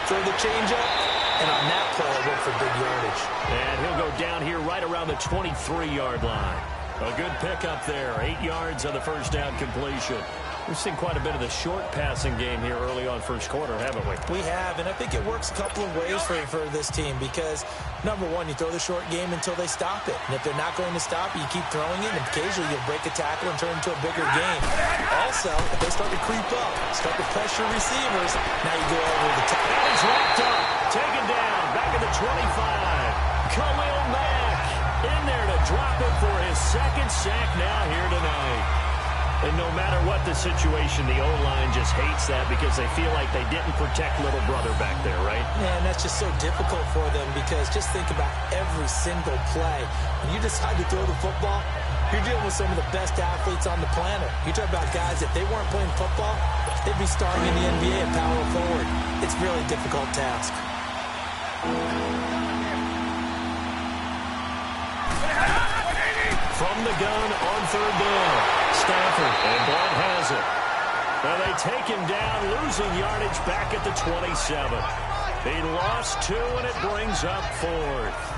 throw the changeup, and on that play, it worked for big yardage. And he'll go down here right around the 23-yard line. A good pickup there. 8 yards on the first down completion. We've seen quite a bit of the short passing game here early on first quarter, haven't we? We have, and I think it works a couple of ways for this team because, number one, you throw the short game until they stop it. And if they're not going to stop it, you keep throwing it, and occasionally you'll break a tackle and turn it into a bigger game. Also, if they start to creep up, start to pressure receivers, now you go over the top. That is wrapped up, taken down, back at the 25. Khalil Mack in there to drop it for his second sack now here tonight. And no matter what the situation, the O-line just hates that because they feel like they didn't protect little brother back there, right? Man, that's just so difficult for them because just think about every single play. When you decide to throw the football, you're dealing with some of the best athletes on the planet. You talk about guys, if they weren't playing football, they'd be starring in the NBA and power forward. It's really a difficult task. From the gun on third down. Stafford, and Blunt has it. And they take him down, losing yardage back at the 27. He lost 2, and it brings up 4th.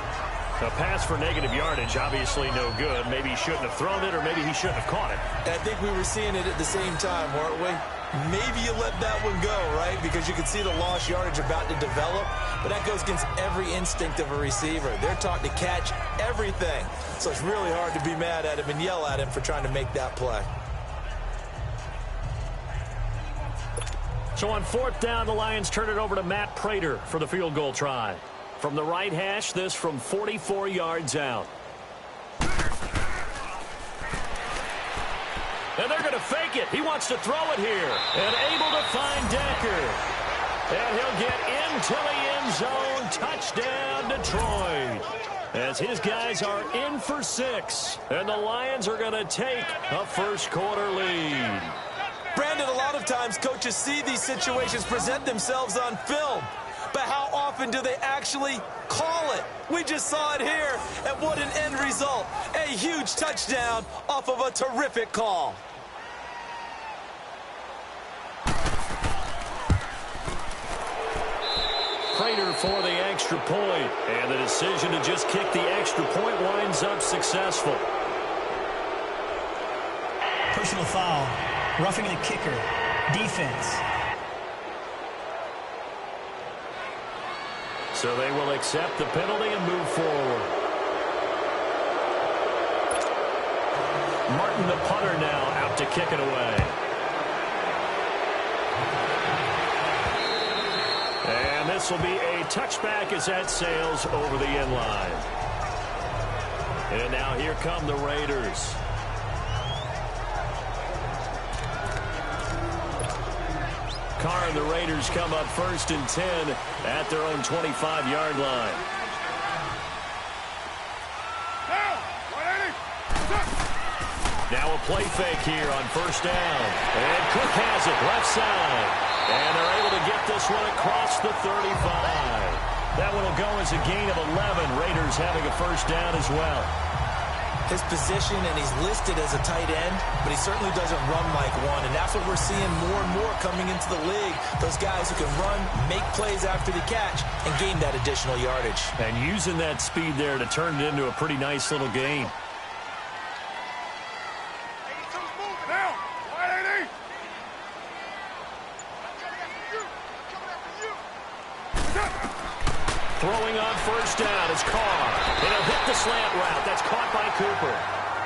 A pass for negative yardage, obviously no good. Maybe he shouldn't have thrown it, or maybe he shouldn't have caught it. I think we were seeing it at the same time, weren't we? Maybe you let that one go, right? Because you can see the lost yardage about to develop. But that goes against every instinct of a receiver. They're taught to catch everything. So it's really hard to be mad at him and yell at him for trying to make that play. So on 4th down, the Lions turn it over to Matt Prater for the field goal try. From the right hash, this from 44 yards out. And they're going to fake it. He wants to throw it here. And able to find Decker. And he'll get into the end zone. Touchdown, Detroit. As his guys are in for 6. And the Lions are going to take a first quarter lead. Brandon, a lot of times coaches see these situations present themselves on film. But how often do they actually call it? We just saw it here, and what an end result. A huge touchdown off of a terrific call. Prater for the extra point, and the decision to just kick the extra point winds up successful. Personal foul, roughing the kicker, defense. So they will accept the penalty and move forward. Martin, the punter, now out to kick it away. And this will be a touchback as that sails over the end line. And now here come the Raiders. Carr and the Raiders come up 1st and 10 at their own 25-yard line. Now a play fake here on 1st down. And Cook has it left side. And they're able to get this one across the 35. That one will go as a gain of 11. Raiders having a 1st down as well. His position, and he's listed as a tight end, but he certainly doesn't run like one, and that's what we're seeing more and more coming into the league. Those guys who can run, make plays after the catch, and gain that additional yardage. And using that speed there to turn it into a pretty nice little gain. Throwing on 1st down is Carr. And he'll hit the slant route. That's caught by Cooper.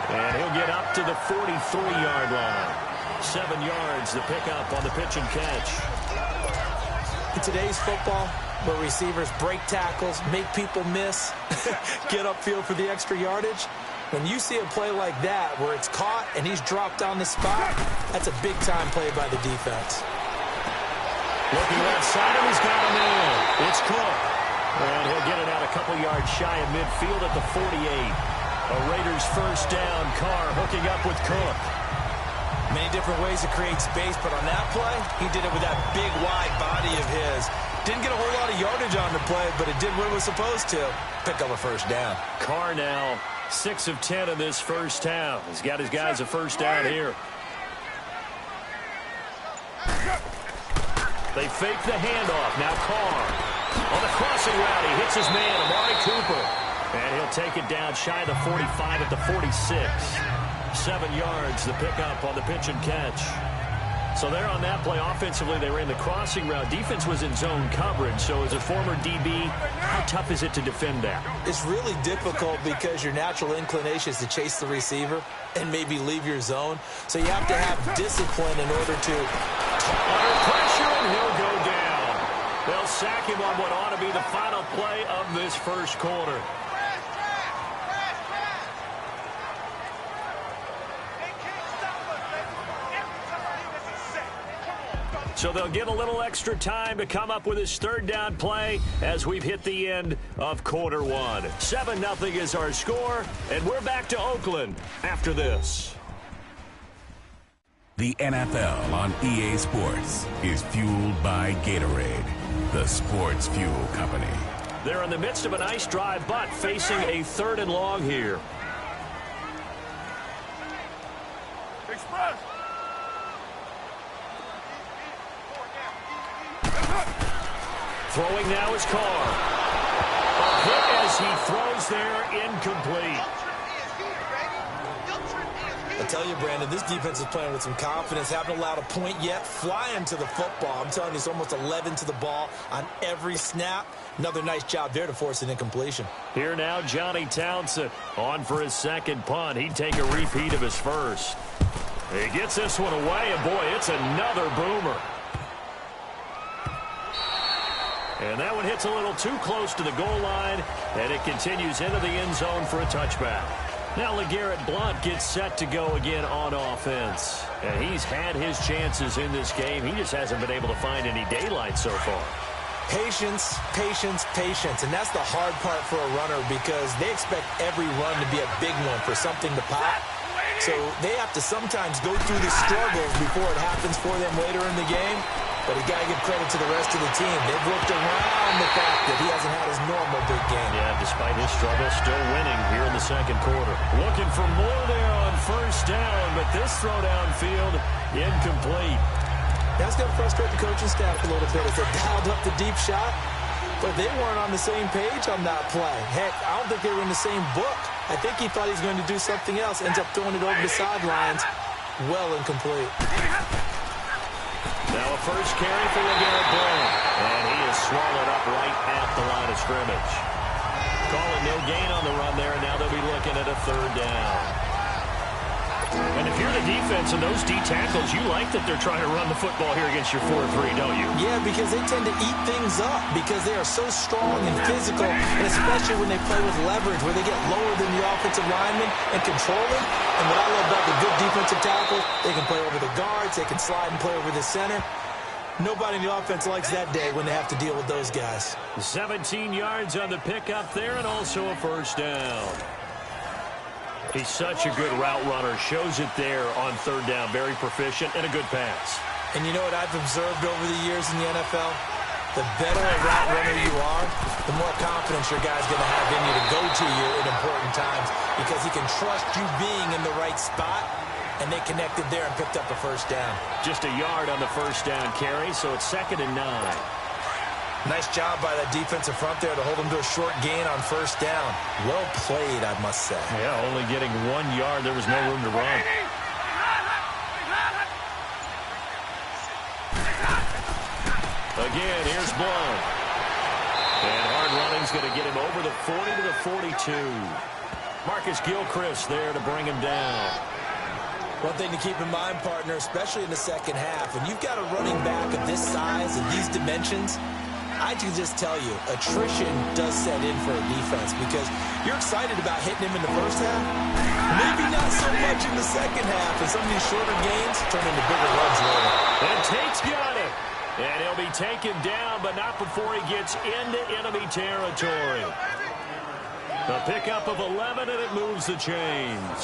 And he'll get up to the 43-yard line. 7 yards, the pickup on the pitch and catch. In today's football, where receivers break tackles, make people miss, get upfield for the extra yardage, when you see a play like that where it's caught and he's dropped on the spot, that's a big-time play by the defense. Looking left side, and he's got him in. It's Cook. And he'll get it out a couple yards shy of midfield at the 48. A Raiders 1st down. Carr hooking up with Cook. Many different ways to create space, but on that play, he did it with that big, wide body of his. Didn't get a whole lot of yardage on the play, but it did what it was supposed to. Pick up a 1st down. Carr now 6 of 10 in this 1st half. He's got his guys a 1st down here. They fake the handoff. Now Carr. On the crossing route, he hits his man, Amari Cooper. And he'll take it down shy of the 45 at the 46. 7 yards, the pickup on the pitch and catch. So there on that play, offensively, they ran the crossing route. Defense was in zone coverage. So as a former DB, how tough is it to defend that? It's really difficult because your natural inclination is to chase the receiver and maybe leave your zone. So you have to have discipline in order to... Under pressure, and he'll go down. They'll sack him on what ought to be the final play of this first quarter. So they'll get a little extra time to come up with his third down play as we've hit the end of quarter one. 7-0 is our score, and we're back to Oakland after this. The NFL on EA Sports is fueled by Gatorade, the sports fuel company. They're in the midst of a nice drive, but facing a 3rd and long here. Express. Throwing now is Carr. A hit as he throws there, incomplete. I tell you, Brandon, this defense is playing with some confidence. Haven't allowed a point yet. Flying to the football. I'm telling you, it's almost 11 to the ball on every snap. Another nice job there to force an incompletion. Here now, Johnny Townsend on for his second punt. He'd take a repeat of his first. He gets this one away, and boy, it's another boomer. And that one hits a little too close to the goal line, and it continues into the end zone for a touchback. Now LeGarrette Blount gets set to go again on offense. And he's had his chances in this game. He just hasn't been able to find any daylight so far. Patience, patience, patience. And that's the hard part for a runner because they expect every run to be a big one for something to pop. So they have to sometimes go through the struggles before it happens for them later in the game. But you got to give credit to the rest of the team. They've worked around the fact that he hasn't had his normal big game. Yeah, despite his struggle, still winning here in the second quarter. Looking for more there on first down, but this throw downfield incomplete. That's going to frustrate the coaching staff a little bit as they dialed up the deep shot, but they weren't on the same page on that play. Heck, I don't think they were in the same book. I think he thought he was going to do something else, ends up throwing it over the sidelines. Well incomplete. Now a first carry for LeGarrette Blount, and he is swallowed up right at the line of scrimmage. Calling no gain on the run there, and now they'll be looking at a 3rd down. And if you're the defense and those D tackles, you like that they're trying to run the football here against your 4-3, don't you? Yeah, because they tend to eat things up because they are so strong and physical, and especially when they play with leverage where they get lower than the offensive lineman and control it. And what I love about the good defensive tackles, they can play over the guards, they can slide and play over the center. Nobody in the offense likes that day when they have to deal with those guys. 17 yards on the pickup there and also a first down. He's such a good route runner. Shows it there on 3rd down. Very proficient and a good pass. And you know what I've observed over the years in the NFL? The better a route runner you are, the more confidence your guy's going to have in you to go to you in important times because he can trust you being in the right spot, and they connected there and picked up a first down. Just a yard on the first down carry, so it's 2nd and 9. Nice job by that defensive front there to hold him to a short gain on first down. Well played, I must say. Yeah, only getting 1 yard. There was no room to run. Again, here's Blount. And hard running's going to get him over the 40 to the 42. Marcus Gilchrist there to bring him down. One thing to keep in mind, partner, especially in the second half, when you've got a running back of this size and these dimensions, I can just tell you, attrition does set in for a defense because you're excited about hitting him in the first half. Maybe not so much in the second half, and some of these shorter gains turn into bigger runs later. And Tate's got it. And he'll be taken down, but not before he gets into enemy territory. The pickup of 11, and it moves the chains.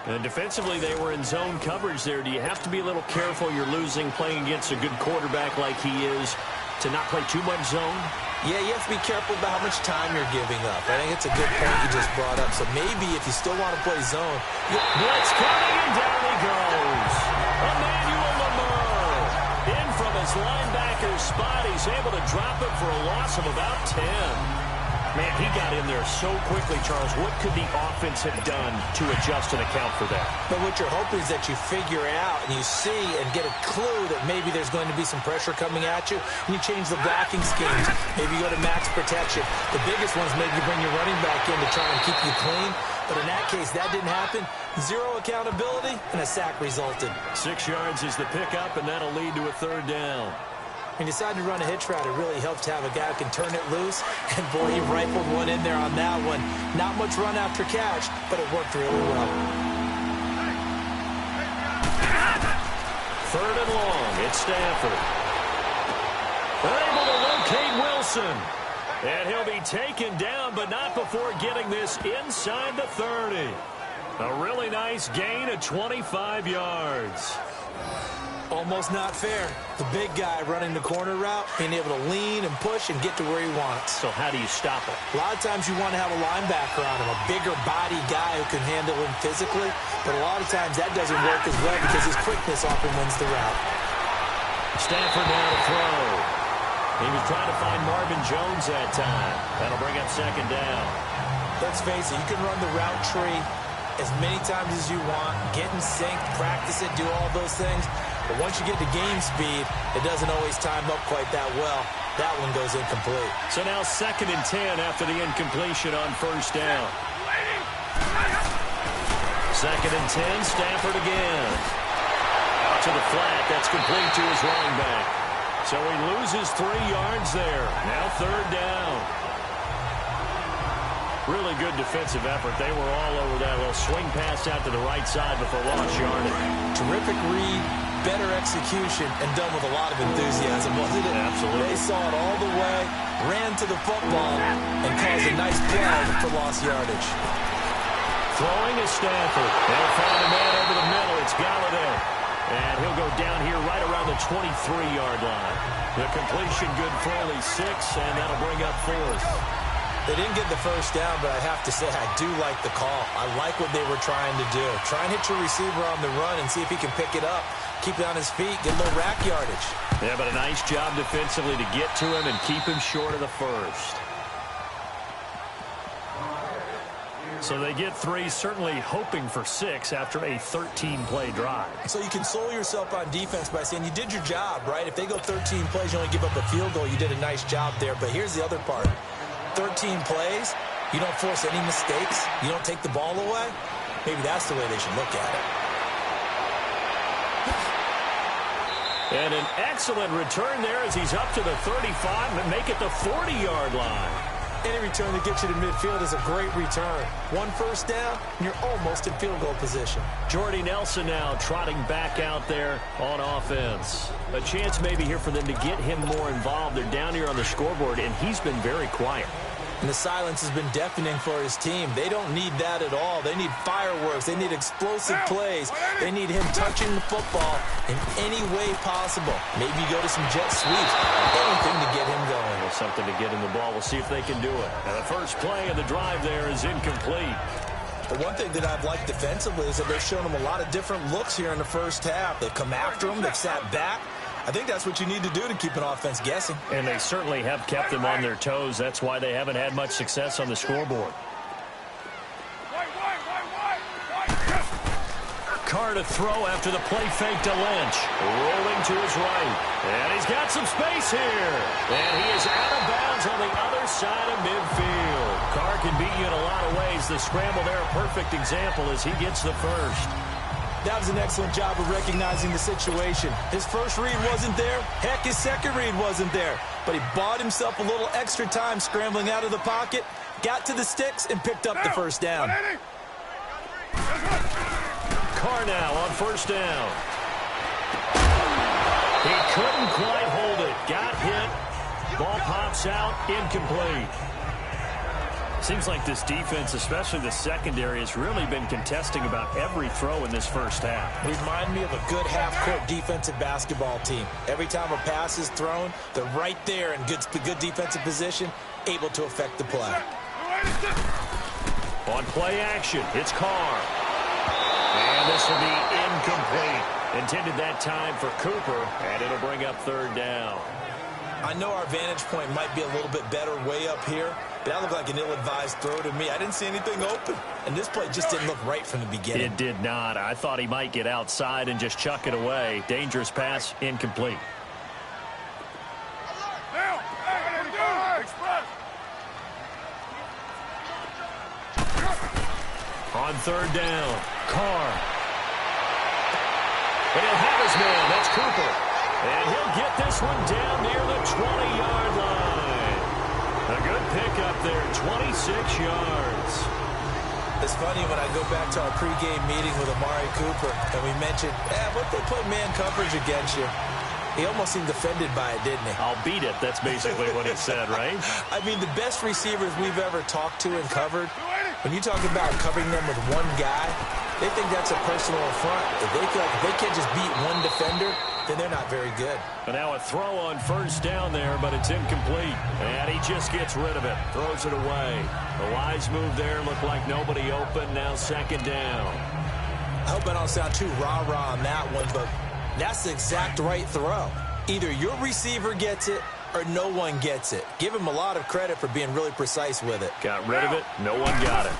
And defensively, they were in zone coverage there. Do you have to be a little careful? You're losing playing against a good quarterback like he is to not play too much zone? Yeah, you have to be careful about how much time you're giving up. I think it's a good point you just brought up. So maybe if you still want to play zone. Blitz coming, and down he goes. Emmanuel Lamar in from his linebacker's spot. He's able to drop it for a loss of about 10. Man, he got in there so quickly, Charles. What could the offense have done to adjust and account for that? But what you're hoping is that you figure out and you see and get a clue that maybe there's going to be some pressure coming at you, and you change the blocking schemes. Maybe you go to max protection. The biggest one is maybe you bring your running back in to try and keep you clean. But in that case, that didn't happen. Zero accountability, and a sack resulted. 6 yards is the pickup, and that'll lead to a 3rd down. He decided to run a hitch route. It really helps to have a guy who can turn it loose. And, boy, he rifled one in there on that one. Not much run after catch, but it worked really well. 3rd and long. It's Stafford. Able to locate Wilson. And he'll be taken down, but not before getting this inside the 30. A really nice gain of 25 yards. Almost not fair. The big guy running the corner route, being able to lean and push and get to where he wants. So how do you stop it? A lot of times you want to have a linebacker on him, a bigger body guy who can handle him physically. But a lot of times that doesn't work as well because his quickness often wins the route. Stafford now to throw. He was trying to find Marvin Jones that time. That'll bring up 2nd down. Let's face it, you can run the route tree as many times as you want, get in sync, practice it, do all those things. But once you get to game speed, it doesn't always time up quite that well. That one goes incomplete. So now 2nd and 10 after the incompletion on 1st down. 2nd and 10, Stafford again. Out to the flat, that's complete to his running back. So he loses 3 yards there. Now 3rd down. Really good defensive effort. They were all over that little swing pass out to the right side before lost yardage. Terrific read, better execution, and done with a lot of enthusiasm, wasn't it? Absolutely. They saw it all the way, ran to the football, and caused a nice play for lost yardage. Throwing is Stafford. They'll find a man over the middle. It's Galladay. And he'll go down here right around the 23-yard line. The completion good for only 6, and that'll bring up 4th. They didn't get the 1st down, but I have to say I do like the call. I like what they were trying to do. Try and hit your receiver on the run and see if he can pick it up. Keep it on his feet, get a little rack yardage. Yeah, but a nice job defensively to get to him and keep him short of the 1st. So they get 3, certainly hoping for 6 after a 13-play drive. So you console yourself on defense by saying you did your job, right? If they go 13 plays, you only give up a field goal, you did a nice job there. But here's the other part. 13 plays, you don't force any mistakes, you don't take the ball away. Maybe that's the way they should look at it. And an excellent return there as he's up to the 35 and make it the 40-yard line. Any return that gets you to midfield is a great return. 1 1st down, and you're almost in field goal position. Jordy Nelson now trotting back out there on offense. A chance maybe here for them to get him more involved. They're down here on the scoreboard, and he's been very quiet. And the silence has been deafening for his team. They don't need that at all. They need fireworks. They need explosive plays. They need him touching the football in any way possible. Maybe you go to some jet sweeps. Anything to get him going. Well, something to get him the ball. We'll see if they can do it. And the first play of the drive there is incomplete. The one thing that I've liked defensively is that they've shown him a lot of different looks here in the 1st half. They've come after him. They've sat back. I think that's what you need to do to keep an offense guessing. And they certainly have kept them on their toes. That's why they haven't had much success on the scoreboard. Carr to throw after the play fake to Lynch. Rolling to his right. And he's got some space here. And he is out of bounds on the other side of midfield. Carr can beat you in a lot of ways. The scramble there, a perfect example as he gets the 1st. That was an excellent job of recognizing the situation. His first read wasn't there. Heck, his second read wasn't there. But he bought himself a little extra time scrambling out of the pocket, got to the sticks, and picked up the 1st down. Carr now on 1st down. He couldn't quite hold it. Got hit. Ball pops out. Incomplete. Seems like this defense, especially the secondary, has really been contesting about every throw in this 1st half. Remind me of a good half-court defensive basketball team. Every time a pass is thrown, they're right there in good defensive position, able to affect the play. On play action, it's Carr. And this will be incomplete. Intended that time for Cooper, and it'll bring up third down. I know our vantage point might be a little bit better way up here, but that looked like an ill-advised throw to me. I didn't see anything open, and this play just didn't look right from the beginning. It did not. I thought he might get outside and just chuck it away. Dangerous pass, incomplete. On third down, Carr. And he'll have his man. That's Cooper. And he'll get this one down near the 20-yard line. A good pickup there, 26 yards. It's funny when I go back to our pregame meeting with Amari Cooper, and we mentioned, what they play man coverage against you. He almost seemed offended by it, didn't he? I'll beat it. That's basically what he said, right? I mean, the best receivers we've ever talked to and covered, when you talk about covering them with one guy, they think that's a personal affront. If they feel like if they can't just beat one defender, then they're not very good. But now a throw on first down there, but it's incomplete. And he just gets rid of it, throws it away. A wise move there, looked like nobody open, now second down. I hope I don't sound too rah-rah on that one, but that's the exact right throw. Either your receiver gets it or no one gets it. Give him a lot of credit for being really precise with it. Got rid of it. No one got it.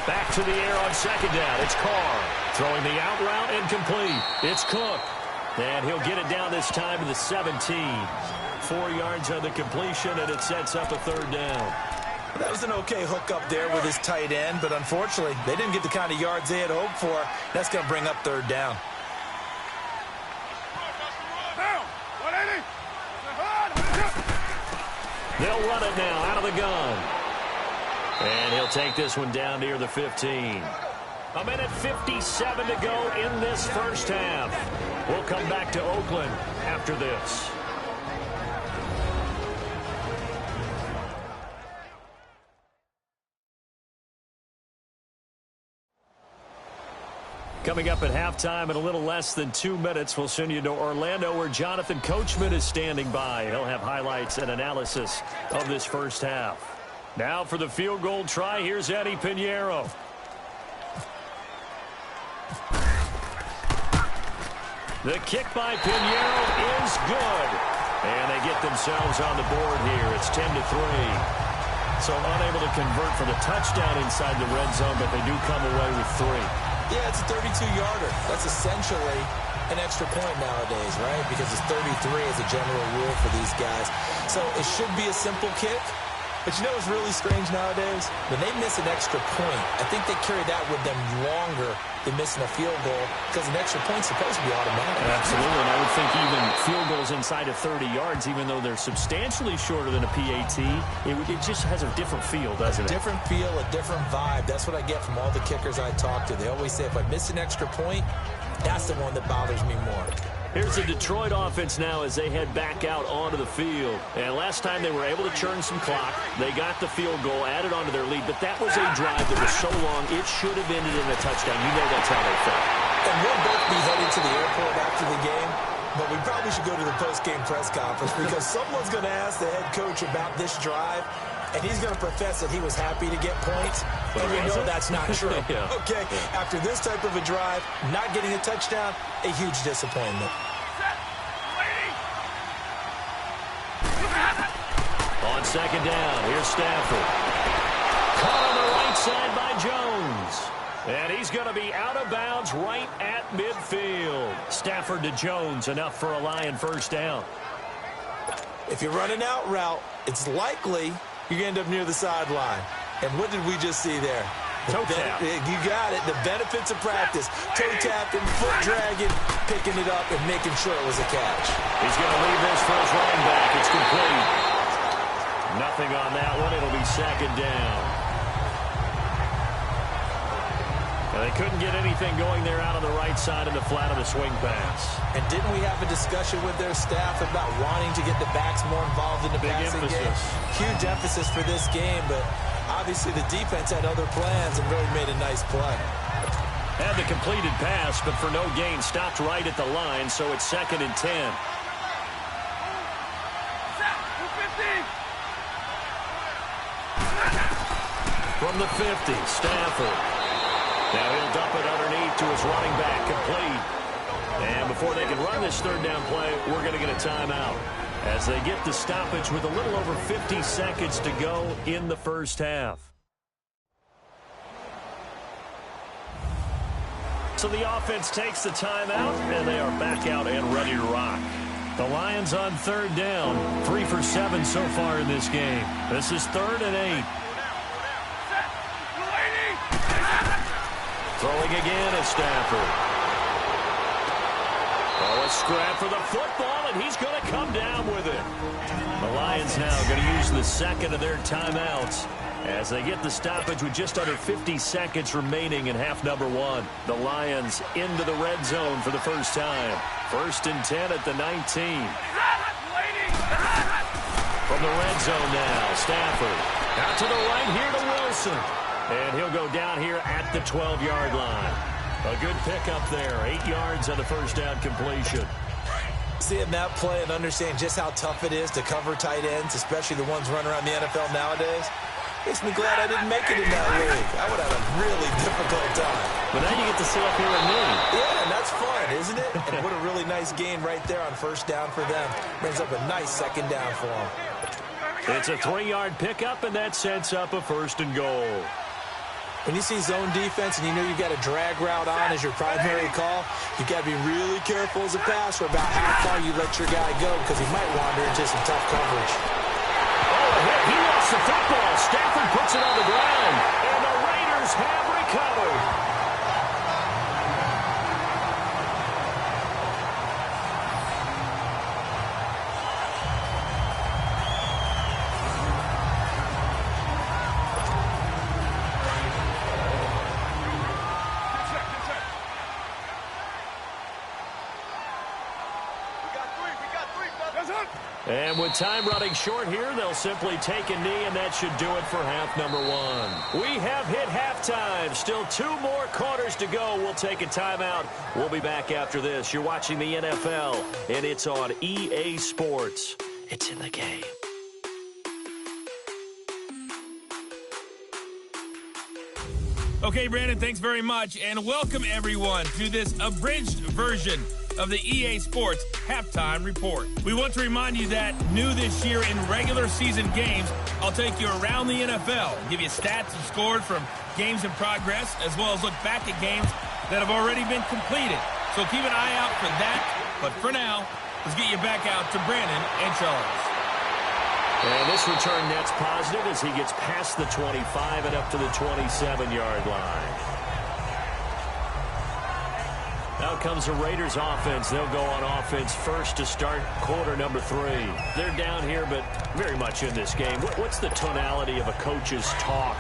Back to the air on second down. It's Carr. Throwing the out route incomplete. It's Cook. And he'll get it down this time to the 17. 4 yards on the completion, and it sets up a third down. That was an okay hook up there with his tight end, but unfortunately, they didn't get the kind of yards they had hoped for. That's going to bring up third down. They'll run it now out of the gun. And he'll take this one down near the 15. A minute 57 to go in this first half. We'll come back to Oakland after this. Coming up at halftime in a little less than 2 minutes, we'll send you to Orlando where Jonathan Coachman is standing by. He'll have highlights and analysis of this first half. Now for the field goal try, here's Eddie Pinheiro. The kick by Pinheiro is good. And they get themselves on the board here. It's 10-3. So unable to convert for the touchdown inside the red zone, but they do come away with 3. Yeah, it's a 32-yarder. That's essentially an extra point nowadays, right? Because it's 33 as a general rule for these guys. So it should be a simple kick. But you know what's really strange nowadays? When they miss an extra point, I think they carry that with them longer than missing a field goal because an extra point's supposed to be automatic. Absolutely, and I would think even field goals inside of 30 yards, even though they're substantially shorter than a PAT, it just has a different feel, doesn't it? A different feel, a different vibe. That's what I get from all the kickers I talk to. They always say if I miss an extra point, that's the one that bothers me more. Here's the Detroit offense now as they head back out onto the field. And last time they were able to churn some clock. They got the field goal, added onto their lead. But that was a drive that was so long, it should have ended in a touchdown. You know that's how they felt. And we'll both be headed to the airport after the game. But we probably should go to the post-game press conference because someone's going to ask the head coach about this drive. And he's going to profess that he was happy to get points. And we know that's not true. Yeah. Okay, after this type of a drive, not getting a touchdown, a huge disappointment. On second down, here's Stafford. Caught on the right side by Jones. And he's going to be out of bounds right at midfield. Stafford to Jones, enough for a Lion first down. If you're running out route, it's likely you're going to end up near the sideline. And what did we just see there? Toe tap. You got it. The benefits of practice. Toe tapping, foot dragging, picking it up, and making sure it was a catch. He's going to leave this for his running back. It's complete. Nothing on that one. It'll be second down. Now, they couldn't get anything going there out on the right side of the flat of the swing pass. And didn't we have a discussion with their staff about wanting to get the backs more involved in the passing game? Huge emphasis for this game, but obviously the defense had other plans and really made a nice play. Had the completed pass, but for no gain, stopped right at the line, so it's 2nd and 10. From the 50, Stafford. Now he'll dump it underneath to his running back, complete. And before they can run this third down play, we're going to get a timeout as they get the stoppage with a little over 50 seconds to go in the first half. So the offense takes the timeout, and they are back out and ready to rock. The Lions on third down, 3 for 7 so far in this game. This is 3rd and 8. Throwing again is Stafford. Oh, a scrap for the football, and he's going to come down with it. The Lions now going to use the second of their timeouts as they get the stoppage with just under 50 seconds remaining in half number 1. The Lions into the red zone for the first time. 1st and 10 at the 19. From the red zone now, Stafford. Out to the right here to Wilson. And he'll go down here at the 12-yard line. A good pickup there. 8 yards on the first down completion. Seeing that play and understanding just how tough it is to cover tight ends, especially the ones running around the NFL nowadays, makes me glad I didn't make it in that league. I would have a really difficult time. But now you get to sit up here with me. Yeah, and that's fun, isn't it? And what a really nice gain right there on first down for them. Brings up a nice second down for them. It's a 3-yard pickup, and that sets up a 1st and goal. When you see zone defense and you know you've got a drag route on as your primary call, you've got to be really careful as a passer about how far you let your guy go because he might wander into some tough coverage. Oh, a hit. He lost the football. Stafford puts it on the ground, and the Raiders have recovered. And with time running short here, they'll simply take a knee, and that should do it for half number 1. We have hit halftime. Still 2 more quarters to go. We'll take a timeout. We'll be back after this. You're watching the NFL, and it's on EA Sports. It's in the game. Okay, Brandon, thanks very much, and welcome everyone to this abridged version of the EA Sports Halftime Report. We want to remind you that new this year in regular season games, I'll take you around the NFL and give you stats and scores from games in progress, as well as look back at games that have already been completed. So keep an eye out for that, but for now, let's get you back out to Brandon and Charles. And this return net's positive as he gets past the 25 and up to the 27-yard line. Out comes the Raiders offense. They'll go on offense first to start quarter number 3. They're down here, but very much in this game. What's the tonality of a coach's talk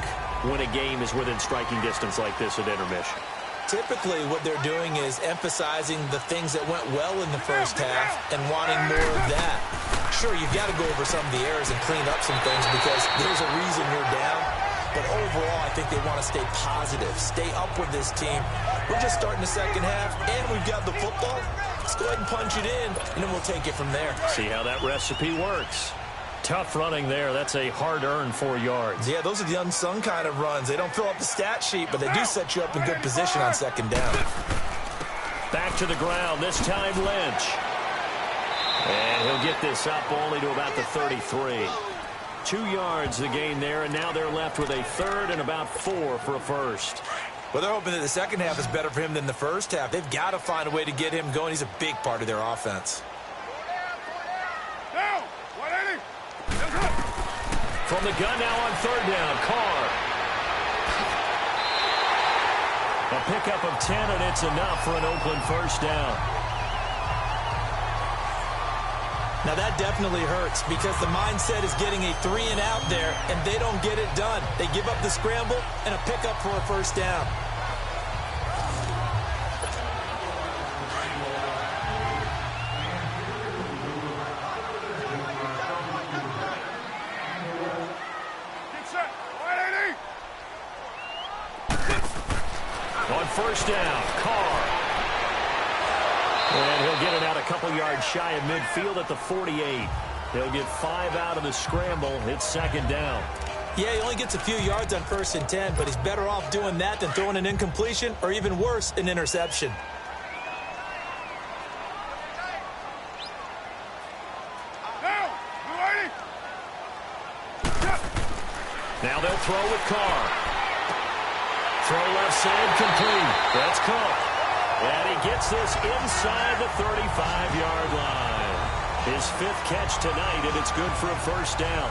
when a game is within striking distance like this at intermission? Typically, what they're doing is emphasizing the things that went well in the first half and wanting more of that. Sure, you've got to go over some of the errors and clean up some things because there's a reason you're down. But overall, I think they want to stay positive, stay up with this team. We're just starting the second half, and we've got the football. Let's go ahead and punch it in, and then we'll take it from there. See how that recipe works. Tough running there. That's a hard-earned 4 yards. Yeah, those are the unsung kind of runs. They don't fill up the stat sheet, but they do set you up in good position on second down. Back to the ground, this time Lynch. And he'll get this up only to about the 33. 2 yards the gain there, and now they're left with a 3rd and about 4 for a first. Well, they're hoping that the second half is better for him than the first half. They've got to find a way to get him going. He's a big part of their offense. From the gun now on 3rd down, Carr. A pickup of 10, and it's enough for an Oakland first down. Now that definitely hurts because the mindset is getting a 3 and out there, and they don't get it done. They give up the scramble and a pickup for a first down. On first down, Carr. And he'll get it out a couple yards shy of midfield at the 48. He'll get 5 out of the scramble. It's second down. Yeah, he only gets a few yards on 1st and 10, but he's better off doing that than throwing an incompletion or even worse, an interception. Now they'll throw with Carr. Throw left side complete. That's Cook. And he gets this inside the 35-yard line. His 5th catch tonight, and it's good for a 1st down.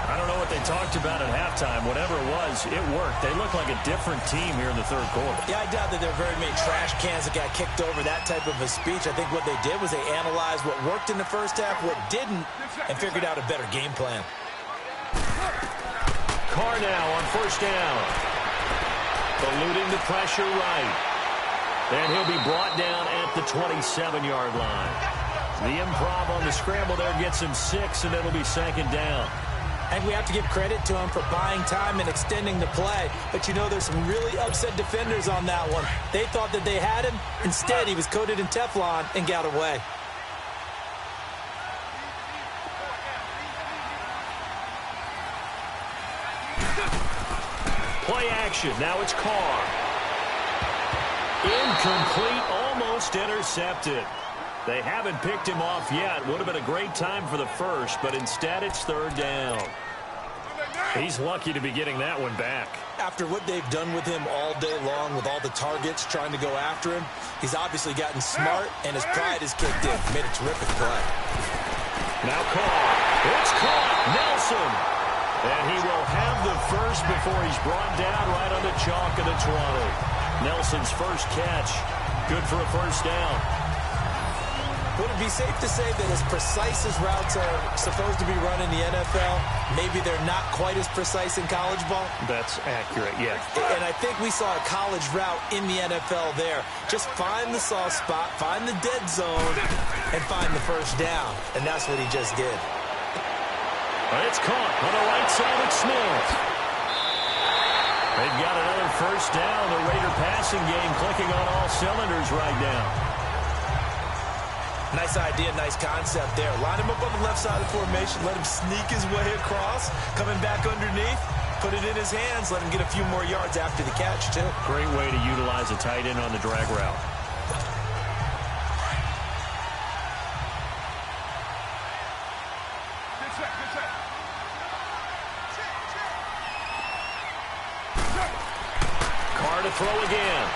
I don't know what they talked about at halftime. Whatever it was, it worked. They look like a different team here in the 3rd quarter. Yeah, I doubt that there are very many trash cans that got kicked over, that type of a speech. I think what they did was they analyzed what worked in the 1st half, what didn't, and figured out a better game plan. Carr now on 1st down. Eluding the pressure right. And he'll be brought down at the 27-yard line. The improv on the scramble there gets him 6, and it'll be 2nd down. And we have to give credit to him for buying time and extending the play. But you know, there's some really upset defenders on that one. They thought that they had him. Instead, he was coated in Teflon and got away. Play action. Now it's Carr. Incomplete, almost intercepted. They haven't picked him off yet. Would have been a great time for the 1st, but instead it's 3rd down. He's lucky to be getting that one back. After what they've done with him all day long, with all the targets trying to go after him, he's obviously gotten smart, and his pride has kicked in. Made a terrific play. Now Carr. It's caught. Nelson. And he will have the 1st before he's brought down right on the chalk of the 20. Nelson's 1st catch. Good for a 1st down. Would it be safe to say that as precise as routes are supposed to be run in the NFL, maybe they're not quite as precise in college ball? That's accurate, yeah. And I think we saw a college route in the NFL there. Just find the soft spot, find the dead zone, and find the 1st down. And that's what he just did. It's caught on the right side of Smith. They've got another 1st down. The Raider passing game clicking on all cylinders right now. Nice idea, nice concept there. Line him up on the left side of the formation. Let him sneak his way across. Coming back underneath. Put it in his hands. Let him get a few more yards after the catch, too. Great way to utilize a tight end on the drag route. Carr to throw again.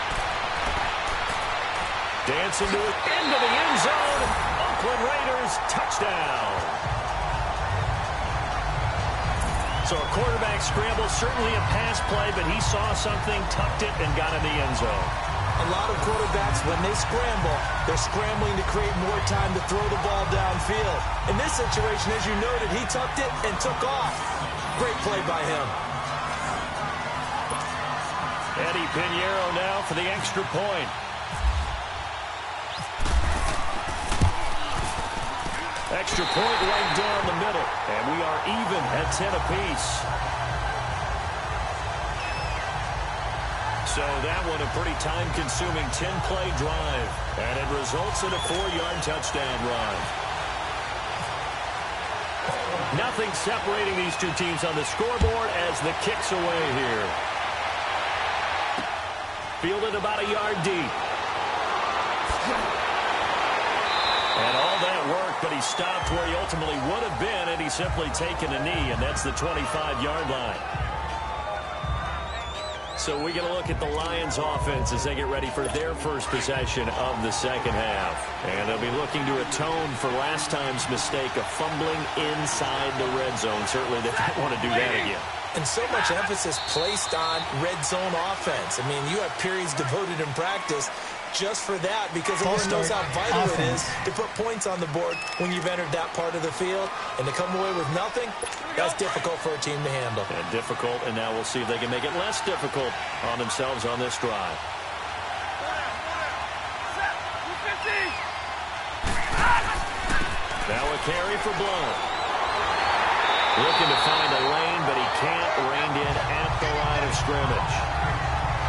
Dancing to it into the end zone. Oakland Raiders touchdown. So a quarterback scramble, certainly a pass play, but he saw something, tucked it, and got in the end zone. A lot of quarterbacks, when they scramble, they're scrambling to create more time to throw the ball downfield. In this situation, as you noted, he tucked it and took off. Great play by him. Eddie Pinheiro now for the extra point. Extra point right down the middle. And we are even at 10 apiece. So that one a pretty time-consuming 10-play drive. And it results in a 4-yard touchdown run. Nothing separating these two teams on the scoreboard as the kick's away here. Fielded about a yard deep. And all that work, but he stopped where he ultimately would have been, and he's simply taken a knee, and that's the 25-yard line. So we get a look at the Lions offense as they get ready for their first possession of the 2nd half. And they'll be looking to atone for last time's mistake of fumbling inside the red zone. Certainly they don't want to do that again. And so much emphasis placed on red zone offense. I mean, you have periods devoted in practice just for that, because everyone knows how vital it is to put points on the board when you've entered that part of the field. And to come away with nothing, that's difficult for a team to handle. And difficult, and now we'll see if they can make it less difficult on themselves on this drive. Now a carry for Blount. Looking to find a lane, but he can't. Reined in at the line of scrimmage.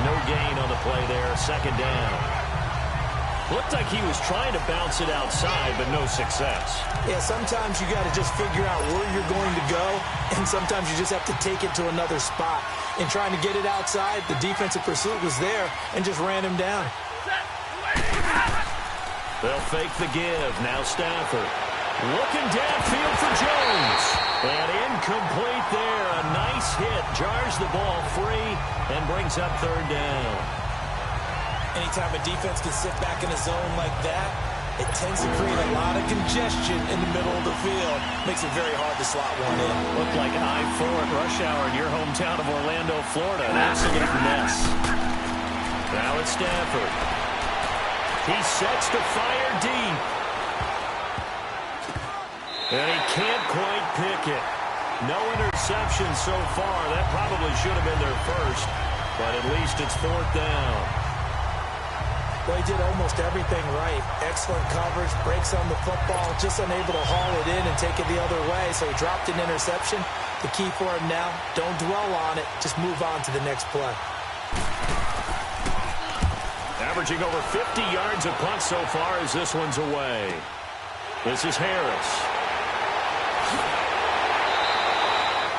No gain on the play there. 2nd down. Looked like he was trying to bounce it outside, but no success. Yeah, sometimes you got to just figure out where you're going to go, and sometimes you just have to take it to another spot. In trying to get it outside, the defensive pursuit was there and just ran him down. They'll fake the give. Now Stafford. Looking downfield for Jones. And incomplete there. A nice hit. Jars the ball free and brings up third down. Anytime a defense can sit back in a zone like that, it tends to create a lot of congestion in the middle of the field. Makes it very hard to slot one in. Looked like I-4 at rush hour in your hometown of Orlando, Florida. An absolute mess. Now it's Stafford. He sets to fire deep. And he can't quite pick it. No interception so far. That probably should have been their first. But at least it's fourth down. Well, he did almost everything right. Excellent coverage, breaks on the football, just unable to haul it in and take it the other way, so he dropped an interception. The key for him now, don't dwell on it, just move on to the next play. Averaging over 50 yards a punt so far as this one's away. This is Harris.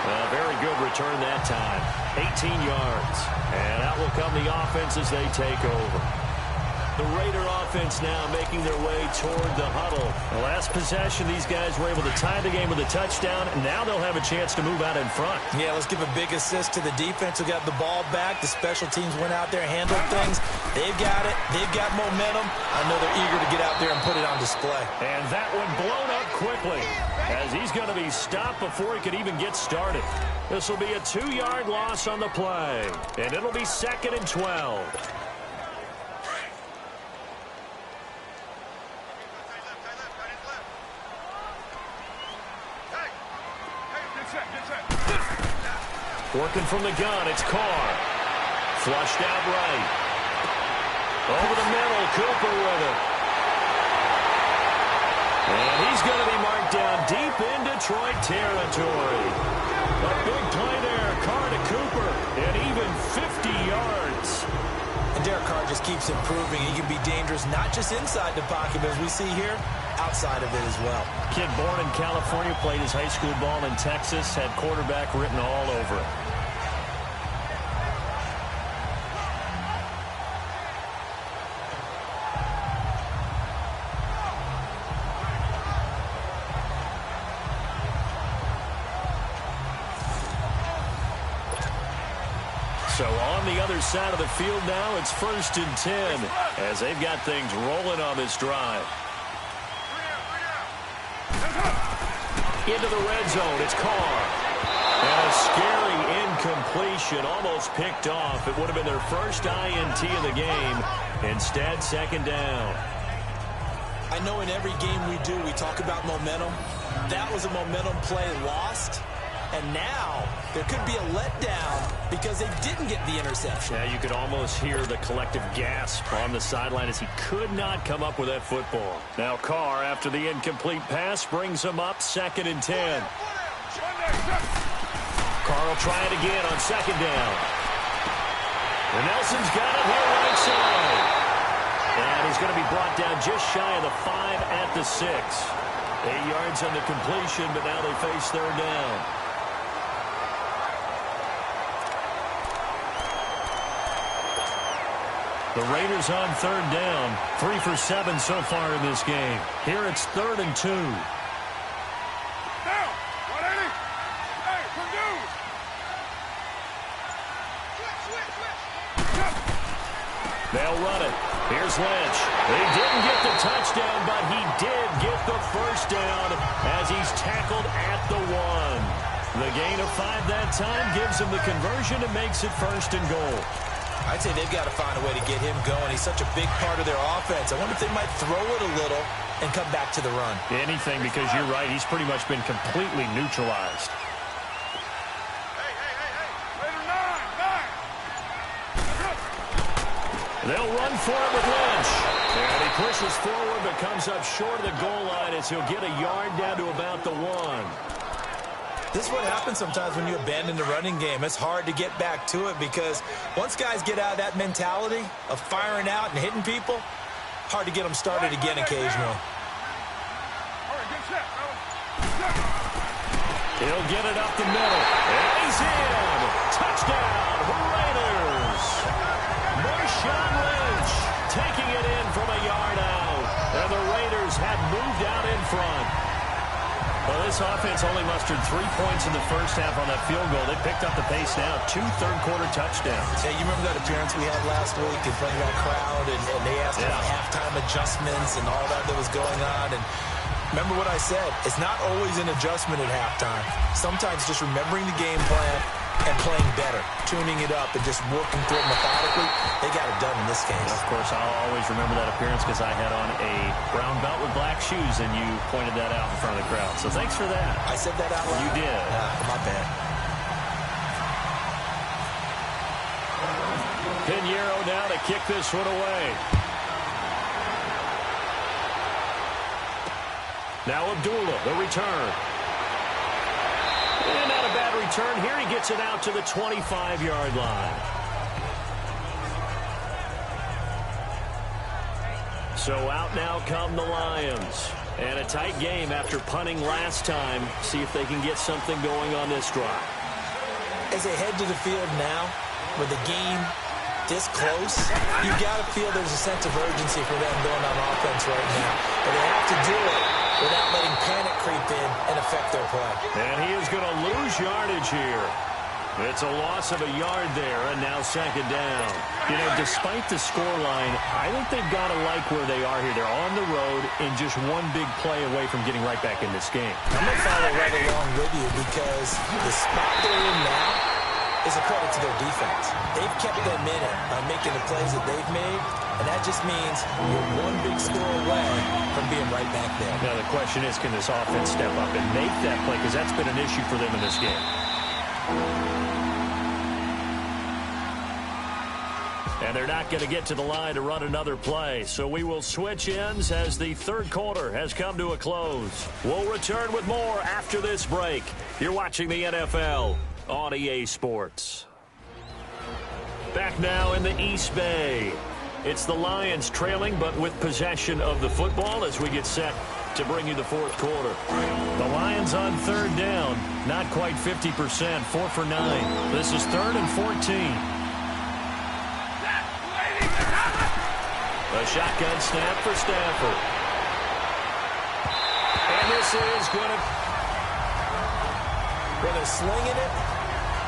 A very good return that time. 18 yards. And out will come the offense as they take over. The Raider offense now making their way toward the huddle. The last possession, these guys were able to tie the game with a touchdown, and now they'll have a chance to move out in front. Yeah, let's give a big assist to the defense who got the ball back. The special teams went out there, handled things. They've got it. They've got momentum. I know they're eager to get out there and put it on display. And that one blown up quickly as he's going to be stopped before he could even get started. This will be a 2-yard loss on the play, and it'll be 2nd and 12. Working from the gun, it's Carr. Flushed out right. Over the middle, Cooper with it. And he's going to be marked down deep in Detroit territory. A big play there, Carr to Cooper, and even 50 yards. And Derek Carr just keeps improving. He can be dangerous not just inside the pocket, but as we see here, outside of it as well. Kid born in California, played his high school ball in Texas, had quarterback written all over it. So on the other side of the field now, it's 1st and 10 as they've got things rolling on this drive. Into the red zone, it's Carr. And a scary incompletion, almost picked off. It would have been their first INT of the game. Instead, 2nd down. I know in every game we do, we talk about momentum. That was a momentum play lost. And now there could be a letdown because they didn't get the interception. Yeah, you could almost hear the collective gasp on the sideline as he could not come up with that football. Now Carr, after the incomplete pass, brings him up 2nd and 10. Carr will try it again on 2nd down. And Nelson's got it here right side. And he's going to be brought down just shy of the 5 at the 6. 8 yards on the completion, but now they face 3rd down. The Raiders on 3rd down. 3 for 7 so far in this game. Here it's 3rd and 2. Down! 180! Hey, from dude! They'll run it. Here's Lynch. He didn't get the touchdown, but he did get the first down as he's tackled at the 1. The gain of 5 that time gives him the conversion and makes it 1st and goal. I'd say they've got to find a way to get him going. He's such a big part of their offense. I wonder if they might throw it a little and come back to the run. Anything, because you're right. He's pretty much been completely neutralized. Hey! Raider 9! They'll run for it with Lynch. And he pushes forward but comes up short of the goal line as he'll get a yard down to about the 1. This is what happens sometimes when you abandon the running game. It's hard to get back to it because once guys get out of that mentality of firing out and hitting people, hard to get them started again occasionally. All right, get set, fellas. He'll get it up the middle. And he's in. Touchdown, Raiders. Marshawn Lynch taking it in from a yard out. And the Raiders have moved out in front. Well, this offense only mustered 3 points in the first half on that field goal. They picked up the pace now. 2 third-quarter touchdowns. Yeah, you remember that appearance we had last week in front of that crowd, and they asked about halftime adjustments and all that was going on. And remember what I said. It's not always an adjustment at halftime. Sometimes just remembering the game plan and playing better, tuning it up and just working through it methodically. They got it done in this case. Of course, I'll always remember that appearance because I had on a brown belt with black shoes, and you pointed that out in front of the crowd. So thanks for that. I said that out loud? You did. My bad. Pinheiro now to kick this one away. Now Abdullah, the return. And not a bad return here. He gets it out to the 25-yard line. So out now come the Lions. And a tight game after punting last time. See if they can get something going on this drive. As they head to the field now, with the game this close, you've got to feel there's a sense of urgency for them going on offense right now. But they have to do it without letting panic creep in and affect their play. And he is going to lose yardage here. It's a loss of a yard there, and now second down. You know, despite the scoreline, I think they've got to like where they are here. They're on the road and just one big play away from getting right back in this game. I'm going to follow right along with you because the spot they're in now is a credit to their defense. They've kept them in it by making the plays that they've made, and that just means you're one big score away from being right back there. Now the question is, can this offense step up and make that play? Because that's been an issue for them in this game. And they're not going to get to the line to run another play. So we will switch ends as the third quarter has come to a close. We'll return with more after this break. You're watching the NFL on EA Sports. Back now in the East Bay. It's the Lions trailing, but with possession of the football as we get set to bring you the fourth quarter. The Lions on third down. Not quite 50%. 4 for 9. This is 3rd and 14. A shotgun snap for Stafford. And this is going to... Well, they're slinging it,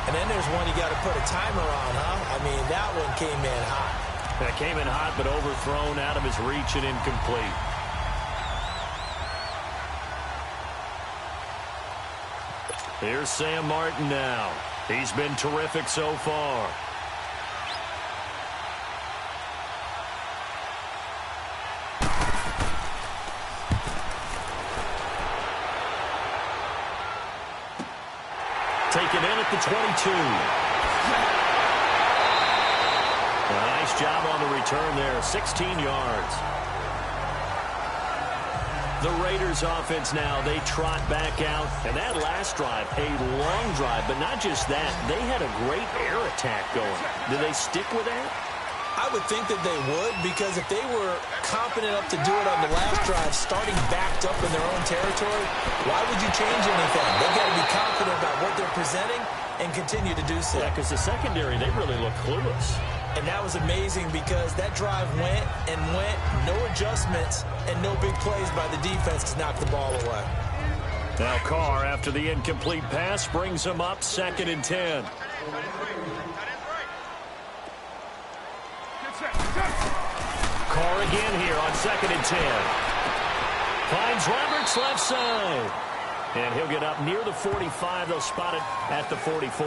and then there's one you got to put a timer on, huh? I mean, that one came in hot. That came in hot, but overthrown, out of his reach and incomplete. Here's Sam Martin now. He's been terrific so far. Taken in at the 22. A nice job on the return there. 16 yards. The Raiders offense now, they trot back out. And that last drive, a long drive. But not just that, they had a great air attack going. Did they stick with that? I would think that they would, because if they were confident enough to do it on the last drive, starting backed up in their own territory, why would you change anything? They've got to be confident about what they're presenting and continue to do so. Yeah, because the secondary, they really look clueless. And that was amazing because that drive went and went, no adjustments, and no big plays by the defense to knock the ball away. Now Carr, after the incomplete pass, brings him up 2nd and 10. Carr again here on 2nd and 10. Finds Roberts left side. And he'll get up near the 45. They'll spot it at the 44.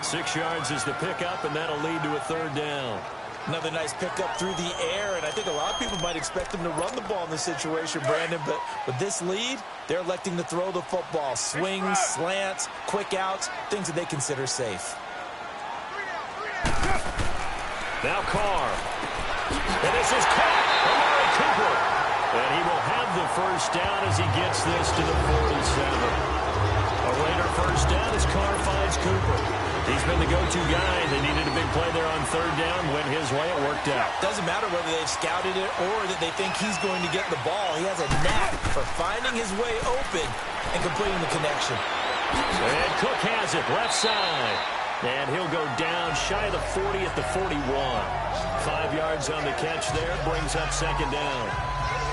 6 yards is the pickup, and that'll lead to a 3rd down. Another nice pickup through the air, and I think a lot of people might expect them to run the ball in this situation, Brandon, but with this lead, they're electing to throw the football. Swings, slants, quick outs, things that they consider safe. Now Carr. And this is caught. Amari Cooper. And he will have the first down as he gets this to the 47. A Raider first down as Carr finds Cooper. He's been the go-to guy. They needed a big play there on third down. Went his way. It worked out. Doesn't matter whether they've scouted it or that they think he's going to get the ball. He has a knack for finding his way open and completing the connection. And Cook has it left side. And he'll go down shy of the 40 at the 41. 5 yards on the catch there. Brings up second down.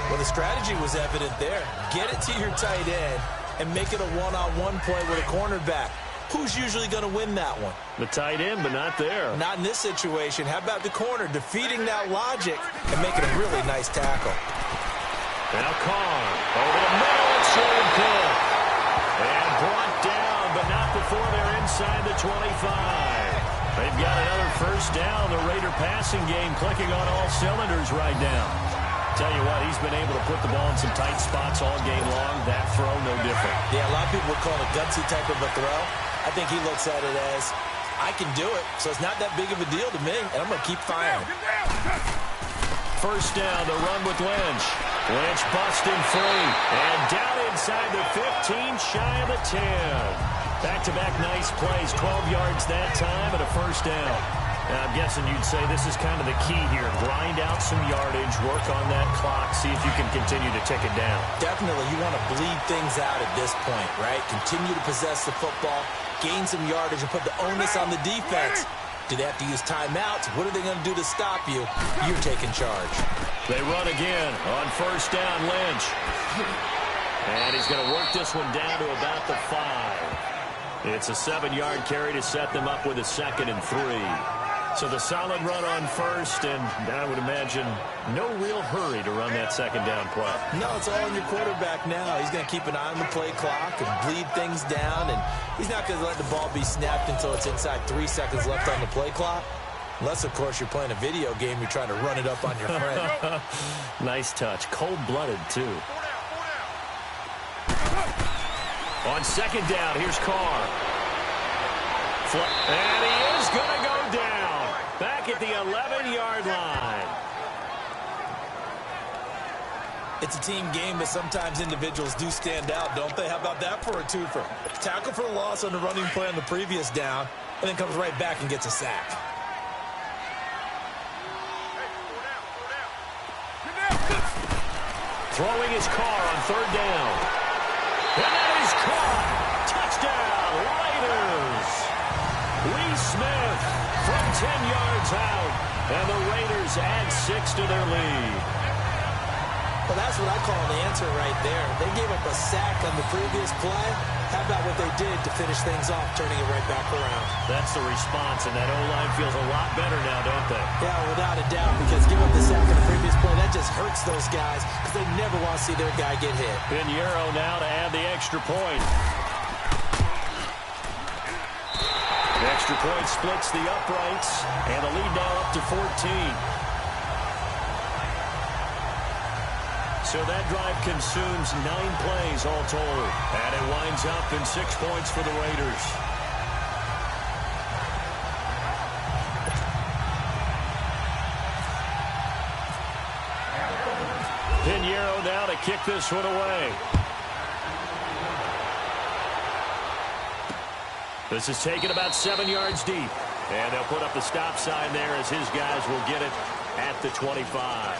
Well, the strategy was evident there. Get it to your tight end and make it a one-on-one play with a cornerback. Who's usually going to win that one? The tight end, but not there. Not in this situation. How about the corner defeating that logic and making a really nice tackle? Now Carr over the middle. It's short pick. And brought down, but not before they're inside the 25. They've got another first down. The Raider passing game clicking on all cylinders right now. Tell you what, he's been able to put the ball in some tight spots all game long. That throw, no different. Yeah, a lot of people would call it a gutsy type of a throw. I think he looks at it as, I can do it, so it's not that big of a deal to me, and I'm going to keep firing. First down, the run with Lynch. Lynch busting free. And down inside the 15, shy of the 10. Back-to-back nice plays, 12 yards that time, and a first down. Now, I'm guessing you'd say this is kind of the key here. Grind out some yardage, work on that clock, see if you can continue to tick it down. Definitely, you want to bleed things out at this point, right? Continue to possess the football, gain some yardage, and put the onus on the defense. Do they have to use timeouts? What are they going to do to stop you? You're taking charge. They run again on first down, Lynch. And he's going to work this one down to about the 5. It's a 7-yard carry to set them up with a 2nd and 3. So the solid run on first, and I would imagine no real hurry to run that second down play. No, it's all on your quarterback now. He's going to keep an eye on the play clock and bleed things down, and he's not going to let the ball be snapped until it's inside 3 seconds left on the play clock. Unless, of course, you're playing a video game, you're trying to run it up on your friend. Nice touch. Cold-blooded, too. On second down, here's Carr. And he is going to go down. Back at the 11-yard line. It's a team game, but sometimes individuals do stand out, don't they? How about that for a twofer? Tackle for a loss on the running play on the previous down, and then comes right back and gets a sack. Throwing his Carr on third down. And that is caught. Touchdown, Raiders. Lee Smith from 10 yards out. And the Raiders add 6 to their lead. Well, that's what I call an answer right there. They gave up a sack on the previous play. How about what they did to finish things off, turning it right back around? That's the response, and that O-line feels a lot better now, don't they? Yeah, without a doubt, because giving up the sack on the previous play, that just hurts those guys because they never want to see their guy get hit. Pinheiro now to add the extra point. The extra point splits the uprights, and the lead now up to 14. So that drive consumes 9 plays all told. And it winds up in 6 points for the Raiders. Pinheiro now to kick this one away. This is taken about 7 yards deep. And they'll put up the stop sign there as his guys will get it at the 25.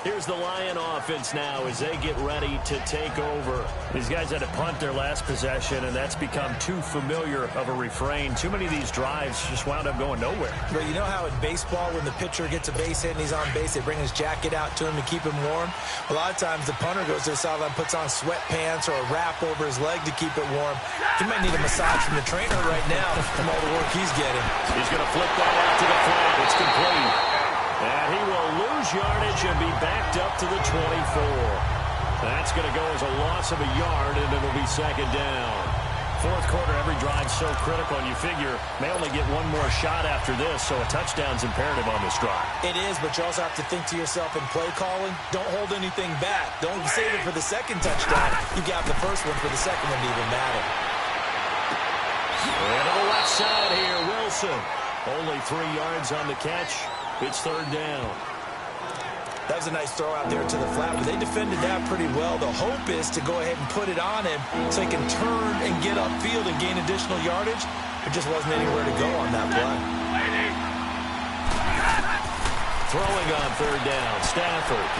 Here's the Lion offense now as they get ready to take over. These guys had to punt their last possession, and that's become too familiar of a refrain. Too many of these drives just wound up going nowhere. But you know how in baseball, when the pitcher gets a base hit and he's on base, they bring his jacket out to him to keep him warm? A lot of times the punter goes to the sideline, puts on sweatpants or a wrap over his leg to keep it warm. He might need a massage from the trainer right now from all the work he's getting. He's going to flip that out to the flat. It's complete. And he will lose yardage and be backed up to the 24. That's going to go as a loss of a yard, and it'll be second down. Fourth quarter, every drive so critical, and you figure may only get one more shot after this, so a touchdown's imperative on this drive. It is, but you also have to think to yourself in play calling, don't hold anything back. Don't save it for the second touchdown. You got the first one for the second one to even matter. And to the left side here, Wilson. Only 3 yards on the catch. It's third down. That was a nice throw out there to the flat, but they defended that pretty well. The hope is to go ahead and put it on him so he can turn and get upfield and gain additional yardage. There just wasn't anywhere to go on that play. Throwing on third down, Stafford.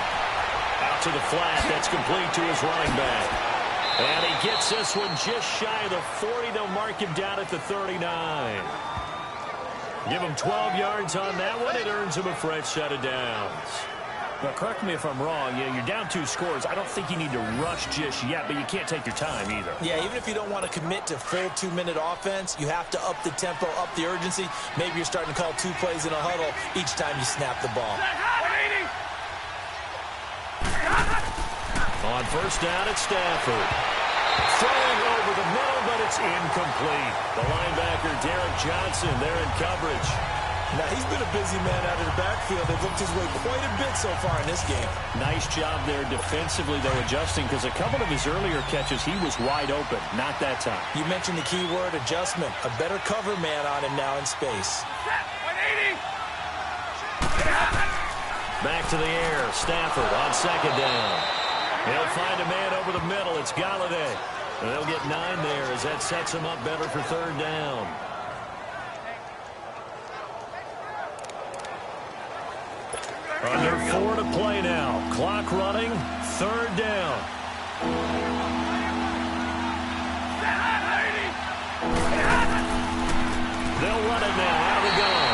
Out to the flat, that's complete to his running back. And he gets this one just shy of the 40. They'll mark him down at the 39. Give him 12 yards on that one. It earns him a fresh set of downs. Now, correct me if I'm wrong. You're down 2 scores. I don't think you need to rush just yet, but you can't take your time either. Yeah, even if you don't want to commit to full 2-minute offense, you have to up the tempo, up the urgency. Maybe you're starting to call 2 plays in a huddle each time you snap the ball. On first down, it's Stafford. Throwing over the middle, but it's incomplete. The linebacker, Derek Johnson, there in coverage. Now, he's been a busy man out of the backfield. They've looked his way quite a bit so far in this game. Nice job there defensively, though, adjusting, because a couple of his earlier catches, he was wide open. Not that time. You mentioned the key word, adjustment. A better cover man on him now in space. Back to the air. Stafford on second down. He'll find a man over the middle. It's Galladay. And they'll get 9 there as that sets him up better for third down. Under 4 to play now. Clock running. Third down. They'll run it now out of the gun.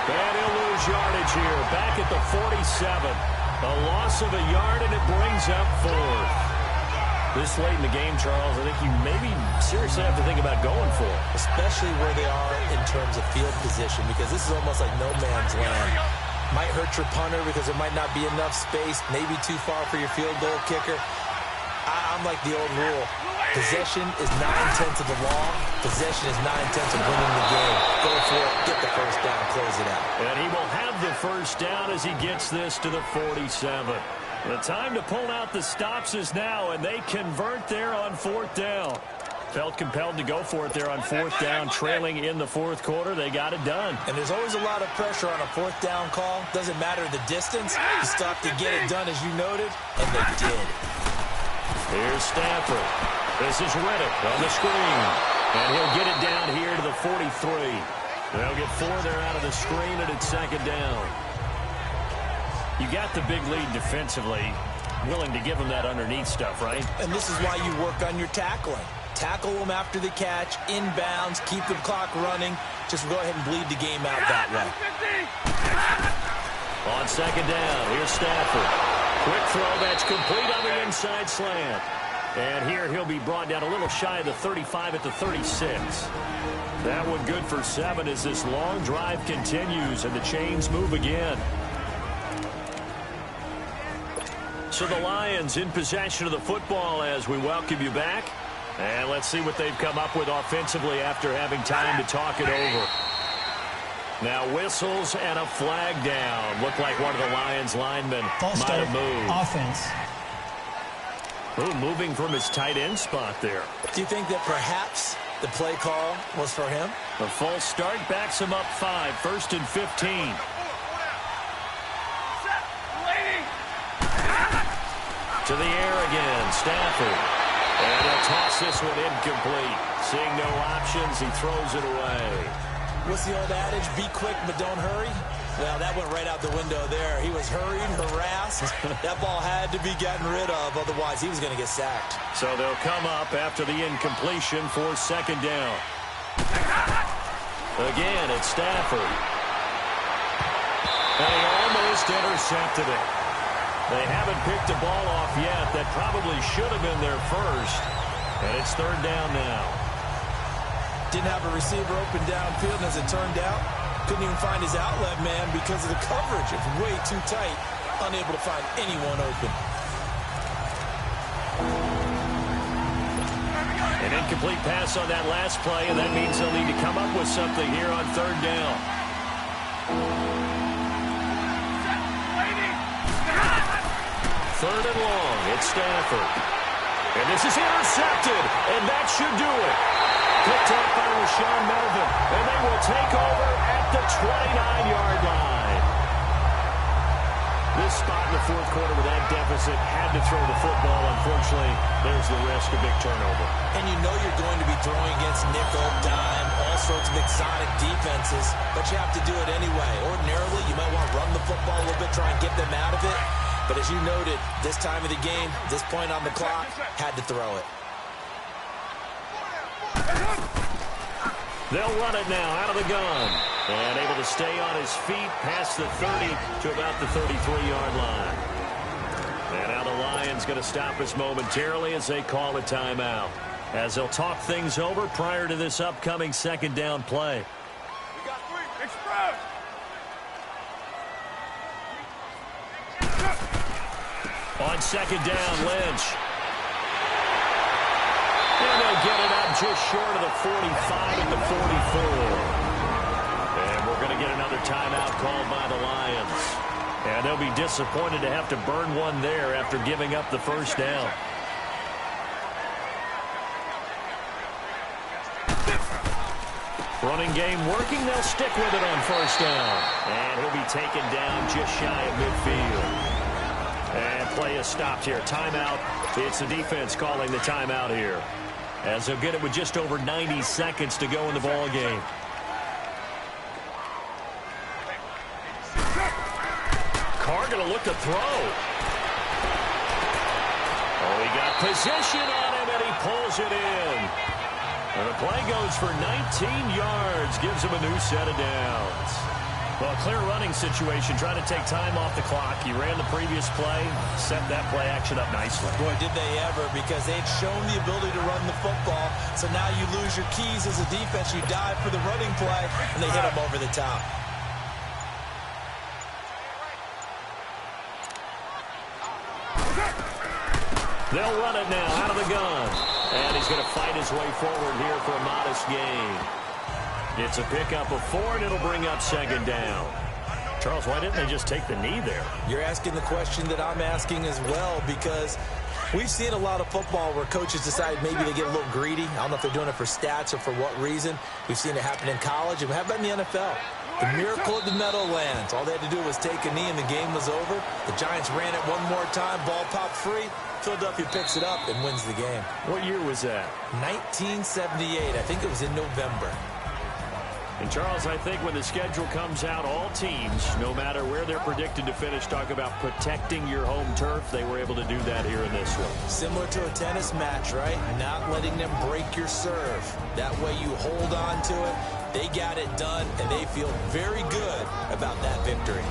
And he'll lose yardage here. Back at the 47. A loss of a yard, and it brings up 4th. This late in the game, Charles, I think you maybe seriously have to think about going for it. Especially where they are in terms of field position, because this is almost like no man's land. Might hurt your punter because there might not be enough space, maybe too far for your field goal kicker. I'm like the old rule. Possession is 9/10 of the law. Possession is 9/10 of winning the game. Go for it, get the first down, close it out. And he will have the first down as he gets this to the 47. The time to pull out the stops is now, and they convert there on 4th down. Felt compelled to go for it there on 4th down, trailing in the 4th quarter. They got it done. And there's always a lot of pressure on a 4th down call. Doesn't matter the distance. You stop to get it done, as you noted, and they did. Here's Stafford. This is Riddick on the screen. And he'll get it down here to the 43. They'll get 4 there out of the screen, and it's second down. You got the big lead defensively. Willing to give them that underneath stuff, right? And this is why you work on your tackling. Tackle them after the catch, inbounds, keep the clock running. Just go ahead and bleed the game out that way. On second down, here's Stafford. Quick throw that's complete on the inside slant. And here he'll be brought down a little shy of the 35 at the 36. That one good for 7 as this long drive continues and the chains move again. So the Lions in possession of the football as we welcome you back. And let's see what they've come up with offensively after having time to talk it over. Now whistles and a flag down. Looked like one of the Lions linemen might have moved. Offense. Ooh, moving from his tight end spot there. Do you think that perhaps the play call was for him? The false start backs him up 5. 1st and 15. To the air again, Stafford. And he'll toss this one incomplete. Seeing no options, he throws it away. What's the old adage? Be quick, but don't hurry. Well, that went right out the window there. He was hurried, harassed. That ball had to be gotten rid of, otherwise he was going to get sacked. So they'll come up after the incompletion for second down. Again, it's Stafford. And he almost intercepted it. They haven't picked the ball off yet. That probably should have been their first. And it's third down now. Didn't have a receiver open downfield, and as it turned out, couldn't even find his outlet man because of the coverage. It's way too tight, unable to find anyone open. An incomplete pass on that last play, and that means they'll need to come up with something here on third down. Third and long, it's Stafford. And this is intercepted, and that should do it. Picked up by Rashawn Melvin, and they will take over at the 29-yard line. This spot in the 4th quarter with that deficit had to throw the football. Unfortunately, there's the risk of big turnover. And you know you're going to be throwing against nickel, dime, all sorts of exotic defenses, but you have to do it anyway. Ordinarily, you might want to run the football a little bit, try and get them out of it. But as you noted, this time of the game, this point on the clock, had to throw it. They'll run it now out of the gun. And able to stay on his feet past the 30 to about the 33-yard line. And now the Lions going to stop us momentarily as they call a timeout, as they'll talk things over prior to this upcoming second down play. We got 3. Express. On second down, Lynch. And they'll get it up just short of the 45 at the 44. And we're going to get another timeout called by the Lions. And they'll be disappointed to have to burn one there after giving up the first down. Running game working. They'll stick with it on first down. And he'll be taken down just shy of midfield. And play is stopped here. Timeout. It's the defense calling the timeout here, as they'll get it with just over 90 seconds to go in the ball game. Carr going to look to throw. Oh, he got position on him, and he pulls it in. And the play goes for 19 yards, gives him a new set of downs. Well, a clear running situation, trying to take time off the clock. He ran the previous play, set that play action up nicely. Boy, did they ever, because they'd shown the ability to run the football. So now you lose your keys as a defense. You dive for the running play, and they hit them over the top. They'll run it now out of the gun. And he's going to fight his way forward here for a modest gain. It's a pickup of 4, and it'll bring up second down. Charles, why didn't they just take the knee there? You're asking the question that I'm asking as well, because we've seen a lot of football where coaches decide maybe they get a little greedy. I don't know if they're doing it for stats or for what reason. We've seen it happen in college, and how about in the NFL? The miracle of the Meadowlands. All they had to do was take a knee, and the game was over. The Giants ran it one more time. Ball popped free. Philadelphia picks it up and wins the game. What year was that? 1978. I think it was in November. And, Charles, I think when the schedule comes out, all teams, no matter where they're predicted to finish, talk about protecting your home turf. They were able to do that here in this one. Similar to a tennis match, right? Not letting them break your serve. That way you hold on to it. They got it done, and they feel very good about that victory.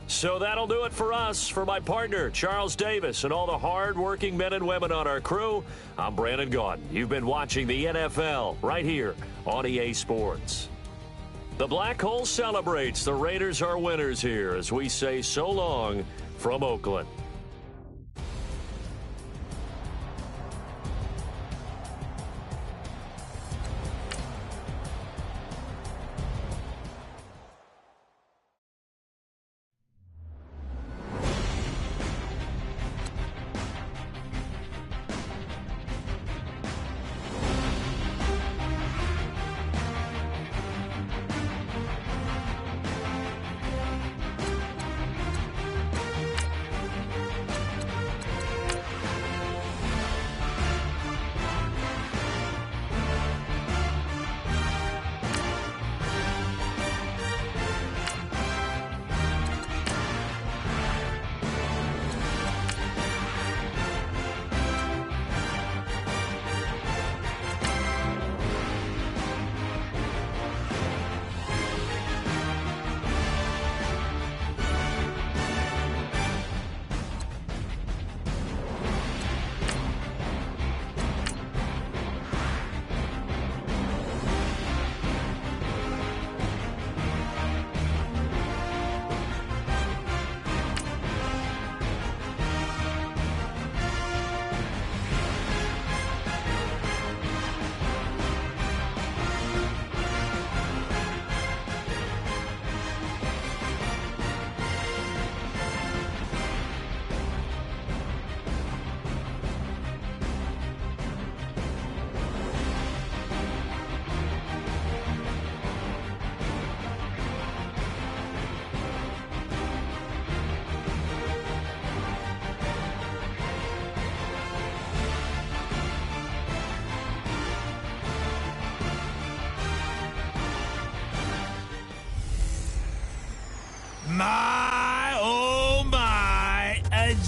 So that'll do it for us. For my partner, Charles Davis, and all the hard-working men and women on our crew, I'm Brandon Gaudin. You've been watching the NFL right here on EA Sports. The Black Hole celebrates. The Raiders are winners here as we say so long from Oakland.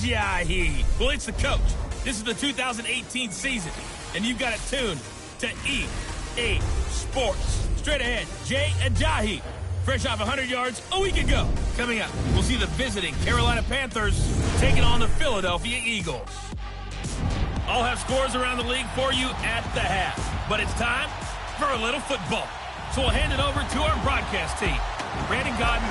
Ajayi. Well, it's the coach. This is the 2018 season, and you've got it tuned to EA Sports. Straight ahead, Jay Ajayi, fresh off 100 yards a week ago. Coming up, we'll see the visiting Carolina Panthers taking on the Philadelphia Eagles. I'll have scores around the league for you at the half, but it's time for a little football. So we'll hand it over to our broadcast team, Brandon Godden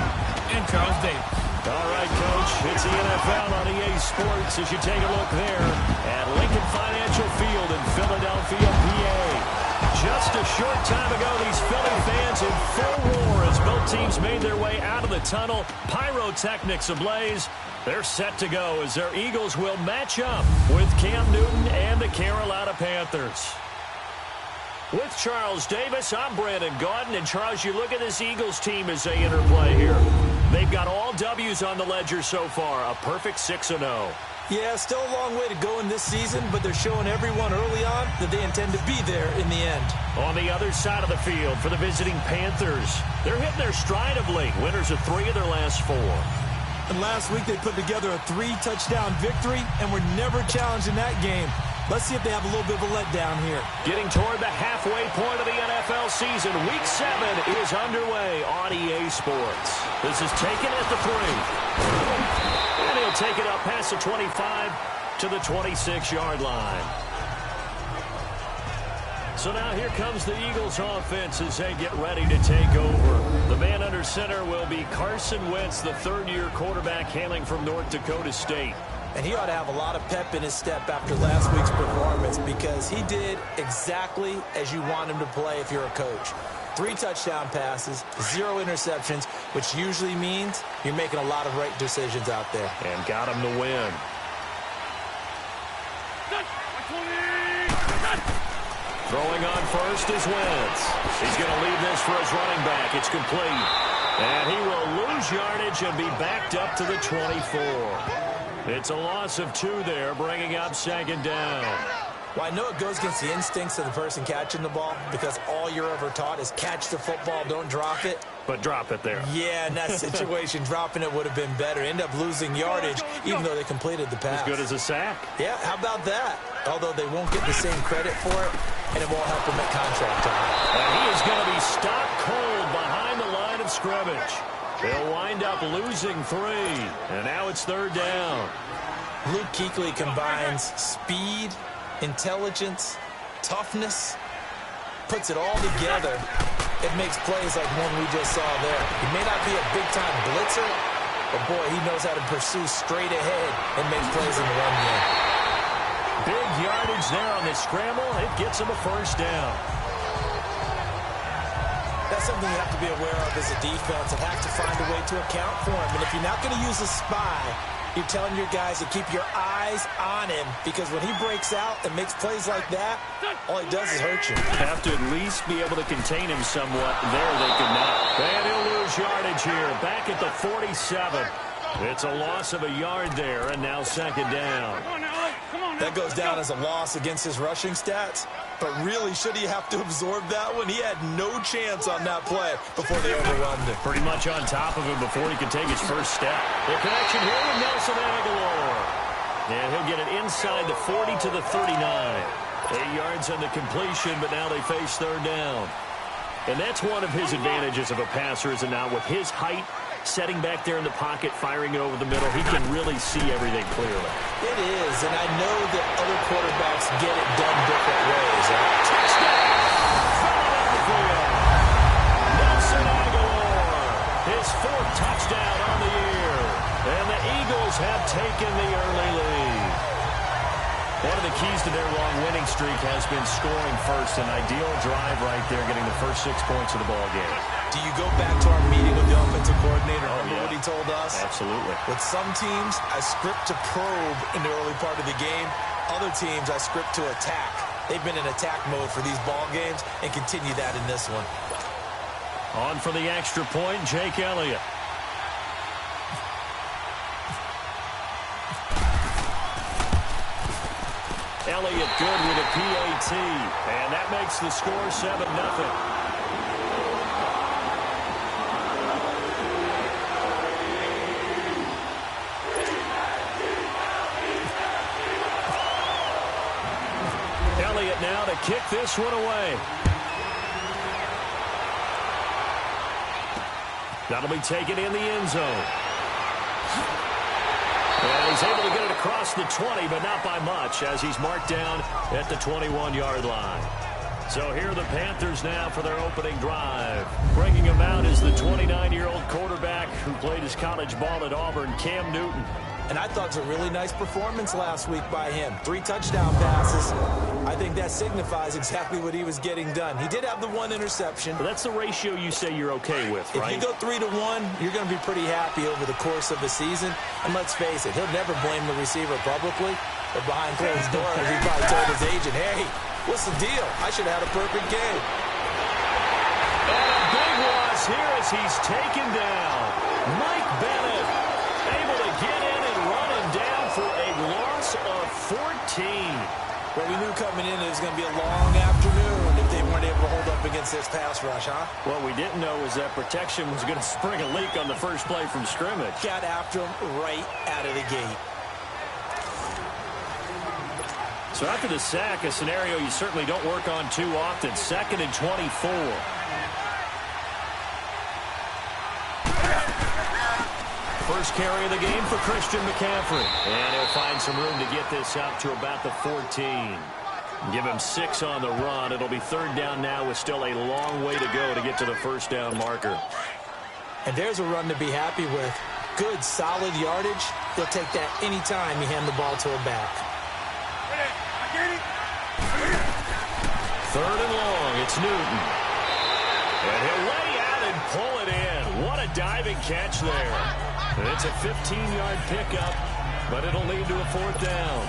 and Charles Davis. All right, Coach, it's the NFL on EA Sports as you take a look there at Lincoln Financial Field in Philadelphia, PA. Just a short time ago, these Philly fans in full roar as both teams made their way out of the tunnel. Pyrotechnics ablaze. They're set to go as their Eagles will match up with Cam Newton and the Carolina Panthers. With Charles Davis, I'm Brandon Gaudin. And, Charles, you look at this Eagles team as they interplay here. They've got all W's on the ledger so far, a perfect 6-0. Yeah, still a long way to go in this season, but they're showing everyone early on that they intend to be there in the end. On the other side of the field for the visiting Panthers, they're hitting their stride of late, winners of 3 of their last 4. And last week they put together a 3-touchdown victory and were never challenged in that game. Let's see if they have a little bit of a letdown here. Getting toward the halfway point of the NFL season, Week 7 is underway on EA Sports. This is taken at the 3. And he'll take it up past the 25 to the 26-yard line. So now here comes the Eagles offense as they get ready to take over. The man under center will be Carson Wentz, the third-year quarterback hailing from North Dakota State. And he ought to have a lot of pep in his step after last week's performance because he did exactly as you want him to play if you're a coach. 3 touchdown passes, 0 interceptions, which usually means you're making a lot of right decisions out there. And got him to win. Throwing on first is Wentz. He's going to leave this for his running back. It's complete. And he will lose yardage and be backed up to the 24. It's a loss of 2 there, bringing up 2nd down. Well, I know it goes against the instincts of the person catching the ball because all you're ever taught is catch the football, don't drop it. But drop it there. Yeah, in that situation, dropping it would have been better. End up losing yardage, even though they completed the pass. As good as a sack. Yeah, how about that? Although they won't get the same credit for it, and it won't help them at contract time. And he is going to be stopped cold behind the line of scrimmage. They'll wind up losing 3, and now it's 3rd down. Luke Kuechly combines speed, intelligence, toughness, puts it all together. It makes plays like one we just saw there. He may not be a big-time blitzer, but, boy, he knows how to pursue straight ahead and make plays in the run game. Big yardage there on the scramble. It gets him a 1st down. That's something you have to be aware of as a defense and have to find a way to account for him. And if you're not going to use a spy, you're telling your guys to keep your eyes on him because when he breaks out and makes plays like that, all he does is hurt you. Have to at least be able to contain him somewhat. There they could not. And he'll lose yardage here. Back at the 47. It's a loss of a yard there, and now 2nd down. That goes down as a loss against his rushing stats. But really, should he have to absorb that one? He had no chance on that play before they overwhelmed him. Pretty much on top of him before he could take his first step. The connection here with Nelson Aguilar. And he'll get it inside the 40 to the 39. 8 yards on the completion, but now they face 3rd down. And that's one of his advantages of a passer, is it not? With his height, setting back there in the pocket, firing it over the middle, he can really see everything clearly. It is, and I know that other quarterbacks get it done different ways. Touchdown! Philadelphia! Nelson Aguilar, his 4th touchdown on the year. And the Eagles have taken the early lead. One of the keys to their long winning streak has been scoring first. An ideal drive right there, getting the first 6 points of the ball game. Do you go back to our meeting with the offensive coordinator? Remember what he told us? Absolutely. With some teams, I script to probe in the early part of the game. Other teams, I script to attack. They've been in attack mode for these ball games and continue that in this one. On for the extra point, Jake Elliott. Elliott good with a PAT, and that makes the score 7-0. kick this one away. That'll be taken in the end zone. And he's able to get it across the 20, but not by much, as he's marked down at the 21-yard line. So here are the Panthers now for their opening drive. Bringing him out is the 29-year-old quarterback who played his college ball at Auburn, Cam Newton. And I thought it was a really nice performance last week by him. 3 touchdown passes. I think that signifies exactly what he was getting done. He did have the 1 interception. But that's the ratio you say you're okay with, right? If you go 3-1, you're going to be pretty happy over the course of the season. And let's face it, he'll never blame the receiver publicly. But behind closed doors, he probably told his agent, hey, what's the deal? I should have had a perfect game. And a big loss here as he's taken down. Mike Bennett able to get in and run him down for a loss of 14. Well, we knew coming in it was going to be a long afternoon if they weren't able to hold up against this pass rush, huh? What we didn't know was that protection was going to spring a leak on the first play from scrimmage. Got after him right out of the gate. So after the sack, a scenario you certainly don't work on too often. 2nd and 24. First carry of the game for Christian McCaffrey. And he'll find some room to get this up to about the 14. Give him 6 on the run. It'll be 3rd down now with still a long way to go to get to the first down marker. And there's a run to be happy with. Good, solid yardage. He'll take that any time you hand the ball to a back. 3rd and long. It's Newton. And he'll lay out and pull it in. What a diving catch there. And it's a 15-yard pickup, but it'll lead to a 4th down.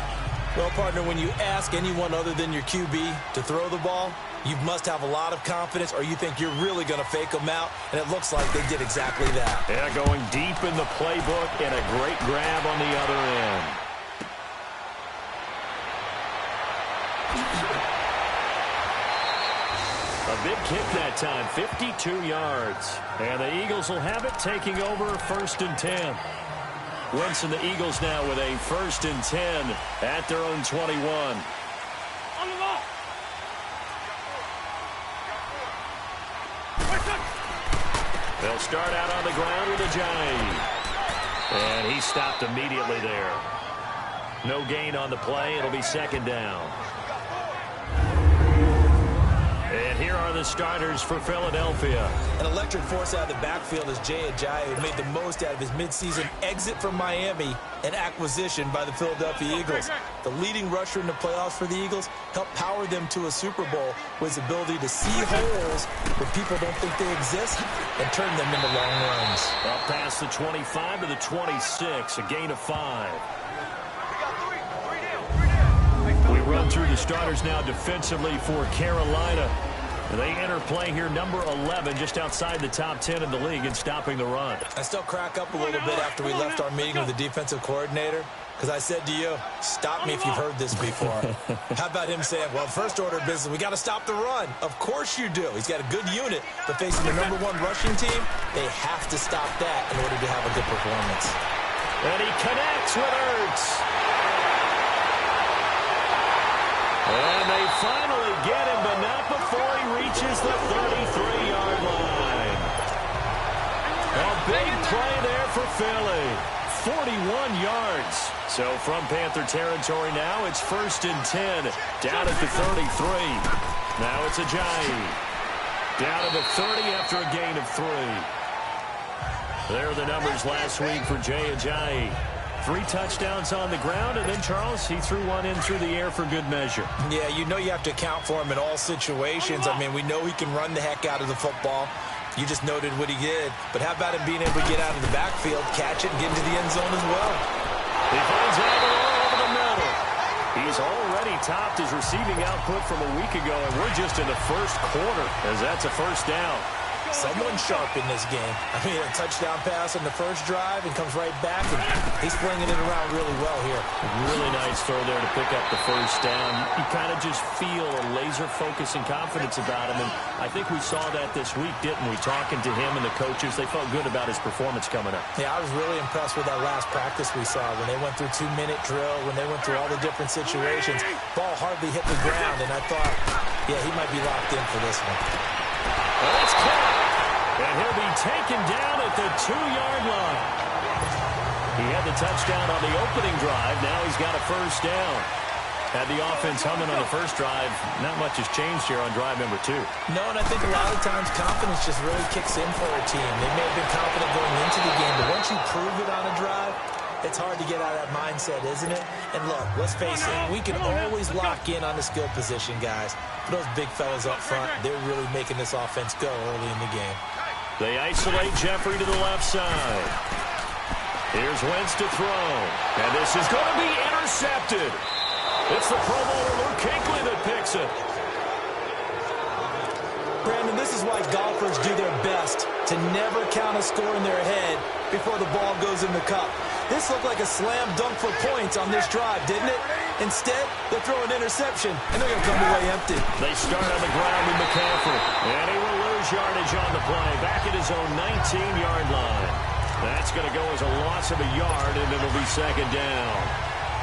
Well, partner, when you ask anyone other than your QB to throw the ball, you must have a lot of confidence or you think you're really going to fake them out, and it looks like they did exactly that. Yeah, going deep in the playbook and a great grab on the other end. A big kick that time, 52 yards. And the Eagles will have it, taking over 1st and 10. Wentz and the Eagles now with a 1st and 10 at their own 21. On the ball. They'll start out on the ground with Ajayi. And he stopped immediately there. No gain on the play. It'll be 2nd down. And here are the starters for Philadelphia. An electric force out of the backfield is Jay Ajayi, who made the most out of his midseason exit from Miami and acquisition by the Philadelphia Eagles. The leading rusher in the playoffs for the Eagles helped power them to a Super Bowl with his ability to see holes where people don't think they exist and turn them into long runs. Up past the 25 to the 26, a gain of 5. We run through the starters now defensively for Carolina. They enter play here number 11, just outside the top 10 in the league in stopping the run. I still crack up a little bit after we left our meeting with the defensive coordinator because I said to you, stop me if you've heard this before. How about him saying, well, first order of business, we got to stop the run. Of course you do. He's got a good unit, but facing the #1 rushing team, they have to stop that in order to have a good performance. And he connects with Ertz. And they finally get him, but not before he reaches the 33-yard line. A big play there for Philly. 41 yards. So from Panther territory now, it's 1st and 10. Down at the 33. Now it's Ajayi. Down to the 30 after a gain of 3. There are the numbers last week for Jay Ajayi. 3 touchdowns on the ground, and then, Charles, he threw one in through the air for good measure. Yeah, you know you have to account for him in all situations. I mean, we know he can run the heck out of the football. You just noted what he did. But how about him being able to get out of the backfield, catch it, and get into the end zone as well? He finds Aguilar over the middle. He's already topped his receiving output from a week ago, and we're just in the first quarter as that's a 1st down. someone sharp in this game. I mean, a touchdown pass on the first drive and comes right back, and he's flinging it around really well here. Really nice throw there to pick up the first down. You kind of just feel a laser focus and confidence about him, and I think we saw that this week, didn't we? Talking to him and the coaches, they felt good about his performance coming up. Yeah, I was really impressed with that last practice we saw when they went through 2-minute drill, when they went through all the different situations. Ball hardly hit the ground, and I thought, yeah, he might be locked in for this one. Well, it's caught, and he'll be taken down at the 2-yard line. He had the touchdown on the opening drive. Now he's got a first down. Had the offense humming on the first drive. Not much has changed here on drive number 2. No, and I think a lot of times confidence just really kicks in for a team. They may have been confident going into the game, but once you prove it on a drive, it's hard to get out of that mindset, isn't it? And look, let's face it, we can always lock in on the skill position, guys. But those big fellas up front, they're really making this offense go early in the game. They isolate Jeffrey to the left side. Here's Wentz to throw. And this is going to be intercepted. It's the Pro Bowler Luke Kuechly that picks it. Brandon, this is why golfers do their best to never count a score in their head before the ball goes in the cup. This looked like a slam dunk for points on this drive, didn't it? Instead, they throw an interception, and they're going to come away empty. They start on the ground with McCaffrey, and he will lose yardage on the play, back at his own 19-yard line. That's going to go as a loss of a yard, and it'll be second down.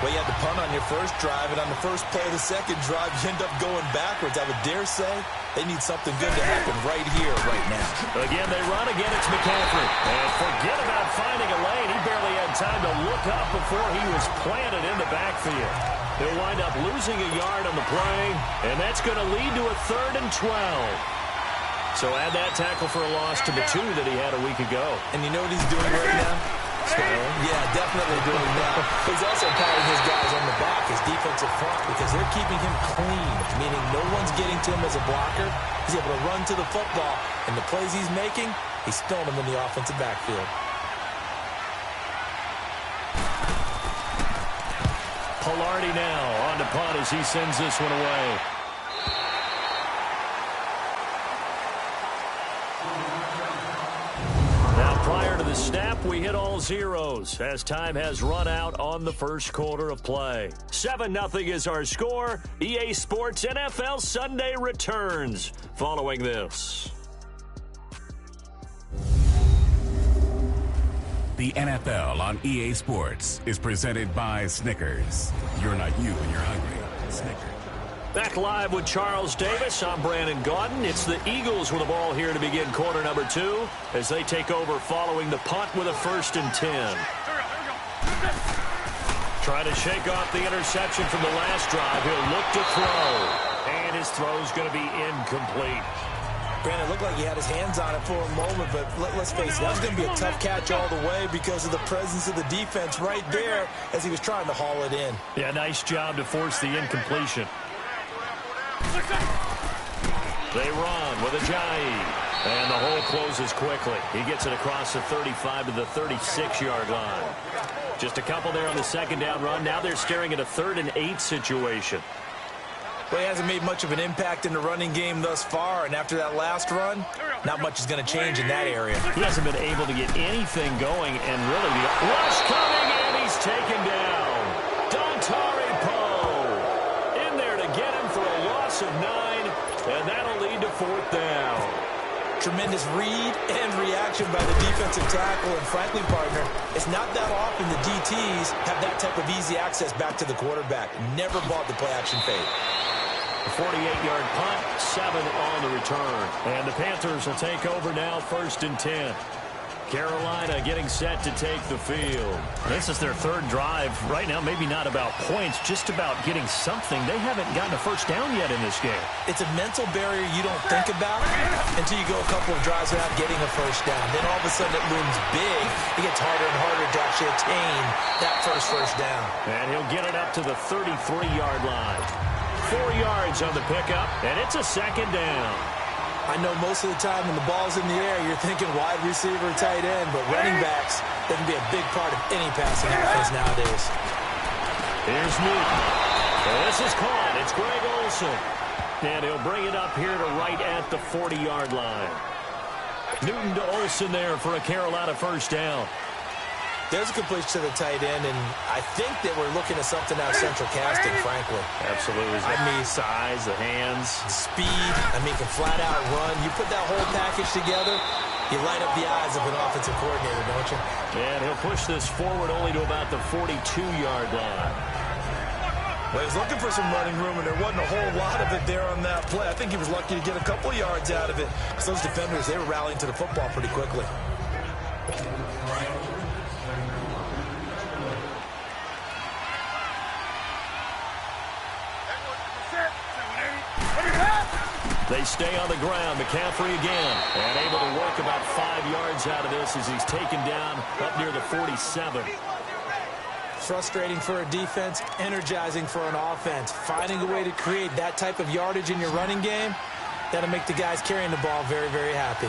Well, you had to punt on your first drive, and on the first play of the second drive, you end up going backwards. I would dare say they need something good to happen right here, right now. Again, they run again. It's McCaffrey. And forget about finding a lane. He barely had time to look up before he was planted in the backfield. He'll wind up losing a yard on the play, and that's going to lead to a 3rd and 12. So add that tackle for a loss to the 2 that he had a week ago. And you know what he's doing right now? Smiling? Yeah, definitely doing that. He's also patting his guys on the back, his defensive front, because they're keeping him clean, meaning no one's getting to him as a blocker. He's able to run to the football, and the plays he's making, he's throwing them in the offensive backfield. Pilardi now on to punt as he sends this one away. Prior to the snap, we hit all zeros as time has run out on the first quarter of play. 7-0 is our score. EA Sports NFL Sunday returns following this. The NFL on EA Sports is presented by Snickers. You're not you when you're hungry. Snickers. Back live with Charles Davis. I'm Brandon Gaudin. It's the Eagles with the ball here to begin quarter number 2 as they take over following the punt with a 1st and 10. Trying to shake off the interception from the last drive. He'll look to throw. And his throw's going to be incomplete. Brandon, it looked like he had his hands on it for a moment, but let's face it, that was going to be a tough catch all the way because of the presence of the defense right there as he was trying to haul it in. Yeah, nice job to force the incompletion. They run with Ajayi, and the hole closes quickly. He gets it across the 35 to the 36-yard line. Just a couple there on the second down run. Now they're staring at a 3rd and 8 situation. Well, he hasn't made much of an impact in the running game thus far, and after that last run, not much is going to change in that area. He hasn't been able to get anything going, and really the rush coming, and he's taken down. Dontari Poe in there to get him for a loss of 9, and that'll lead to 4th down. Tremendous read and reaction by the defensive tackle, and frankly, partner, it's not that often the DTs have that type of easy access back to the quarterback. Never bought the play-action fake. A 48-yard punt, 7 on the return. And the Panthers will take over now, 1st and 10. Carolina getting set to take the field. This is their 3rd drive. Right now, maybe not about points, just about getting something. They haven't gotten a first down yet in this game. It's a mental barrier you don't think about until you go a couple of drives without getting a first down. Then all of a sudden it looms big. It gets harder and harder to actually attain that first down. And he'll get it up to the 33-yard line. 4 yards on the pickup, and it's a 2nd down. I know most of the time when the ball's in the air, you're thinking wide receiver, tight end, but running backs, they can be a big part of any passing offense nowadays. Here's Newton. This is caught. It's Greg Olsen. And he'll bring it up here to right at the 40-yard line. Newton to Olsen there for a Carolina first down. There's a completion to the tight end, and I think that we're looking at something out of central casting, frankly. Absolutely. I mean, size, the hands. Speed. I mean, can flat out run. You put that whole package together, you light up the eyes of an offensive coordinator, don't you? And he'll push this forward only to about the 42-yard line. Well, he was looking for some running room, and there wasn't a whole lot of it there on that play. I think he was lucky to get a couple of yards out of it. So those defenders, they were rallying to the football pretty quickly. They stay on the ground. McCaffrey again. And able to work about 5 yards out of this as he's taken down up near the 47. Frustrating for a defense, energizing for an offense. Finding a way to create that type of yardage in your running game, that'll make the guys carrying the ball very, very happy.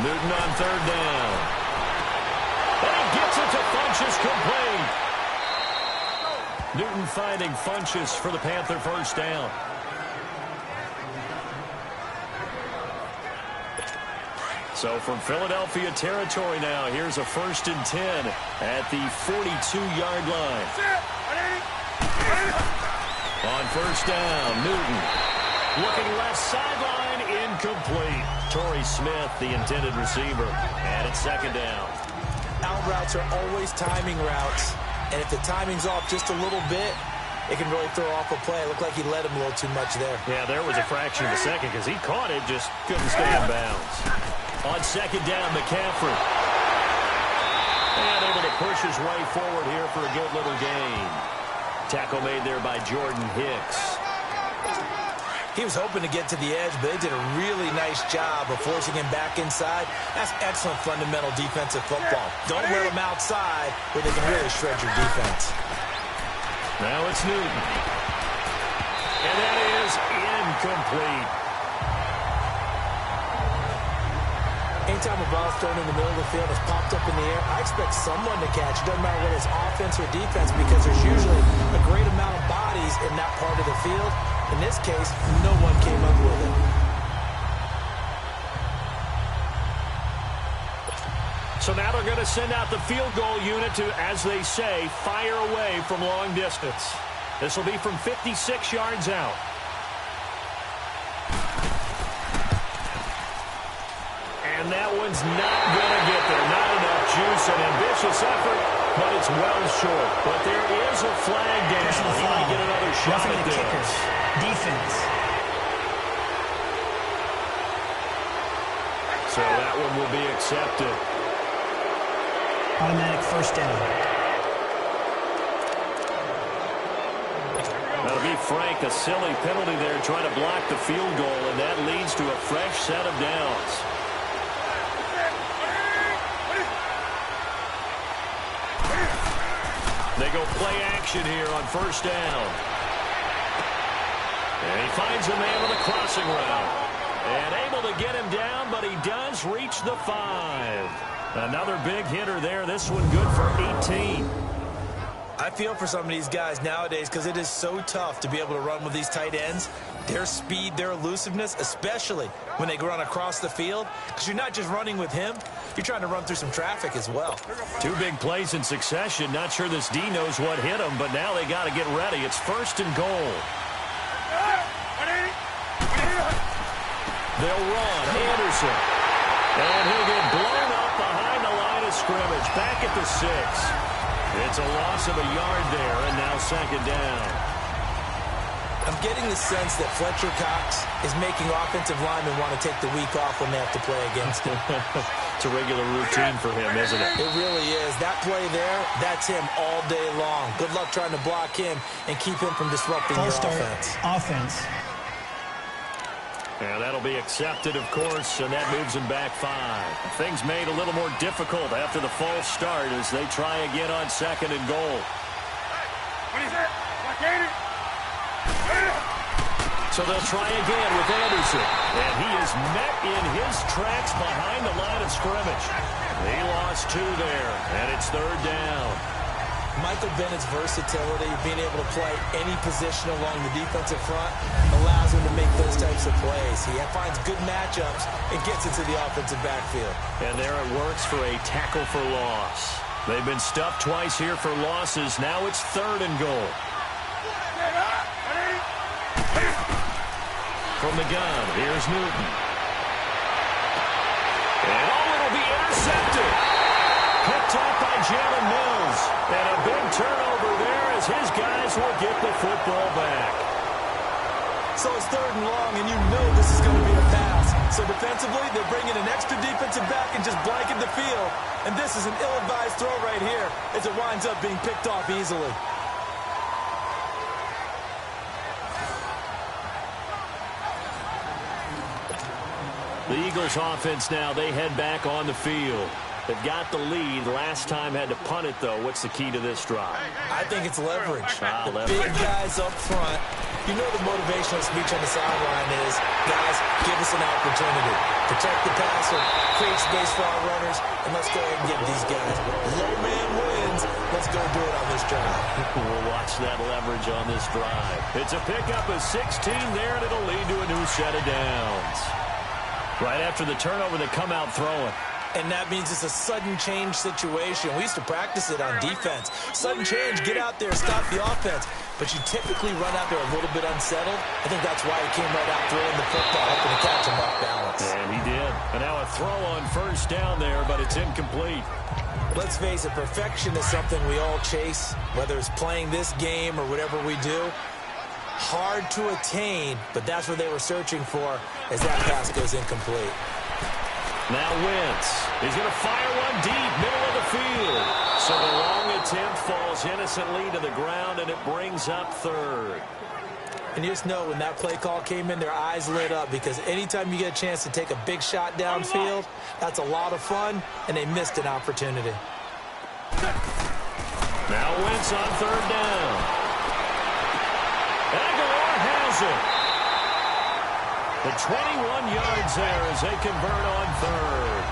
Newton on third down. And he gets it to Funchess, complete. Newton finding Funchess for the Panther first down. So from Philadelphia territory now, here's a 1st and 10 at the 42-yard line. On first down, Newton looking left sideline, incomplete. Torrey Smith, the intended receiver, and it's 2nd down. Out routes are always timing routes. And if the timing's off just a little bit, it can really throw off a play. It looked like he let him a little too much there. Yeah, there was a fraction of a second because he caught it, just couldn't stay in bounds. On 2nd down, McCaffrey. And able to push his way forward here for a good little gain. Tackle made there by Jordan Hicks. He was hoping to get to the edge, but they did a really nice job of forcing him back inside. That's excellent fundamental defensive football. Don't let them outside where they can really shred your defense. Now it's Newton. And that is incomplete. Anytime a ball's thrown in the middle of the field, it's popped up in the air, I expect someone to catch. It doesn't matter whether it's offense or defense, because there's usually a great amount of bodies in that part of the field. In this case, no one came up with it. So now they're going to send out the field goal unit to, as they say, fire away from long distance. This will be from 56 yards out. And that one's not going to get there. Not enough juice. An ambitious effort, but it's well short. But there is a flag down. He might get another shot at this. Defense. So that one will be accepted. Automatic first down. That'll be Frank, a silly penalty there trying to block the field goal, and that leads to a fresh set of downs. They go play action here on first down. And he finds a man with a crossing route. And able to get him down, but he does reach the 5. Another big hitter there. This one good for 18. I feel for some of these guys nowadays because it is so tough to be able to run with these tight ends. Their speed, their elusiveness, especially when they run across the field, because you're not just running with him, you're trying to run through some traffic as well. 2 big plays in succession. Not sure this D knows what hit him, but now they got to get ready. It's 1st and goal. They'll run. Anderson. And he'll get blown up behind the line of scrimmage. Back at the 6. It's a loss of a yard there, and now 2nd down. I'm getting the sense that Fletcher Cox is making offensive linemen want to take the week off when they have to play against him. It's a regular routine for him, isn't it? It really is. That play there, that's him all day long. Good luck trying to block him and keep him from disrupting your offense. Yeah, that'll be accepted, of course, and that moves him back 5. Things made a little more difficult after the false start as they try again on 2nd and goal. So they'll try again with Anderson. And he is met in his tracks behind the line of scrimmage. He lost 2 there, and it's 3rd down. Michael Bennett's versatility, being able to play any position along the defensive front, allows him to make those types of plays. He finds good matchups and gets into the offensive backfield. And there it works for a tackle for loss. They've been stuffed twice here for losses. Now it's 3rd and goal. From the gun, here's Newton. And it'll be intercepted. Picked off by Jalen Mills. And a big turnover there as his guys will get the football back. So it's 3rd and long, and you know this is going to be a pass. So defensively, they're bringing an extra defensive back and just blanket the field. And this is an ill-advised throw right here as it winds up being picked off easily. The Eagles offense now, they head back on the field. They've got the lead. Last time had to punt it, though. What's the key to this drive? I think it's leverage. Leverage. Big guys up front. You know the motivational speech on the sideline is, guys, give us an opportunity. Protect the passer, create space for our runners, and let's go ahead and get these guys. Low man wins. Let's go do it on this drive. We'll watch that leverage on this drive. It's a pickup of 16 there, and it'll lead to a new set of downs. Right after the turnover, they come out throwing. And that means it's a sudden change situation. We used to practice it on defense. Sudden change, get out there, stop the offense. But you typically run out there a little bit unsettled. I think that's why he came right out throwing the football, hoping to catch him off balance. And he did. And now a throw on 1st down there, but it's incomplete. Let's face it, perfection is something we all chase, whether it's playing this game or whatever we do. Hard to attain, but that's what they were searching for as that pass goes incomplete. Now Wentz. He's going to fire one deep, middle of the field. So the long attempt falls innocently to the ground, and it brings up 3rd. And you just know when that play call came in, their eyes lit up because anytime you get a chance to take a big shot downfield, that's a lot of fun, and they missed an opportunity. Now Wentz on 3rd down. Aguilar has it. The 21 yards there as they convert on 3rd.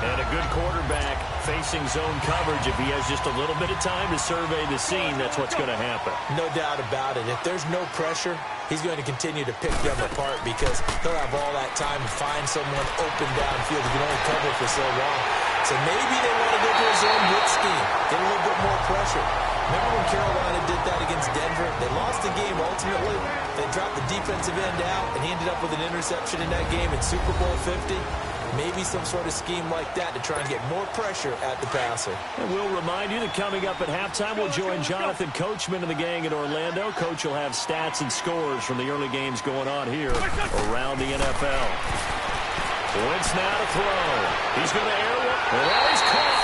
And a good quarterback facing zone coverage. If he has just a little bit of time to survey the scene, that's what's going to happen. No doubt about it. If there's no pressure, he's going to continue to pick them apart because he'll have all that time to find someone open downfield. He can only cover for so long. So maybe they want to go to a zone blitz scheme, get a little bit more pressure. Remember when Carolina did that against Denver? They lost the game ultimately. They dropped the defensive end out, and he ended up with an interception in that game in Super Bowl 50. Maybe some sort of scheme like that to try and get more pressure at the passer. And we'll remind you that coming up at halftime, we'll join Jonathan Coachman and the gang in Orlando. Coach will have stats and scores from the early games going on here around the NFL. Wentz now to throw. He's going to air it. And he's caught.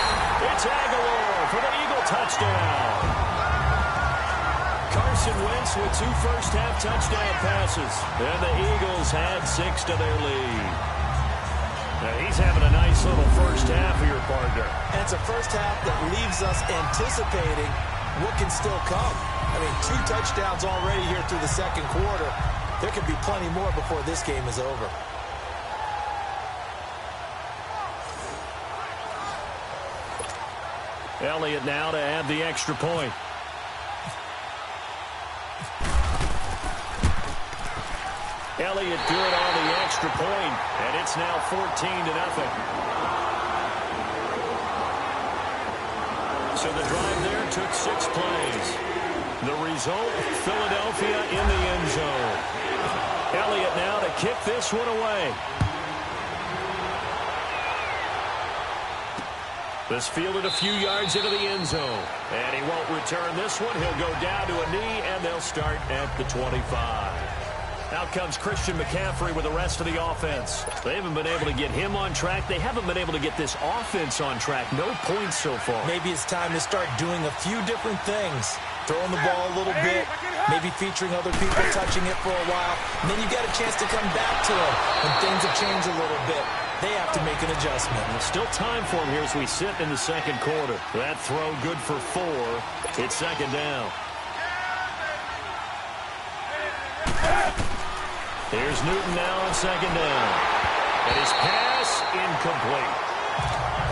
It's Aguilar for the Eagle touchdown. Carson Wentz with 2 first-half touchdown passes. And the Eagles had 6 to their lead. Now he's having a nice little first half here, partner. And it's a first half that leaves us anticipating what can still come. I mean, 2 touchdowns already here through the second quarter. There could be plenty more before this game is over. Elliott now to add the extra point. Elliott good on the extra point, and it's now 14-0. So the drive there took 6 plays. The result, Philadelphia in the end zone. Elliott now to kick this one away. This fielded a few yards into the end zone. And he won't return this one. He'll go down to a knee, and they'll start at the 25. Out comes Christian McCaffrey with the rest of the offense. They haven't been able to get him on track. They haven't been able to get this offense on track. No points so far. Maybe it's time to start doing a few different things. Throwing the ball a little bit, maybe featuring other people touching it for a while. And then you get a chance to come back to it when things have changed a little bit. They have to make an adjustment. There's still time for him here as we sit in the second quarter. That throw good for 4. It's second down. Here's Newton now on second down. And his pass incomplete.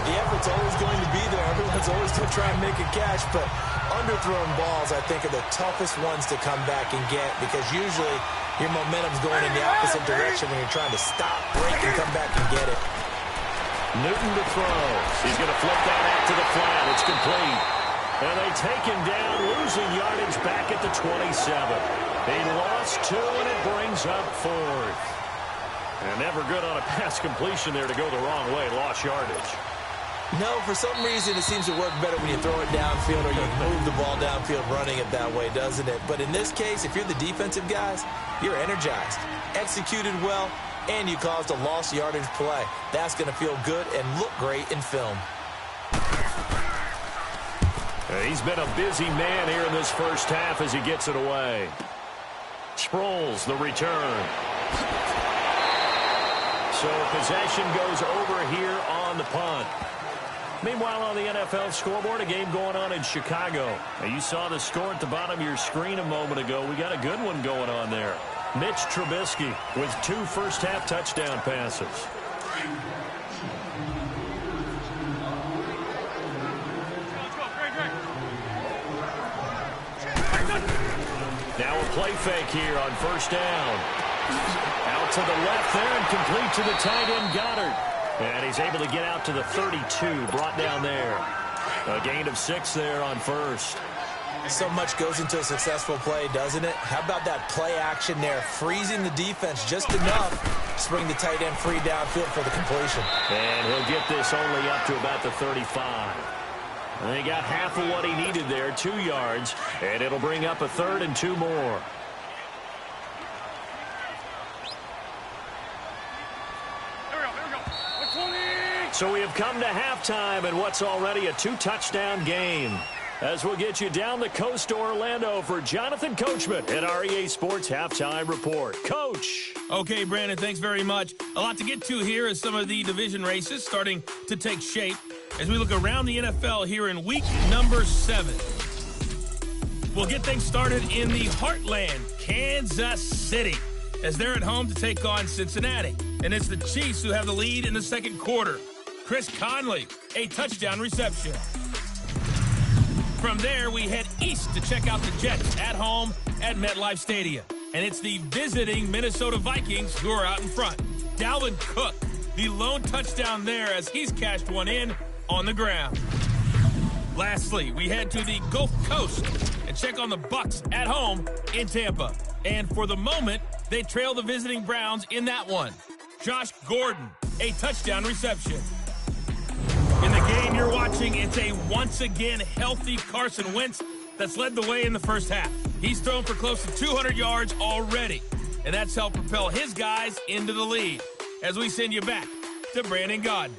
The effort's always going to be there. Everyone's always going to try and make a catch, but underthrown balls, I think, are the toughest ones to come back and get because usually your momentum's going in the opposite direction when you're trying to stop, break, and come back and get it. Newton to throw. He's going to flip that out to the flat. It's complete. And they take him down, losing yardage back at the 27. He lost 2, and it brings up 4th. And never good on a pass completion there to go the wrong way. Lost yardage. No, for some reason it seems to work better when you throw it downfield or you move the ball downfield running it that way, doesn't it? But in this case, if you're the defensive guys, you're energized, executed well, and you caused a lost yardage play. That's going to feel good and look great in film. He's been a busy man here in this first half as he gets it away. Sproles, the return. So possession goes over here on the punt. Meanwhile, on the NFL scoreboard, a game going on in Chicago. Now, you saw the score at the bottom of your screen a moment ago. We got a good one going on there. Mitch Trubisky with 2 first-half touchdown passes. Now a play fake here on first down. Out to the left there and complete to the tight end Goddard. And he's able to get out to the 32, brought down there. A gain of 6 there on first. So much goes into a successful play, doesn't it? How about that play action there, freezing the defense just enough to bring the tight end free downfield for the completion. And he'll get this only up to about the 35. And he got half of what he needed there, 2 yards, and it'll bring up a 3rd and 2 more. So we have come to halftime in what's already a 2-touchdown game. As we'll get you down the coast to Orlando for Jonathan Coachman at our EA Sports Halftime Report. Coach. Okay, Brandon, thanks very much. A lot to get to here as some of the division races starting to take shape as we look around the NFL here in week number 7. We'll get things started in the heartland, Kansas City, as they're at home to take on Cincinnati. And it's the Chiefs who have the lead in the second quarter. Chris Conley, a touchdown reception. From there, we head east to check out the Jets at home at MetLife Stadium. And it's the visiting Minnesota Vikings who are out in front. Dalvin Cook, the lone touchdown there as he's cashed one in on the ground. Lastly, we head to the Gulf Coast and check on the Bucs at home in Tampa. And for the moment, they trail the visiting Browns in that one. Josh Gordon, a touchdown reception. In the game you're watching, it's a once-again healthy Carson Wentz that's led the way in the first half. He's thrown for close to 200 yards already, and that's helped propel his guys into the lead. As we send you back to Brandon Gaudin.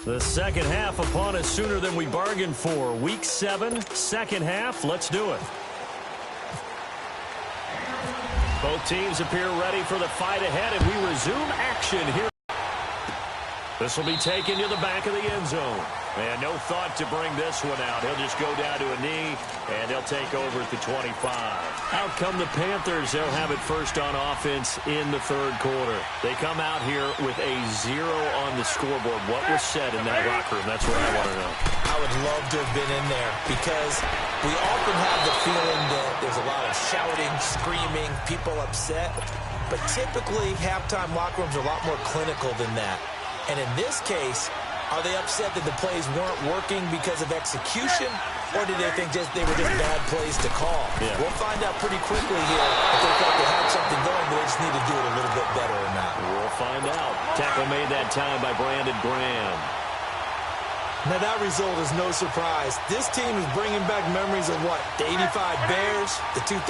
The second half upon us sooner than we bargained for. Week 7, second half. Let's do it. Both teams appear ready for the fight ahead, and we resume action here. This will be taken to the back of the end zone. And no thought to bring this one out. He'll just go down to a knee, and they'll take over at the 25. Out come the Panthers. They'll have it first on offense in the third quarter. They come out here with a 0 on the scoreboard. What was said in that locker room? That's what I want to know. I would love to have been in there because we often have the feeling that there's a lot of shouting, screaming, people upset. But typically, halftime locker rooms are a lot more clinical than that. And in this case, are they upset that the plays weren't working because of execution, or did they think they were just bad plays to call? Yeah. We'll find out pretty quickly here if they thought they had something going, but they just need to do it a little bit better or not. We'll find out. Tackle made that time by Brandon Graham. Now, that result is no surprise. This team is bringing back memories of what? The 85 Bears, the 2000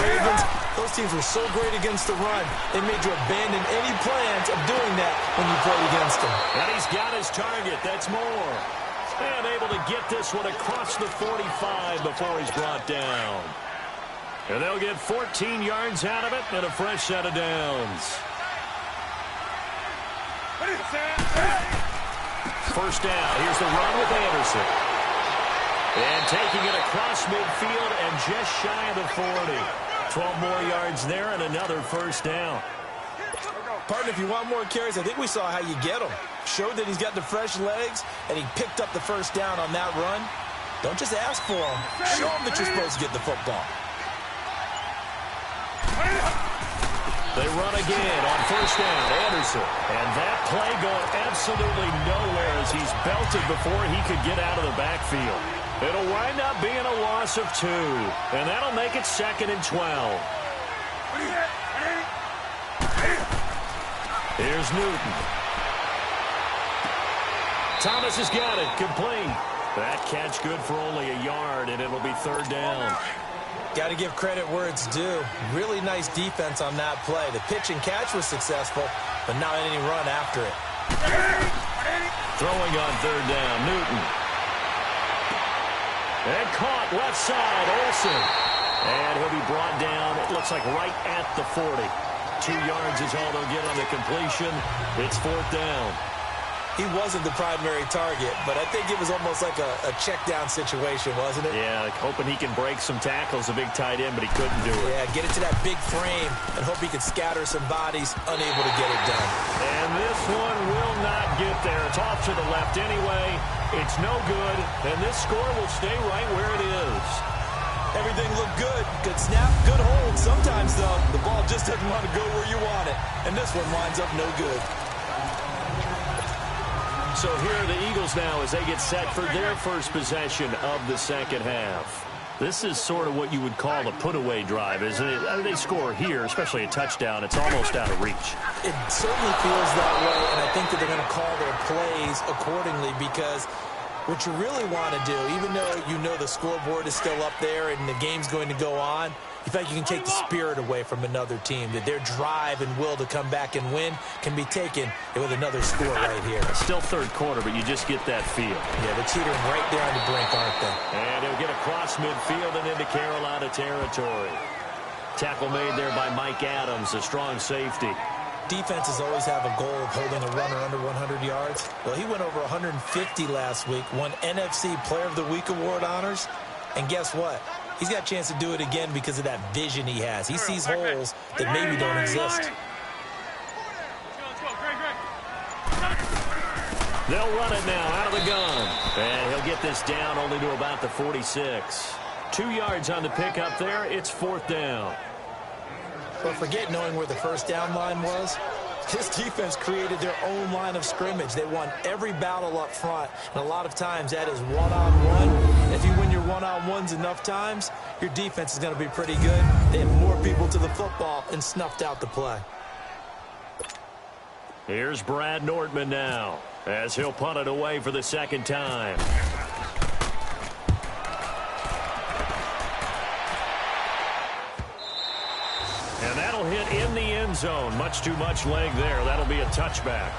Ravens. Those teams were so great against the run. They made you abandon any plans of doing that when you played against them. And he's got his target. That's more. And able to get this one across the 45 before he's brought down. And they'll get 14 yards out of it and a fresh set of downs. First down. Here's the run with Anderson. And taking it across midfield and just shy of the 40. 12 more yards there and another first down. Partner, if you want more carries, I think we saw how you get them. Showed that he's got the fresh legs, and he picked up the first down on that run. Don't just ask for him. Show him that you're supposed to get the football. They run again on first down. Anderson. And that play going absolutely nowhere as he's belted before he could get out of the backfield. It'll wind up being a loss of 2. And that'll make it 2nd and 12. Here's Newton. Thomas has got it. Complete. That catch good for only a yard, and it'll be 3rd down. Got to give credit where it's due. Really nice defense on that play. The pitch and catch was successful, but not any run after it. Throwing on 3rd down, Newton. And caught left side, Olsen. And he'll be brought down, it looks like right at the 40. 2 yards is all they'll get on the completion. It's 4th down. He wasn't the primary target, but I think it was almost like a check-down situation, wasn't it? Yeah, like hoping he can break some tackles, a big tight end, but he couldn't do it. Yeah, get it to that big frame and hope he can scatter some bodies, unable to get it done. And this one will not get there. It's off to the left anyway. It's no good, and this score will stay right where it is. Everything looked good. Good snap, good hold. Sometimes, though, the ball just doesn't want to go where you want it, and this one winds up no good. So here are the Eagles now as they get set for their first possession of the second half. This is sort of what you would call a put-away drive, isn't it? I mean, they score here, especially a touchdown. It's almost out of reach. It certainly feels that way, and I think that they're going to call their plays accordingly because what you really want to do, even though you know the scoreboard is still up there and the game's going to go on, you feel like you can take the spirit away from another team, that their drive and will to come back and win can be taken with another score right here. Still 3rd quarter, but you just get that feel. Yeah, they're teetering right there on the brink, aren't they? And he'll get across midfield and into Carolina territory. Tackle made there by Mike Adams, a strong safety. Defenses always have a goal of holding a runner under 100 yards. Well, he went over 150 last week, won NFC Player of the Week award honors, and guess what? He's got a chance to do it again because of that vision he has. He sees holes that maybe don't exist. They'll run it now out of the gun. And he'll get this down only to about the 46. 2 yards on the pickup there. It's 4th down. But forget knowing where the first down line was. This defense created their own line of scrimmage. They won every battle up front, and a lot of times that is one-on-one. If you win your one-on-ones enough times, your defense is going to be pretty good. They have more people to the football and snuffed out the play. Here's Brad Nordman now as he'll punt it away for the 2nd time. And that'll hit in the end zone. Much too much leg there. That'll be a touchback.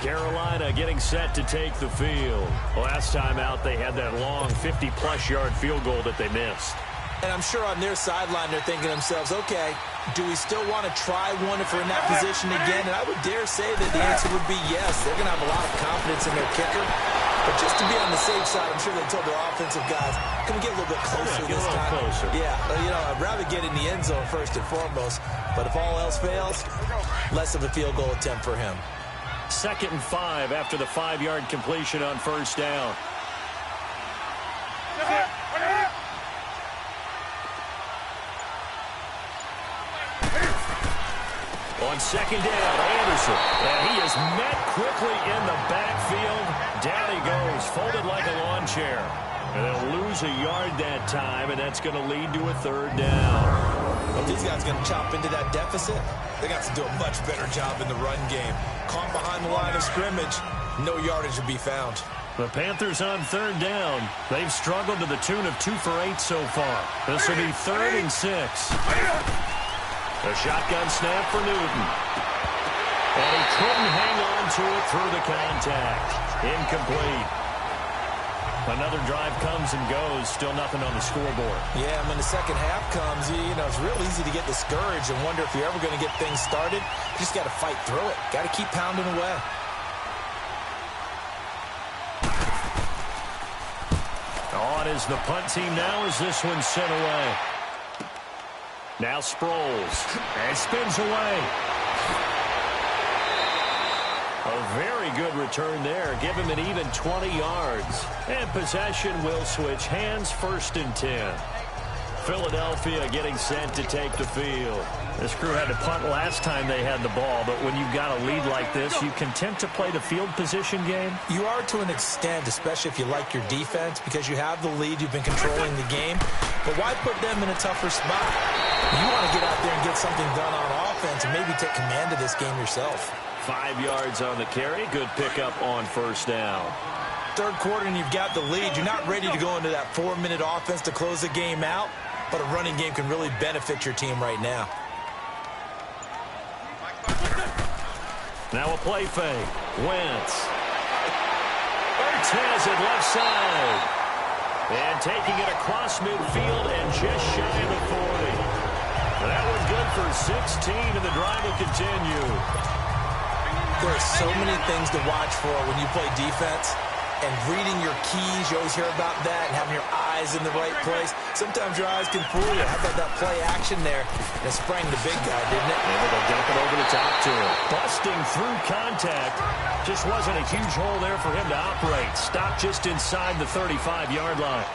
Carolina getting set to take the field. Last time out, they had that long 50-plus yard field goal that they missed. And I'm sure on their sideline they're thinking to themselves, okay, do we still want to try one if we're in that position again? And I would dare say that the answer would be yes. They're going to have a lot of confidence in their kicker. But just to be on the safe side, I'm sure they told their offensive guys, can we get a little bit closer this time? Closer. Yeah, I'd rather get in the end zone first and foremost. But if all else fails, less of a field goal attempt for him. 2nd and 5 after the 5-yard completion on first down. On 2nd down, Anderson. And he is met quickly in the backfield. Down he goes, folded like a lawn chair. And they'll lose a yard that time, and that's going to lead to a 3rd down. If these guys are going to chop into that deficit, they got to do a much better job in the run game. Caught behind the line of scrimmage, no yardage to be found. The Panthers on 3rd down. They've struggled to the tune of 2 for 8 so far. This will be 3rd and 6. A shotgun snap for Newton. And he couldn't hang on to it through the contact. Incomplete. Another drive comes and goes. Still nothing on the scoreboard. Yeah, when the second half comes, it's real easy to get discouraged and wonder if you're ever going to get things started. You just got to fight through it. Got to keep pounding away. On is the punt team now as this one's sent away. Now Sproles. And spins away. A very good return there. Give him an even 20 yards. And possession will switch hands, 1st and 10. Philadelphia getting set to take the field. This crew had to punt last time they had the ball, but when you've got a lead like this, you content to play the field position game? You are to an extent, especially if you like your defense, because you have the lead, you've been controlling the game. But why put them in a tougher spot? You want to get out there and get something done on offense and maybe take command of this game yourself. 5 yards on the carry. Good pickup on 1st down. 3rd quarter and you've got the lead. You're not ready to go into that 4-minute offense to close the game out, but a running game can really benefit your team right now. Now a play fake. Wentz. Ertz has it left side. And taking it across midfield and just shy of the 40. That one good for 16, and the drive will continue. There are so many things to watch for when you play defense. And reading your keys, you always hear about that, and having your eyes in the right place. Sometimes your eyes can fool you. How about that play action there? And it sprang the big guy, didn't it? Able to dump it over the top to him. Busting through contact. Just wasn't a huge hole there for him to operate. Stopped just inside the 35-yard line.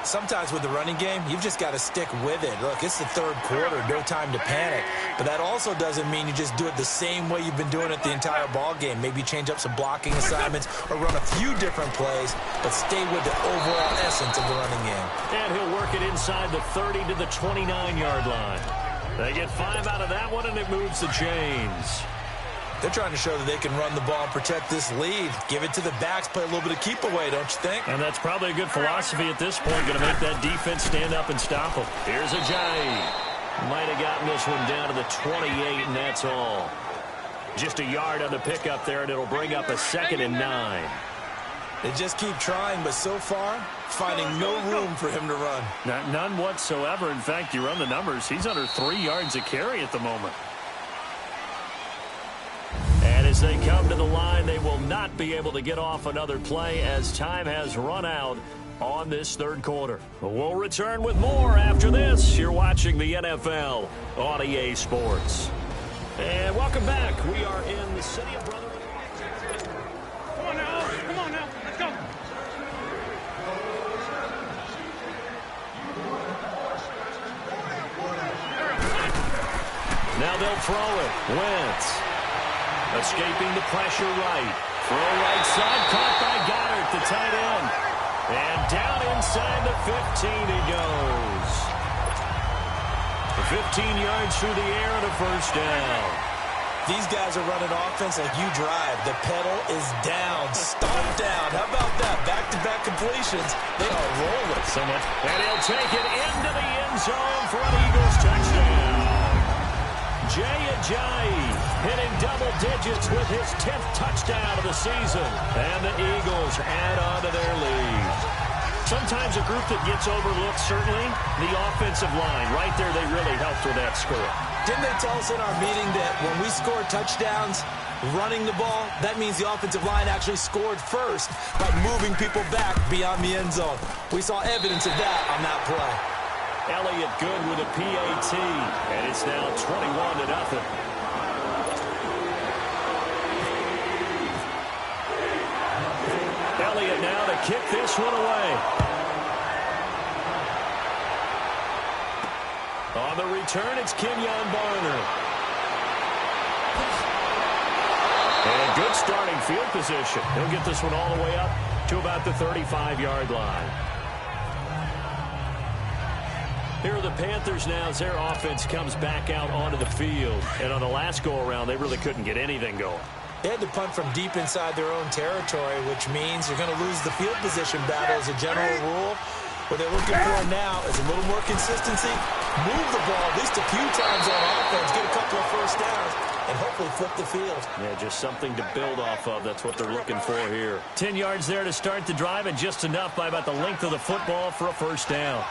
Sometimes with the running game, you've just got to stick with it. Look, it's the 3rd quarter, no time to panic. But that also doesn't mean you just do it the same way you've been doing it the entire ball game. Maybe change up some blocking assignments or run a few different plays, but stay with the overall essence of the running game. And he'll work it inside the 30 to the 29-yard line. They get 5 out of that one, and it moves the chains. They're trying to show that they can run the ball and protect this lead. Give it to the backs, play a little bit of keep away, don't you think? And that's probably a good philosophy at this point. Going to make that defense stand up and stop them. Here's Ajayi. Might have gotten this one down to the 28, and that's all. Just a yard on the pickup there, and it'll bring up a 2nd and 9. They just keep trying, but so far, finding no room for him to run. None whatsoever. In fact, you run the numbers. He's under 3 yards a carry at the moment. And as they come to the line, they will not be able to get off another play as time has run out on this 3rd quarter. We'll return with more after this. You're watching the NFL on EA Sports. And welcome back. We are in the city of Brotherhood. Come on now, let's go. Now they'll throw it. Wentz. Escaping the pressure right. Throw right side, caught by Goddard, the tight end. And down inside the 15 he goes. 15 yards through the air and a 1st down. These guys are running offense like you drive. The pedal is down, stomp down. How about that? Back-to-back completions. They are rolling. So much. And he'll take it into the end zone for an Eagles touchdown. Jay Ajayi hitting double digits with his 10th touchdown of the season. And the Eagles add on to their lead. Sometimes a group that gets overlooked, certainly, the offensive line. Right there, they really helped with that score. Didn't they tell us in our meeting that when we score touchdowns running the ball, that means the offensive line actually scored first by moving people back beyond the end zone? We saw evidence of that on that play. Elliott good with a PAT, and it's now 21-0. Elliott now to kick this one away. On the return, it's Kenyon Barner. And good starting field position. He'll get this one all the way up to about the 35-yard line. Here are the Panthers now as their offense comes back out onto the field. And on the last go-around, they really couldn't get anything going. They had to punt from deep inside their own territory, which means you're going to lose the field position battle as a general rule. What they're looking for now is a little more consistency, move the ball at least a few times on offense, get a couple of 1st downs, and hopefully flip the field. Yeah, just something to build off of. That's what they're looking for here. 10 yards there to start the drive, and just enough by about the length of the football for a 1st down.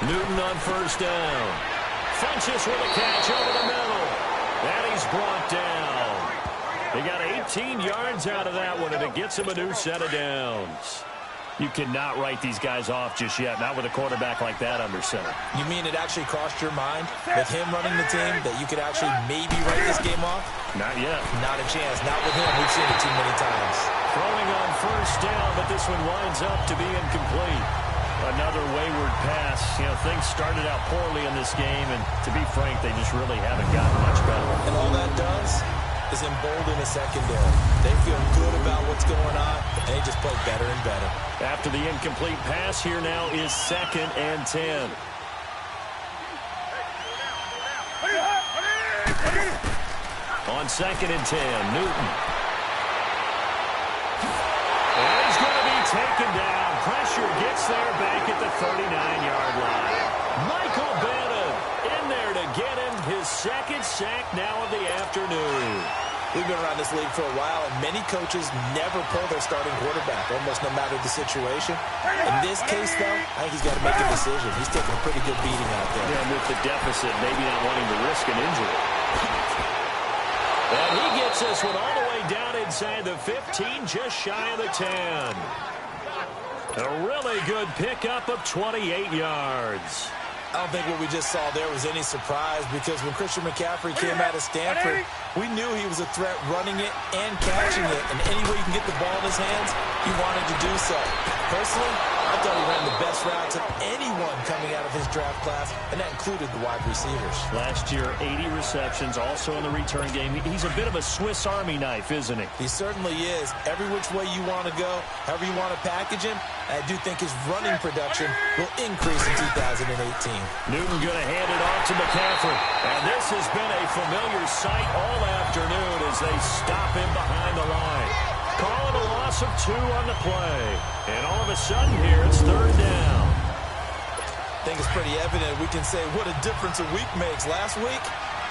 Newton on 1st down. Funches with a catch over the middle. And he's brought down. He got 18 yards out of that one, and it gets him a new set of downs. You cannot write these guys off just yet, not with a quarterback like that under center. You mean it actually crossed your mind with him running the team that you could actually maybe write this game off? Not yet. Not a chance. Not with him. We've seen it too many times. Throwing on first down, but this one winds up to be incomplete. Another wayward pass. You know, things started out poorly in this game, and to be frank, they just really haven't gotten much better. And all that does is embolden the secondary. They feel good about what's going on, and they just play better and better. After the incomplete pass, here now is 2nd and 10. On 2nd and 10, Newton. And he's going to be taken down. Pressure gets there back at the 39-yard line. Michael Bannon in there to get him his 2nd sack now of the afternoon. We've been around this league for a while, and many coaches never pull their starting quarterback, almost no matter the situation. In this case, though, I think he's got to make a decision. He's taking a pretty good beating out there. Yeah, and with the deficit, maybe not wanting to risk an injury. And he gets this one all the way down inside the 15, just shy of the 10. A really good pickup of 28 yards. I don't think what we just saw there was any surprise, because when Christian McCaffrey came out of Stanford, we knew he was a threat running it and catching it. And any way you can get the ball in his hands, he wanted to do so. Personally, I thought he ran the best routes of anyone coming out of his draft class, and that included the wide receivers. Last year, 80 receptions, also in the return game. He's a bit of a Swiss Army knife, isn't he? He certainly is. Every which way you want to go, however you want to package him, I do think his running production will increase in 2018. Newton going to hand it off to McCaffrey. And this has been a familiar sight all afternoon as they stop him behind the line. Calling a loss of 2 on the play. And all of a sudden here, it's 3rd down. I think it's pretty evident. We can say what a difference a week makes. Last week,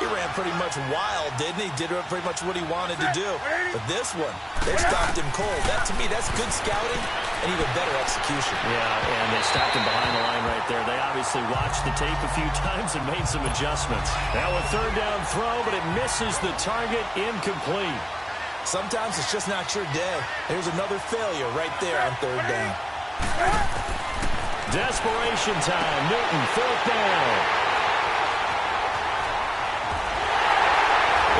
he ran pretty much wild, didn't he? Did pretty much what he wanted to do. But this one, they stopped him cold. That, to me, that's good scouting and even better execution. Yeah, and they stopped him behind the line right there. They obviously watched the tape a few times and made some adjustments. Now a 3rd down throw, but it misses the target, incomplete. Sometimes it's just not your day. Here's another failure right there on 3rd down. Desperation time. Newton, 4th down.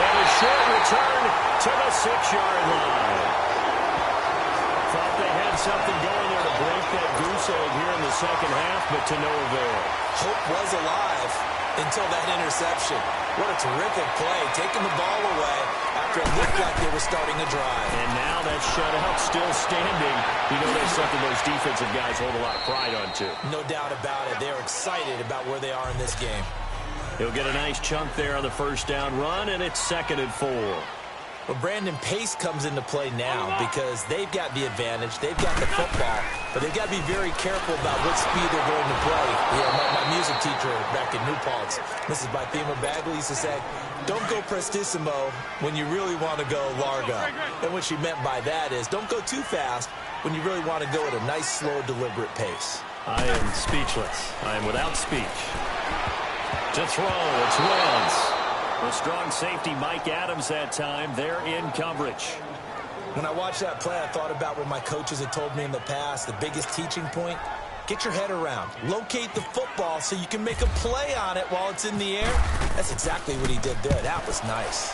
And a short return to the 6-yard line. Thought they had something going there to break that goose egg here in the 2nd half, but to no avail. Hope was alive until that interception. What a terrific play, taking the ball away after it looked like they were starting a drive. And now that shutout still standing. You know that's something those defensive guys hold a lot of pride on, too. No doubt about it. They're excited about where they are in this game. He'll get a nice chunk there on the 1st down run, and it's 2nd and 4. Well, Brandon, pace comes into play now because they've got the advantage. They've got the football, but they've got to be very careful about what speed they're going to play. My music teacher back in New Paltz, Mrs. Bythema Bagley, used to say, don't go prestissimo when you really want to go largo. And what she meant by that is don't go too fast when you really want to go at a nice, slow, deliberate pace. I am speechless. I am without speech. To throw, it's Wentz. The strong safety, Mike Adams, that time. They're in coverage. When I watched that play, I thought about what my coaches had told me in the past. The biggest teaching point, get your head around. Locate the football so you can make a play on it while it's in the air. That's exactly what he did there. That was nice.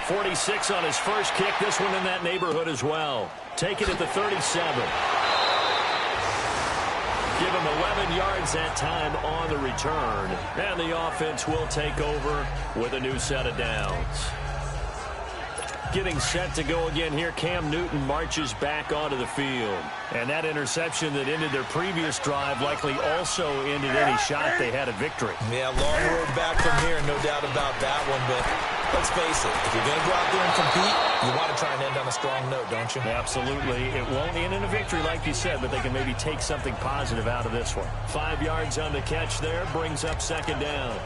46 on his first kick. This one in that neighborhood as well. Take it at the 37. Give him 11 yards that time on the return. And the offense will take over with a new set of downs. Getting set to go again here, Cam Newton marches back onto the field. And that interception that ended their previous drive likely also ended any shot they had at victory. Yeah, long road back from here, no doubt about that one. But let's face it, if you're going to go out there and compete, you want to try and end on a strong note, don't you? Absolutely. It won't end in a victory like you said, but they can maybe take something positive out of this one. 5 yards on the catch there, brings up 2nd down.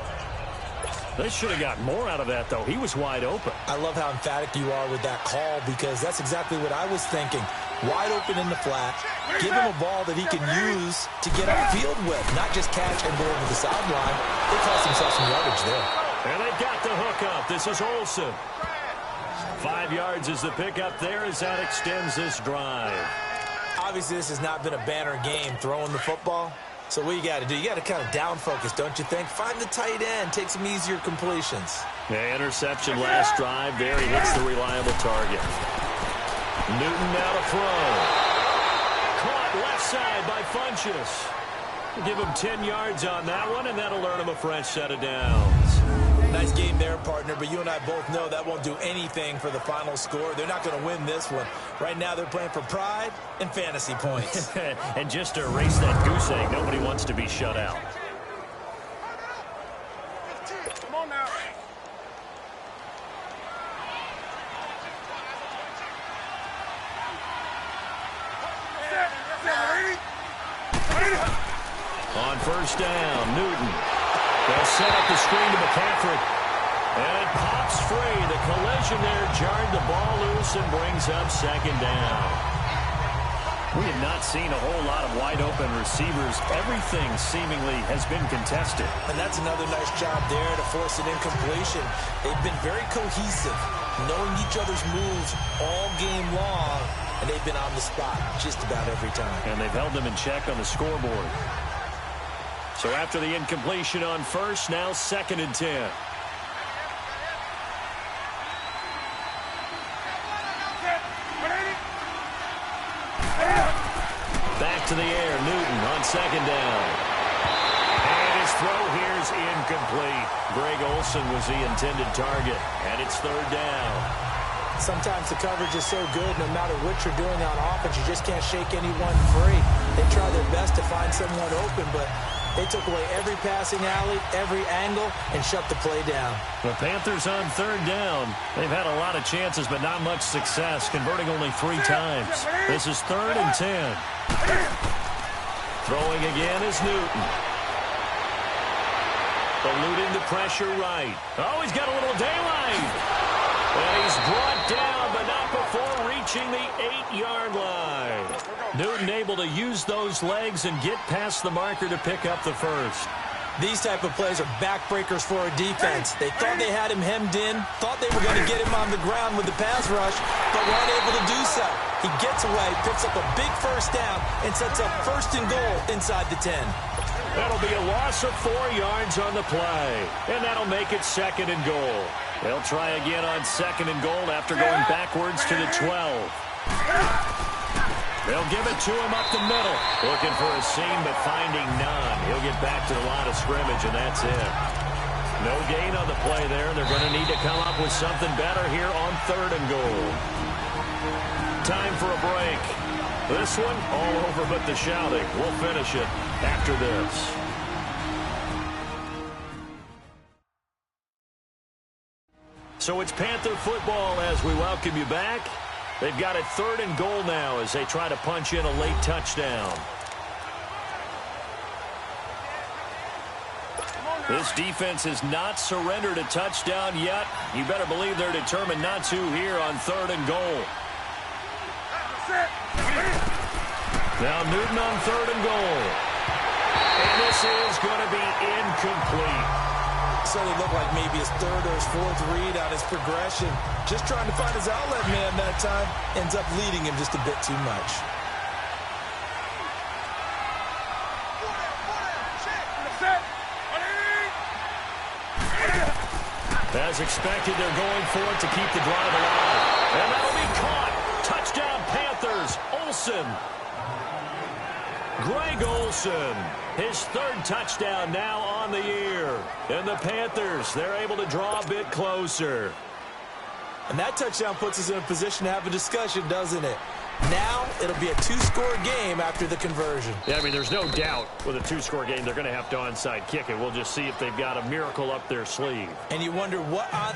They should have gotten more out of that, though. He was wide open. I love how emphatic you are with that call because that's exactly what I was thinking. Wide open in the flat. Give him a ball that he can use to get upfield with, not just catch and go over the sideline. They cost themselves some yardage there. And they've got the hook up. This is Olsen. 5 yards is the pickup there as that extends this drive. I Obviously, this has not been a banner game throwing the football. So what you got to do, you got to kind of down focus, don't you think? Find the tight end, take some easier completions. The interception last drive there. He hits the reliable target. Newton now to throw. Caught left side by Funchess. Give him 10 yards on that one, and that'll earn him a fresh set of downs. Nice game there, partner, but you and I both know that won't do anything for the final score. They're not going to win this one. Right now, they're playing for pride and fantasy points. And just to erase that goose egg, nobody wants to be shut out. Come on now. On first down, Newton. They'll set up the screen to McCaffrey. And it pops free. The collision there jarred the ball loose and brings up second down. We have not seen a whole lot of wide-open receivers. Everything seemingly has been contested. And that's another nice job there to force an incompletion. They've been very cohesive, knowing each other's moves all game long, and they've been on the spot just about every time. And they've held them in check on the scoreboard. So after the incompletion on first, now 2nd and 10. Back to the air, Newton on 2nd down. And his throw here is incomplete. Greg Olsen was the intended target, and it's 3rd down. Sometimes the coverage is so good, no matter what you're doing on offense, you just can't shake anyone free. They try their best to find someone open, but they took away every passing alley, every angle, and shut the play down. The Panthers on 3rd down. They've had a lot of chances, but not much success, converting only 3 times. This is 3rd and 10. Throwing again is Newton. Eluding the pressure right. Oh, he's got a little daylight. And he's brought down, but not before reaching the 8-yard line. Newton able to use those legs and get past the marker to pick up the first. These type of plays are backbreakers for a defense. They thought they had him hemmed in, thought they were going to get him on the ground with the pass rush, but weren't able to do so. He gets away, picks up a big first down, and sets up 1st and goal inside the 10. That'll be a loss of 4 yards on the play, and that'll make it 2nd and goal. They'll try again on 2nd and goal after going backwards to the 12. They'll give it to him up the middle. Looking for a seam, but finding none. He'll get back to the line of scrimmage, and that's it. No gain on the play there. They're going to need to come up with something better here on 3rd and goal. Time for a break. This one all over but the shouting. We'll finish it after this. So it's Panther football as we welcome you back. They've got it 3rd and goal now as they try to punch in a late touchdown. This defense has not surrendered a touchdown yet. You better believe they're determined not to here on 3rd and goal. Now Newton on 3rd and goal. And this is going to be incomplete. Certainly looked like maybe his 3rd or his 4th read on his progression. Just trying to find his outlet man that time. Ends up leading him just a bit too much. As expected, they're going for it to keep the drive alive. And that'll be caught. Touchdown Panthers. Olsen. Greg Olsen, his 3rd touchdown now on the year. And the Panthers, they're able to draw a bit closer. And that touchdown puts us in a position to have a discussion, doesn't it? Now it'll be a 2-score game after the conversion. Yeah, I mean, there's no doubt with a 2-score game they're going to have to onside kick it. We'll just see if they've got a miracle up their sleeve. And you wonder what on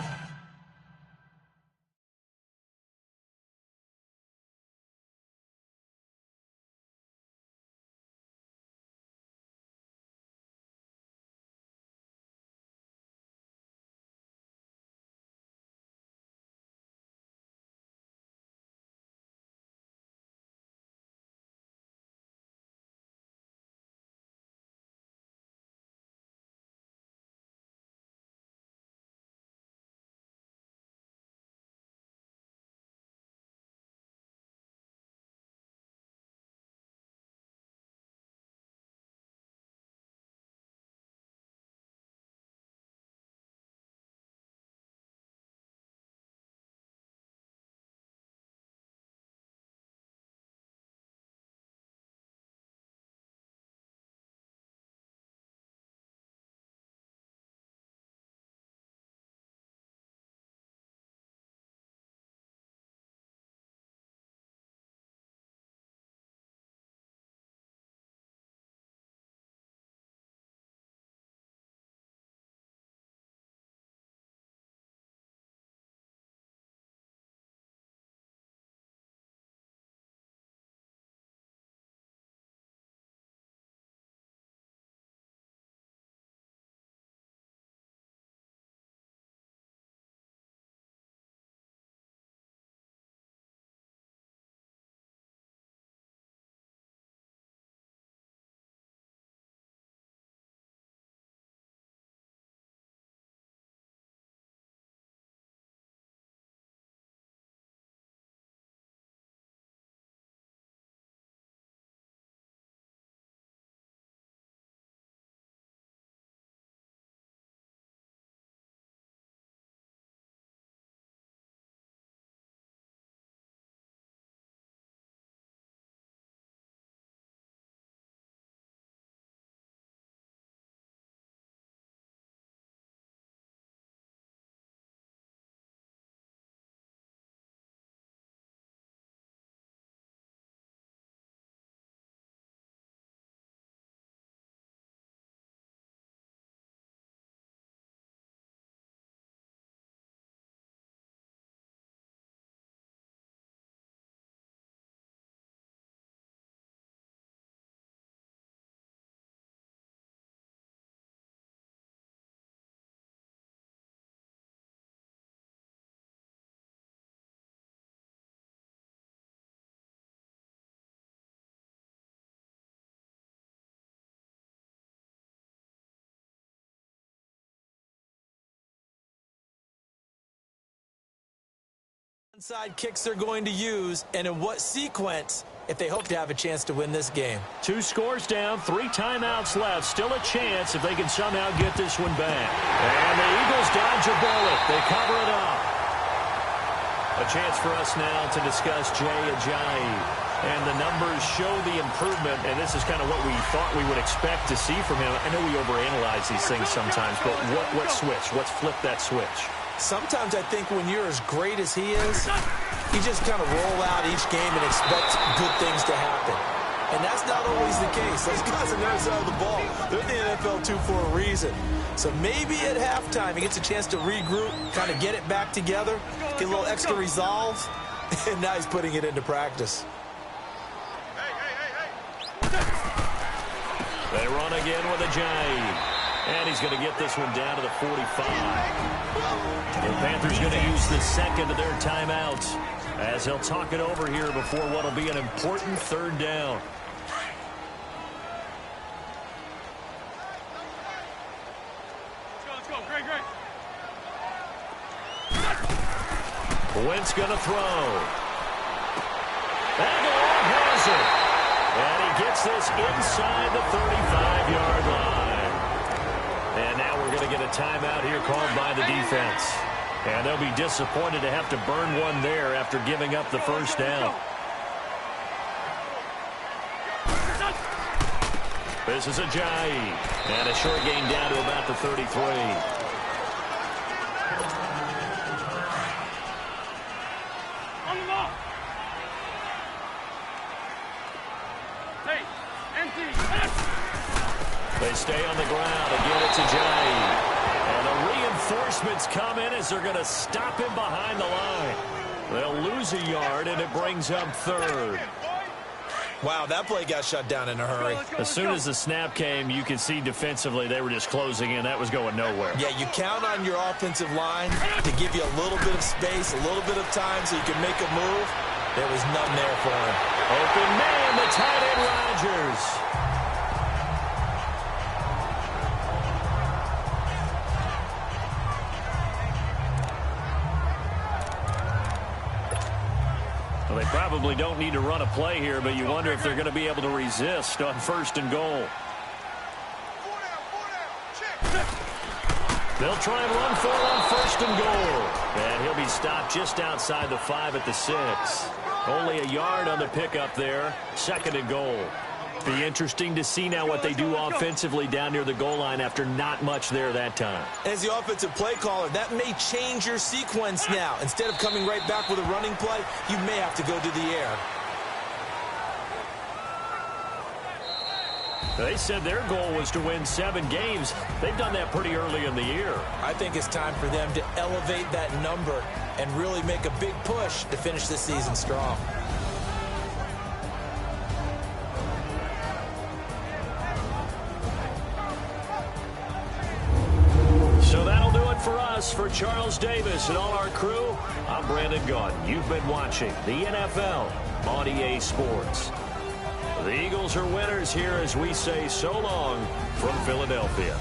Inside kicks they're going to use, and in what sequence if they hope to have a chance to win this game. 2 scores down, 3 timeouts left. Still a chance if they can somehow get this one back. And the Eagles dodge a bullet. They cover it up. A chance for us now to discuss Jay Ajayi. And the numbers show the improvement, and this is kind of what we thought we would expect to see from him. I know we overanalyze these things sometimes, but what switch? What's flipped that switch? Sometimes I think when you're as great as he is, you just kind of roll out each game and expect good things to happen. And that's not always the case. Those guys on the other side of the ball, they're in the NFL 2 for a reason. So maybe at halftime he gets a chance to regroup, kind of get it back together, get a little extra resolve, and now he's putting it into practice. They run again with Ajayi. And he's going to get this one down to the 45. The Panthers going to use the second of their timeouts as they'll talk it over here before what will be an important 3rd down. Let's go. Great. Wentz going to throw. Aguilar has it. And he gets this inside the 35-yard line. And now we're going to get a timeout here called by the defense. And they'll be disappointed to have to burn one there after giving up the 1st down. This is Ajayi. And a short gain down to about the 33. On the ball. Hey, empty. They stay on the ground. Again, it's Ajayi. And the reinforcements come in as they're going to stop him behind the line. They'll lose a yard, and it brings up 3rd. Wow, that play got shut down in a hurry. As soon as the snap came, you could see defensively they were just closing in. That was going nowhere. Yeah, you count on your offensive line to give you a little bit of space, a little bit of time so you can make a move. There was none there for him. Open man, the tight end Rodgers. Well, they probably don't need to run a play here, but you wonder if they're going to be able to resist on 1st and goal. They'll try and run for it on 1st and goal. And he'll be stopped just outside the 5 at the 6. Only a yard on the pickup there. 2nd and goal. Be interesting to see now what they do offensively down near the goal line after not much there that time. As the offensive play caller, that may change your sequence now. Instead of coming right back with a running play, you may have to go to the air. They said their goal was to win 7 games. They've done that pretty early in the year. I think it's time for them to elevate that number and really make a big push to finish this season strong. So that'll do it for us. For Charles Davis and all our crew, I'm Brandon Gaudin. You've been watching the NFL on EA Sports. The Eagles are winners here as we say so long from Philadelphia.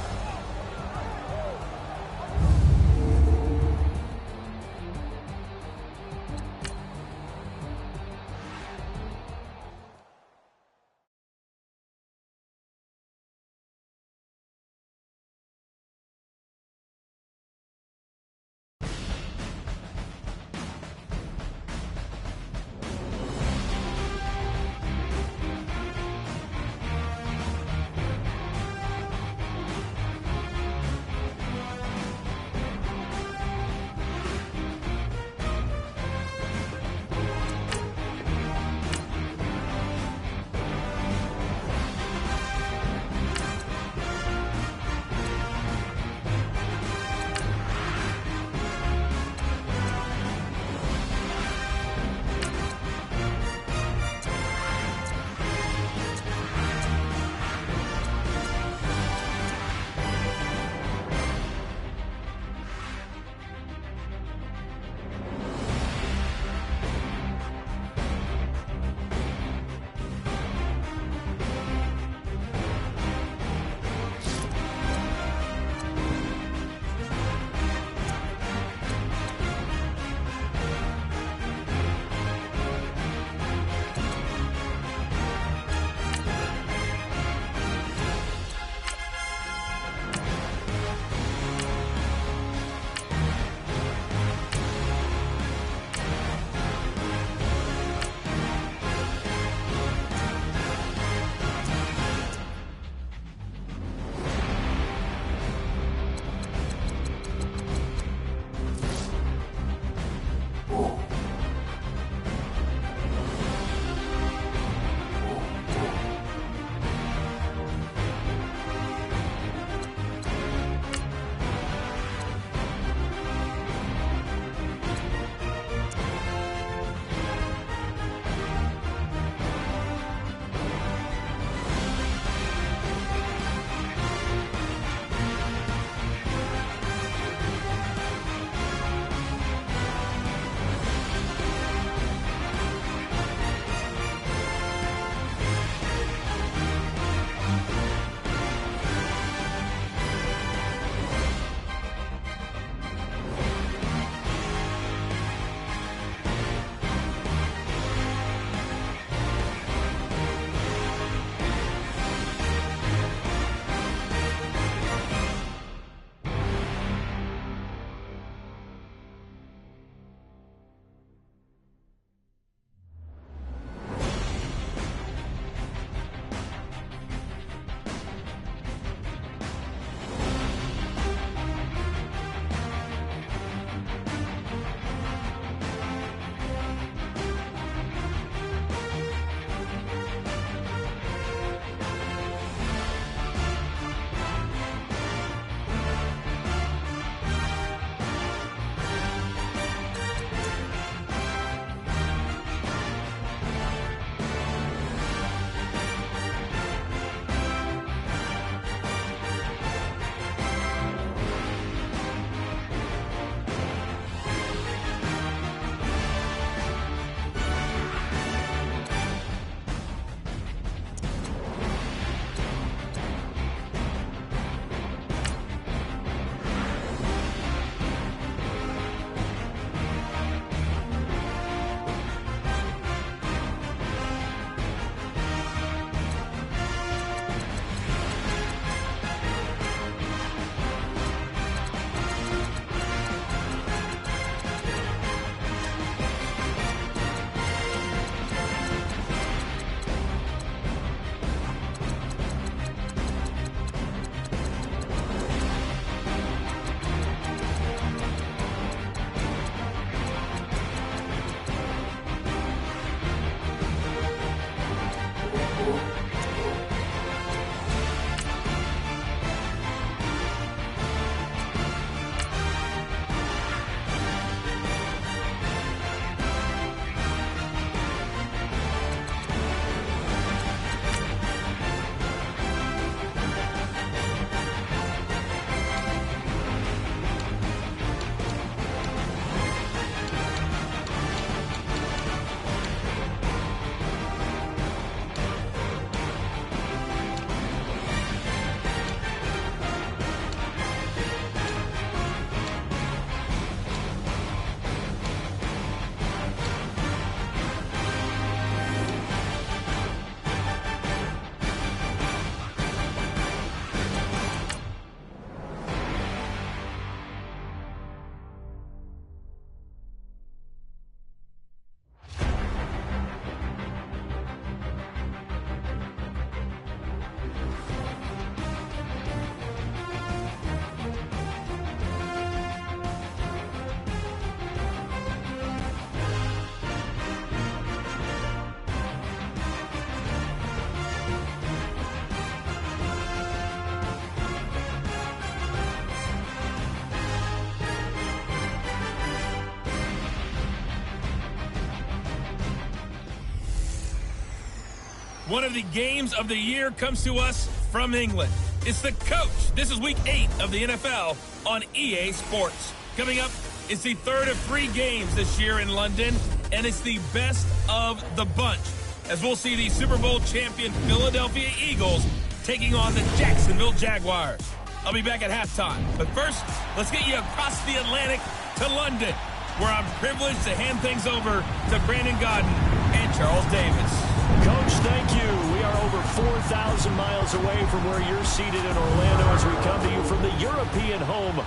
one of the games of the year comes to us from England. It's the coach. This is week 8 of the NFL on EA Sports. Coming up, it's the third of 3 games this year in London, and it's the best of the bunch, as we'll see the Super Bowl champion Philadelphia Eagles taking on the Jacksonville Jaguars. I'll be back at halftime. But first, let's get you across the Atlantic to London, where I'm privileged to hand things over to Brandon Gaudin and Charles Davis. Coach, thank you. We are over 4,000 miles away from where you're seated in Orlando as we come to you from the European home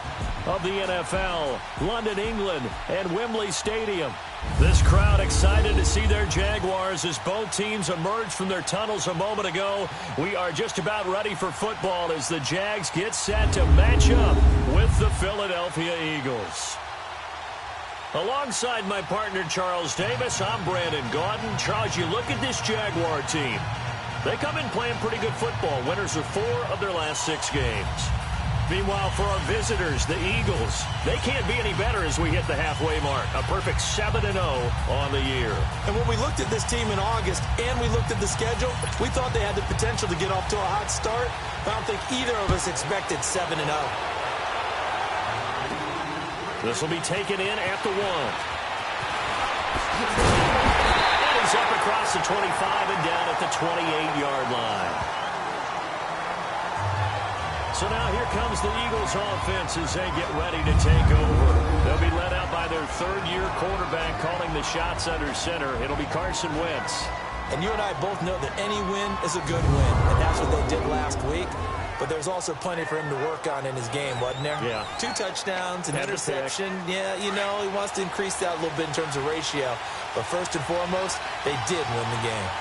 of the NFL, London, England, and Wembley Stadium. This crowd excited to see their Jaguars as both teams emerged from their tunnels a moment ago. We are just about ready for football as the Jags get set to match up with the Philadelphia Eagles. Alongside my partner, Charles Davis, I'm Brandon Gaudin. Charles, you look at this Jaguar team. They come in playing pretty good football. Winners of 4 of their last 6 games. Meanwhile, for our visitors, the Eagles, they can't be any better as we hit the halfway mark. A perfect 7-0 on the year. And when we looked at this team in August and we looked at the schedule, we thought they had the potential to get off to a hot start. I don't think either of us expected 7-0. This will be taken in at the 1. And he's up across the 25 and down at the 28-yard line. So now here comes the Eagles offense as they get ready to take over. They'll be led out by their third-year quarterback calling the shots under center. It'll be Carson Wentz. And you and I both know that any win is a good win, and that's what they did last week. But there's also plenty for him to work on in his game, wasn't there? Yeah. 2 touchdowns, an interception. Yeah, you know, he wants to increase that a little bit in terms of ratio. But first and foremost, they did win the game.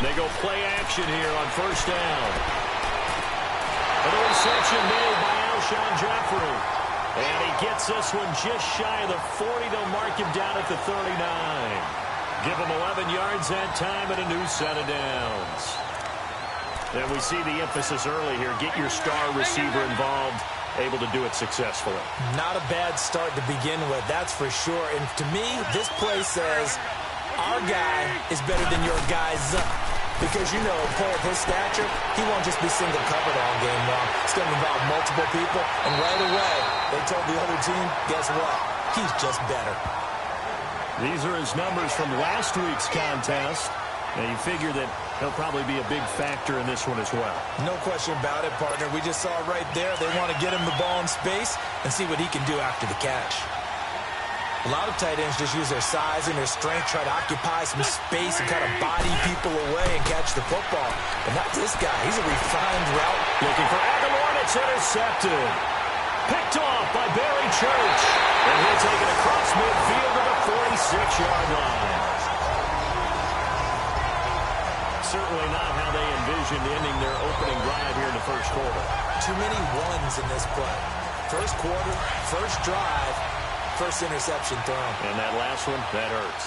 They go play action here on first down. An interception made by Alshon Jeffrey. And he gets this one just shy of the 40. They'll mark him down at the 39. Give him 11 yards that time and a new set of downs. And we see the emphasis early here. Get your star receiver involved, able to do it successfully. Not a bad start to begin with, that's for sure. And to me, this play says our guy is better than your guy's because, you know, a player of his stature, he won't just be single covered all game long. It's going to involve multiple people. And right away, they told the other team, guess what? He's just better. These are his numbers from last week's contest. And you figure that he'll probably be a big factor in this one as well. No question about it, partner. We just saw it right there. They want to get him the ball in space and see what he can do after the catch. A lot of tight ends just use their size and their strength, try to occupy some space and kind of body people away and catch the football. But not this guy. He's a refined route. Looking for Aguilar, and it's intercepted. Picked off by Barry Church. And he'll take it across midfield to the 46-yard line. Certainly not how they envisioned ending their opening drive here in the first quarter. Too many ones in this play. First quarter, first drive, first interception thrown. And that last one, that hurts.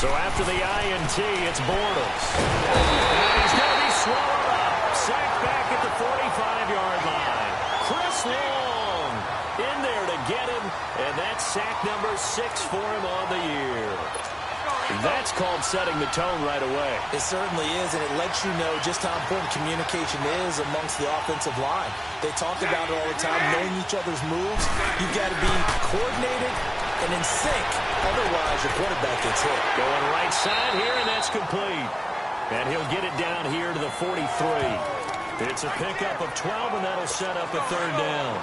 So after the INT, it's Bortles. And he's going to be swallowed up. Sacked back at the 45-yard line. Chris Long in there to get him. And that's sack number 6 for him on the year. That's called setting the tone right away. It certainly is, and it lets you know just how important communication is amongst the offensive line. They talk about it all the time, knowing each other's moves. You've got to be coordinated and in sync. Otherwise, your quarterback gets hit. Going right side here, and that's complete. And he'll get it down here to the 43. It's a pickup of 12, and that'll set up a third down.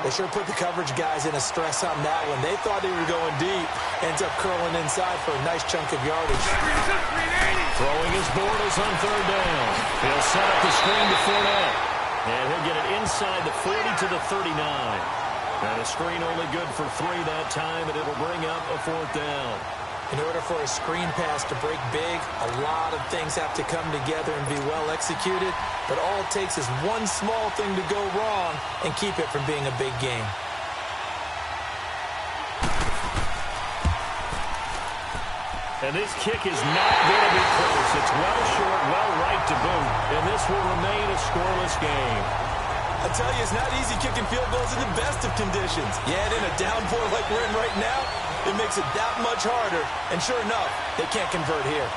They sure put the coverage guys in a stress on that one. They thought they were going deep. Ends up curling inside for a nice chunk of yardage. Throwing his Bortles on third down. He'll set up the screen to Fournette. And he'll get it inside the 40 to the 39. And a screen only good for 3 that time, and it'll bring up a 4th down. In order for a screen pass to break big, a lot of things have to come together and be well executed. But all it takes is one small thing to go wrong and keep it from being a big game. And this kick is not going to be close. It's well short, well right to boot. And this will remain a scoreless game. I tell you, it's not easy kicking field goals in the best of conditions. Yeah, and in a downpour like we're in right now, it makes it that much harder. And sure enough, they can't convert here.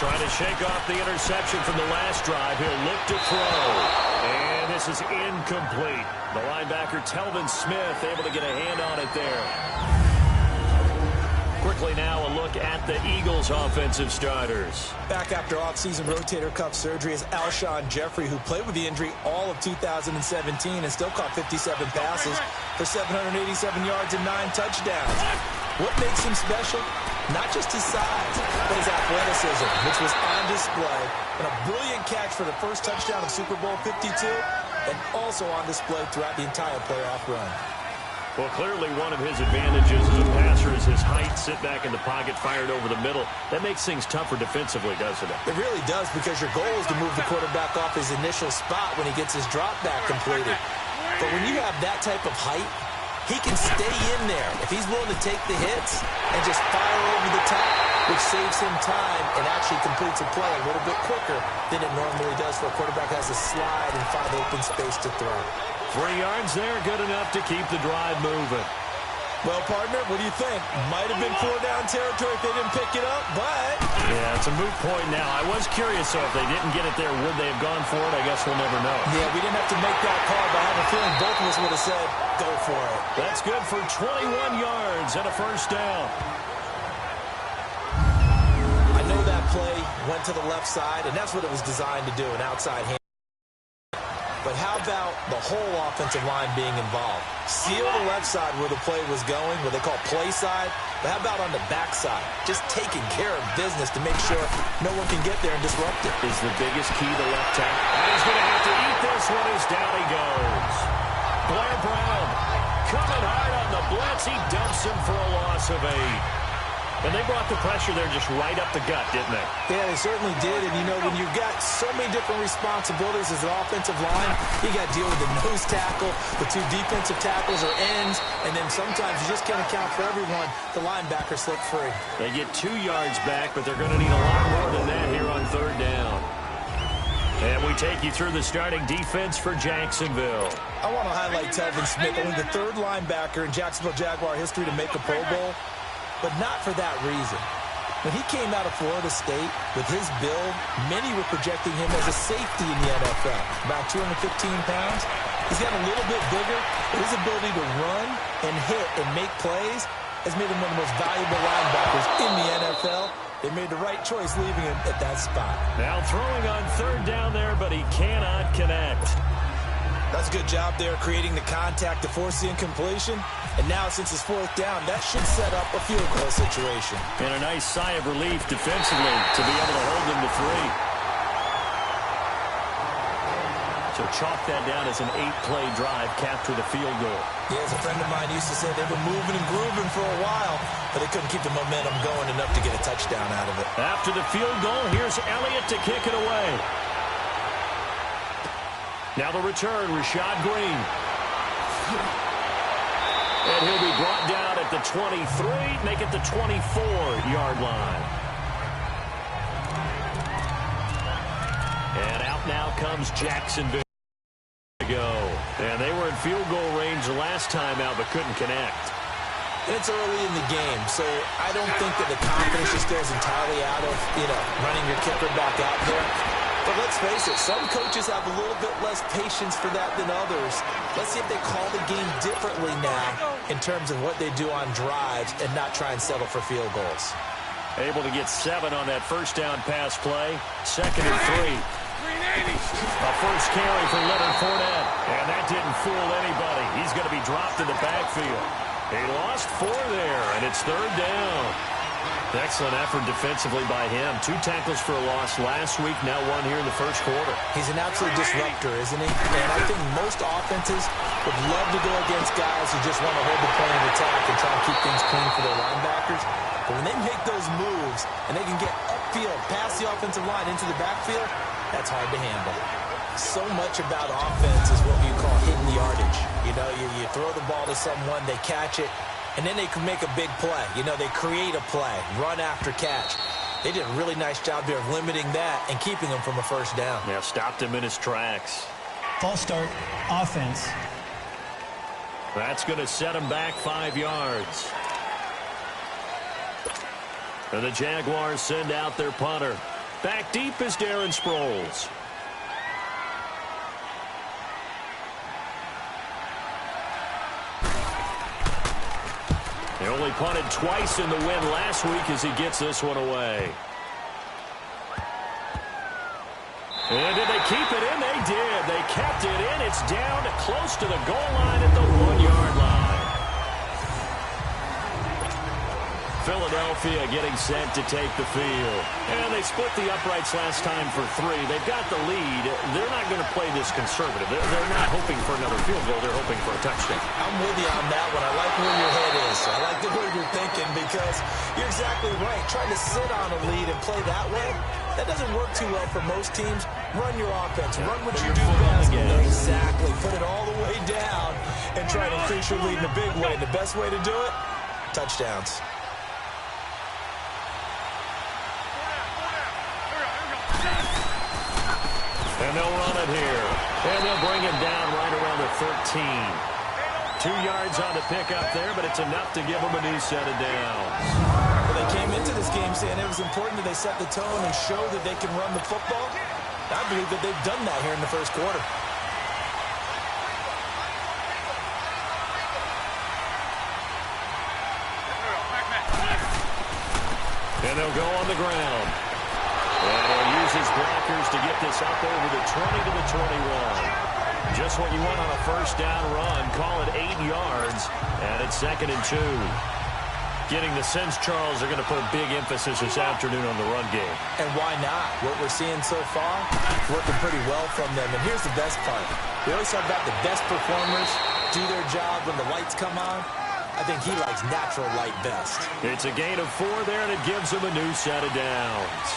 Trying to shake off the interception from the last drive. He'll look to throw. And this is incomplete. The linebacker, Telvin Smith, able to get a hand on it there. Quickly now, a look at the Eagles' offensive starters. Back after offseason rotator cuff surgery is Alshon Jeffrey, who played with the injury all of 2017 and still caught 57 passes for 787 yards and 9 touchdowns. What makes him special? Not just his size, but his athleticism, which was on display, and a brilliant catch for the first touchdown of Super Bowl 52, and also on display throughout the entire playoff run. Well, clearly one of his advantages as a passer is his height, sit back in the pocket, fired over the middle. That makes things tougher defensively, doesn't it? It really does, because your goal is to move the quarterback off his initial spot when he gets his drop back completed. But when you have that type of height, he can stay in there if he's willing to take the hits and just fire over the top, which saves him time and actually completes a play a little bit quicker than it normally does for a quarterback who has a slide and find open space to throw. 3 yards there, good enough to keep the drive moving. Well, partner, what do you think? Might have been 4-down territory if they didn't pick it up, but... Yeah, it's a moot point now. I was curious, so if they didn't get it there, would they have gone for it? I guess we'll never know. Yeah, we didn't have to make that call, but I have a feeling both of us would have said, go for it. That's good for 21 yards and a first down. I know that play went to the left side, and that's what it was designed to do, an outside hand. But how about the whole offensive line being involved? Seal the left side where the play was going, what they call play side. But how about on the back side? Just taking care of business to make sure no one can get there and disrupt it. Is the biggest key the left tackle. And he's going to have to eat this one as down he goes. Blair Brown coming hard on the blitz. He dumps him for a loss of 8. And they brought the pressure there just right up the gut, didn't they? Yeah, they certainly did. And, you know, when you've got so many different responsibilities as an offensive line, you got to deal with the nose tackle, the 2 defensive tackles or ends, and then sometimes you just can't account for everyone. The linebacker slipped free. They get 2 yards back, but they're going to need a lot more than that here on 3rd down. And we take you through the starting defense for Jacksonville. I want to highlight Telvin Smith, only the 3rd linebacker in Jacksonville Jaguar history to make a Pro Bowl. But not for that reason. When he came out of Florida State with his build, many were projecting him as a safety in the NFL. About 215 pounds. He's got a little bit bigger, but his ability to run and hit and make plays has made him one of the most valuable linebackers in the NFL. They made the right choice leaving him at that spot. Now throwing on 3rd down there, but he cannot connect. That's a good job there creating the contact to force the incompletion. And now, since it's 4th down, that should set up a field goal situation. And a nice sigh of relief defensively to be able to hold them to 3. So chalk that down as an 8-play drive, capture the field goal. Yeah, as a friend of mine used to say, they've been moving and grooving for a while, but they couldn't keep the momentum going enough to get a touchdown out of it. After the field goal, here's Elliott to kick it away. Now the return, Rashad Green. And he'll be brought down at the 23, make it the 24-yard line. And out now comes Jacksonville to go. And they were in field goal range the last time out, but couldn't connect. And it's early in the game, so I don't think that the confidence just goes entirely out of, running your kicker back out there. But let's face it, some coaches have a little bit less patience for that than others. Let's see if they call the game differently now in terms of what they do on drives and not try and settle for field goals. Able to get 7 on that first down pass play. 2nd and 3. A first carry for Leonard Fournette. And that didn't fool anybody. He's going to be dropped in the backfield. He lost 4 there, and it's 3rd down. Excellent effort defensively by him. 2 tackles for a loss last week, now 1 here in the first quarter. He's an absolute disruptor, isn't he? And I think most offenses would love to go against guys who just want to hold the point of attack and try and keep things clean for their linebackers. But when they make those moves and they can get upfield, past the offensive line into the backfield, that's hard to handle. So much about offense is what you call hidden yardage. You throw the ball to someone, they catch it, and then they can make a big play. They create a play, run after catch. They did a really nice job there of limiting that and keeping him from a first down. Yeah, stopped him in his tracks. False start, offense. That's going to set him back 5 yards. And the Jaguars send out their punter. Back deep is Darren Sproles. He only punted twice in the win last week as he gets this one away. And did they keep it in? They did. They kept it in. It's down close to the goal line at the 1-yard line. Philadelphia getting set to take the field. And they split the uprights last time for 3. They've got the lead. They're not going to play this conservative. They're not hoping for another field goal. They're hoping for a touchdown. I'm with you on that one. I like where your head is. I like the way you're thinking because you're exactly right. Trying to sit on a lead and play that way, that doesn't work too well for most teams. Run your offense. Run what you do best. Exactly. Put it all the way down and try to increase your lead in a big way. And the best way to do it, touchdowns. And they'll run it here. And they'll bring him down right around the 13. 2 yards on the pickup there, but it's enough to give them a new set of downs. Well, they came into this game saying it was important that they set the tone and show that they can run the football. I believe that they've done that here in the first quarter. And they'll go on the ground. And he'll use his blockers to get this up over the 20 to the 21. Just what you want on a first down run. Call it 8 yards. And it's 2nd and 2. Getting the sense, Charles, they're going to put a big emphasis this afternoon on the run game. And why not? What we're seeing so far, working pretty well from them. And here's the best part. We always talk about the best performers do their job when the lights come on. I think he likes natural light best. It's a gain of 4 there, and it gives him a new set of downs.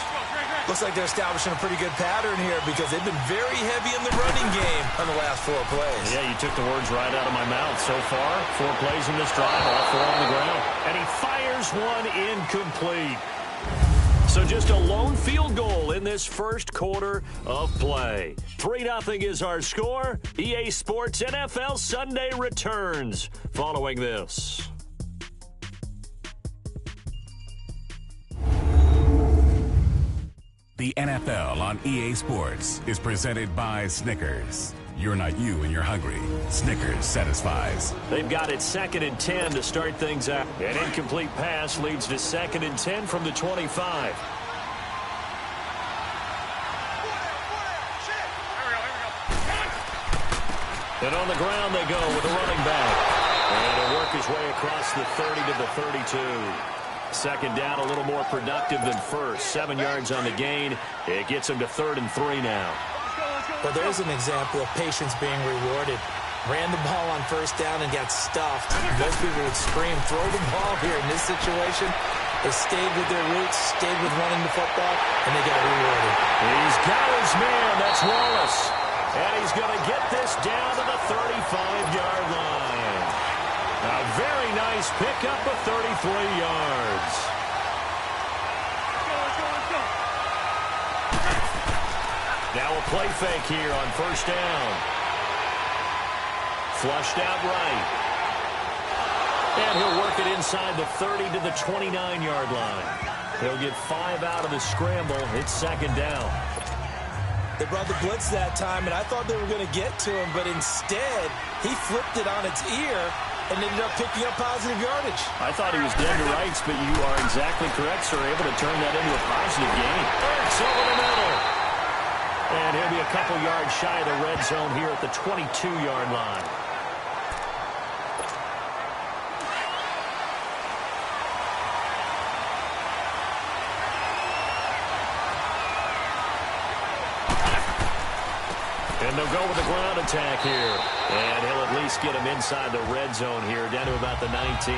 Looks like they're establishing a pretty good pattern here because they've been very heavy in the running game on the last 4 plays. Yeah, you took the words right out of my mouth. So far, 4 plays in this drive, all 4 on the ground. And he fires one incomplete. So just a lone field goal in this first quarter of play. 3-0 is our score. EA Sports NFL Sunday returns following this. The NFL on EA Sports is presented by Snickers. You're not you when you're hungry. Snickers satisfies. They've got it 2nd and 10 to start things out. An incomplete pass leads to 2nd and 10 from the 25. And on the ground they go with a running back. And he'll work his way across the 30 to the 32. 2nd down, a little more productive than first. 7 yards on the gain. It gets him to 3rd and 3 now. Well, there's an example of patience being rewarded. Ran the ball on first down and got stuffed. Most people would scream, throw the ball here. In this situation, they stayed with their roots, stayed with running the football, and they got rewarded. He's got his man. That's Wallace. And he's going to get this down to the 35-yard line. A very nice pickup of 33 yards. Now a play fake here on first down. Flushed out right. And he'll work it inside the 30 to the 29-yard line. He'll get 5 out of the scramble. It's 2nd down. They brought the blitz that time, and I thought they were going to get to him, but instead, he flipped it on its ear and ended up picking up positive yardage. I thought he was dead to rights, but you are exactly correct, sir. Able to turn that into a positive gain. It's over the middle. And he'll be a couple yards shy of the red zone here at the 22-yard line. And they'll go with the ground attack here. And he'll at least get him inside the red zone here, down to about the 19.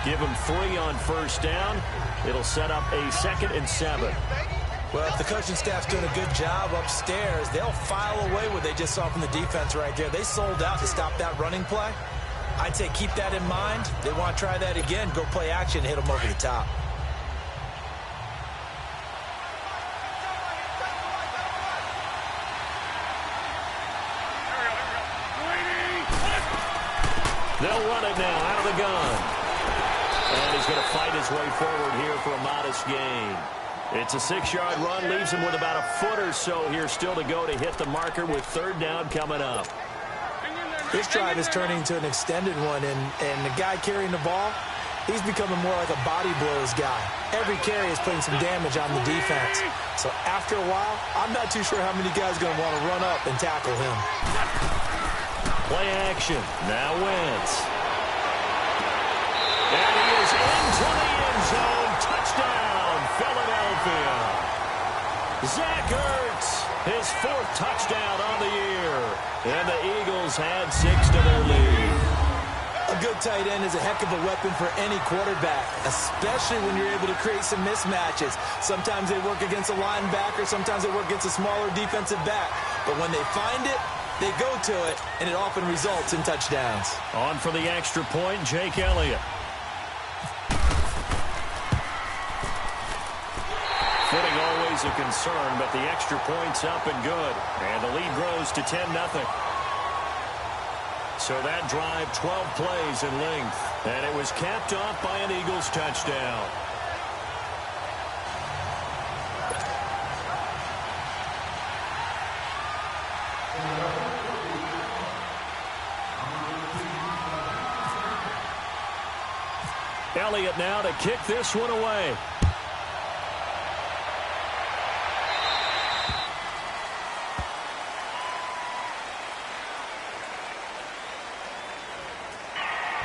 Give him 3 on first down. It'll set up a 2nd and 7. Well, if the coaching staff's doing a good job upstairs, they'll file away what they just saw from the defense right there. They sold out to stop that running play. I'd say keep that in mind. They want to try that again. Go play action and hit them over the top. gun. And he's going to fight his way forward here for a modest gain. It's a 6-yard run, leaves him with about a foot or so here still to go to hit the marker with third down coming up. This drive is turning into an extended one, and the guy carrying the ball, he's becoming more like a body blows guy. Every carry is putting some damage on the defense. So after a while, I'm not too sure how many guys are going to want to run up and tackle him. Play action. Now Wentz. And he is into the end zone. Touchdown, Philadelphia. Zach Ertz, his 4th touchdown on the year. And the Eagles had 6 to their lead. A good tight end is a heck of a weapon for any quarterback, especially when you're able to create some mismatches. Sometimes they work against a linebacker, sometimes they work against a smaller defensive back. But when they find it, they go to it, and it often results in touchdowns. On for the extra point, Jake Elliott. Footing always a concern, but the extra point's up and good. And the lead grows to 10-0. So that drive, 12 plays in length. And it was capped off by an Eagles touchdown. Elliott now to kick this one away.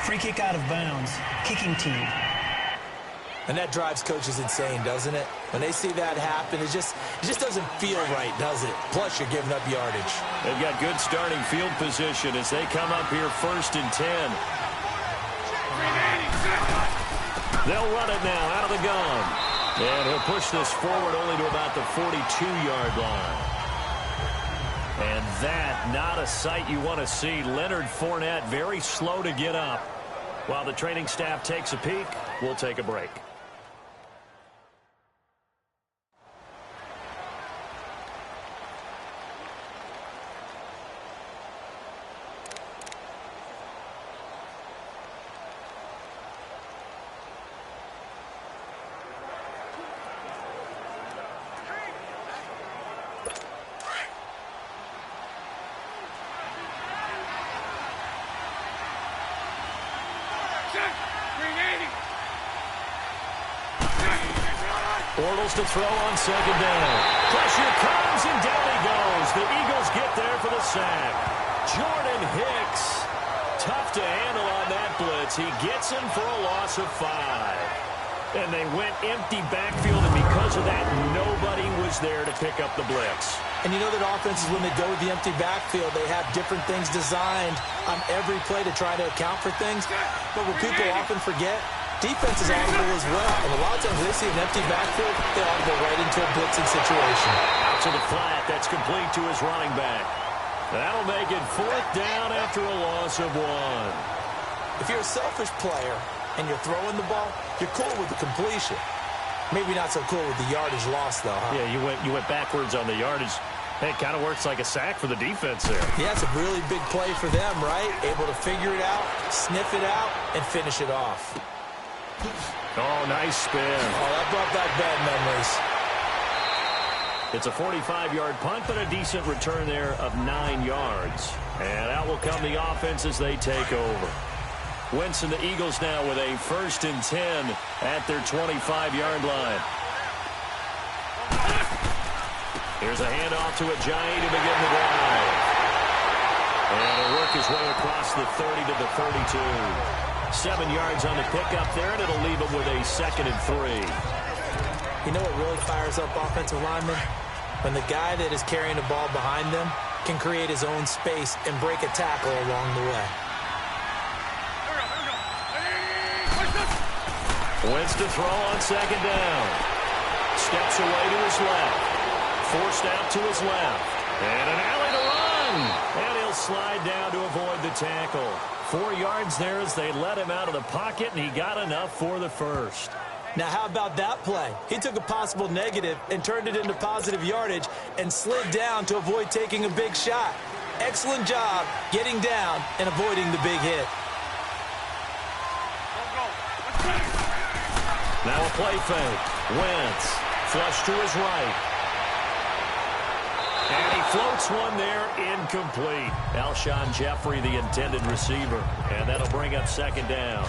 Free kick out of bounds. Kicking team. And that drives coaches insane, doesn't it? When they see that happen, it just doesn't feel right, does it? Plus, you're giving up yardage. They've got good starting field position as they come up here 1st and 10. They'll run it now out of the gun. And he'll push this forward only to about the 42-yard line. And that, not a sight you want to see. Leonard Fournette very slow to get up. While the training staff takes a peek, we'll take a break. Bortles to throw on 2nd down. Pressure comes, and down he goes. The Eagles get there for the sack. Jordan Hicks, tough to handle on that blitz. He gets him for a loss of 5. And they went empty backfield, and because of that, nobody was there to pick up the blitz. And you know that offenses, when they go with the empty backfield, they have different things designed on every play to try to account for things. But what people often forget, defense is audible as well. And a lot of times when they see an empty backfield, they audible right into a blitzing situation. Out to the flat. That's complete to his running back. That'll make it 4th down after a loss of 1. If you're a selfish player and you're throwing the ball, you're cool with the completion. Maybe not so cool with the yardage loss, though, huh? Yeah, you went backwards on the yardage. Hey, it kind of works like a sack for the defense there. Yeah, it's a really big play for them, right? Able to figure it out, sniff it out, and finish it off. Oh, nice spin. Oh, that brought back bad memories. It's a 45-yard punt, but a decent return there of 9 yards. And out will come the offense as they take over. Wentz and the Eagles now with a 1st and 10 at their 25-yard line. Here's a handoff to Ajayi to begin the drive. And he'll work his way across the 30 to the 32. 7 yards on the pickup there, and it'll leave him with a 2nd and 3. You know what really fires up offensive linemen? When the guy that is carrying the ball behind them can create his own space and break a tackle along the way. Wentz to throw on 2nd down. Steps away to his left. Forced out to his left. And an alley to run. And he'll slide down to avoid the tackle. 4 yards there as they let him out of the pocket, and he got enough for the first. Now, how about that play? He took a possible negative and turned it into positive yardage and slid down to avoid taking a big shot. Excellent job getting down and avoiding the big hit. Now a play fake. Wentz. Flush to his right. And he floats one there, incomplete. Alshon Jeffrey, the intended receiver. And that'll bring up second down.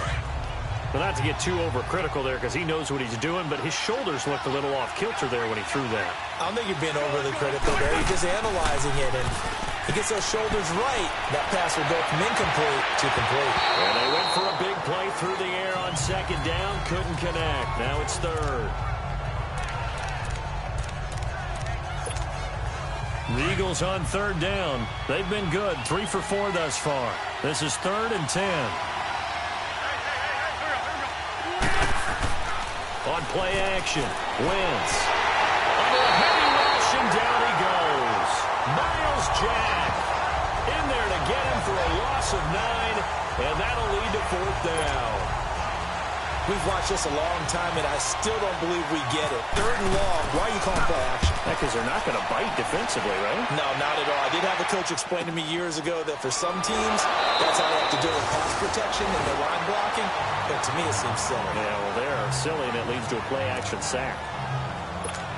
Well, not to get too overcritical there because he knows what he's doing, but his shoulders looked a little off kilter there when he threw that. I don't think you're being overly critical there. You're just analyzing it, and he gets those shoulders right. That pass will go from incomplete to complete. And they went for a big play through the air on second down. Couldn't connect. Now it's third. The Eagles on third down. They've been good. 3 for 4 thus far. This is 3rd and 10. On play action, Wentz. Under a heavy rush, and down he goes. Miles Jack in there to get him for a loss of 9, and that'll lead to 4th down. We've watched this a long time, and I still don't believe we get it. 3rd and long. Why are you calling play action? Because they're not going to bite defensively, right? No, not at all. I did have a coach explain to me years ago that for some teams, that's how they have to do with pass protection and their line blocking. But to me, it seems silly. Yeah, well, they're silly, and it leads to a play-action sack.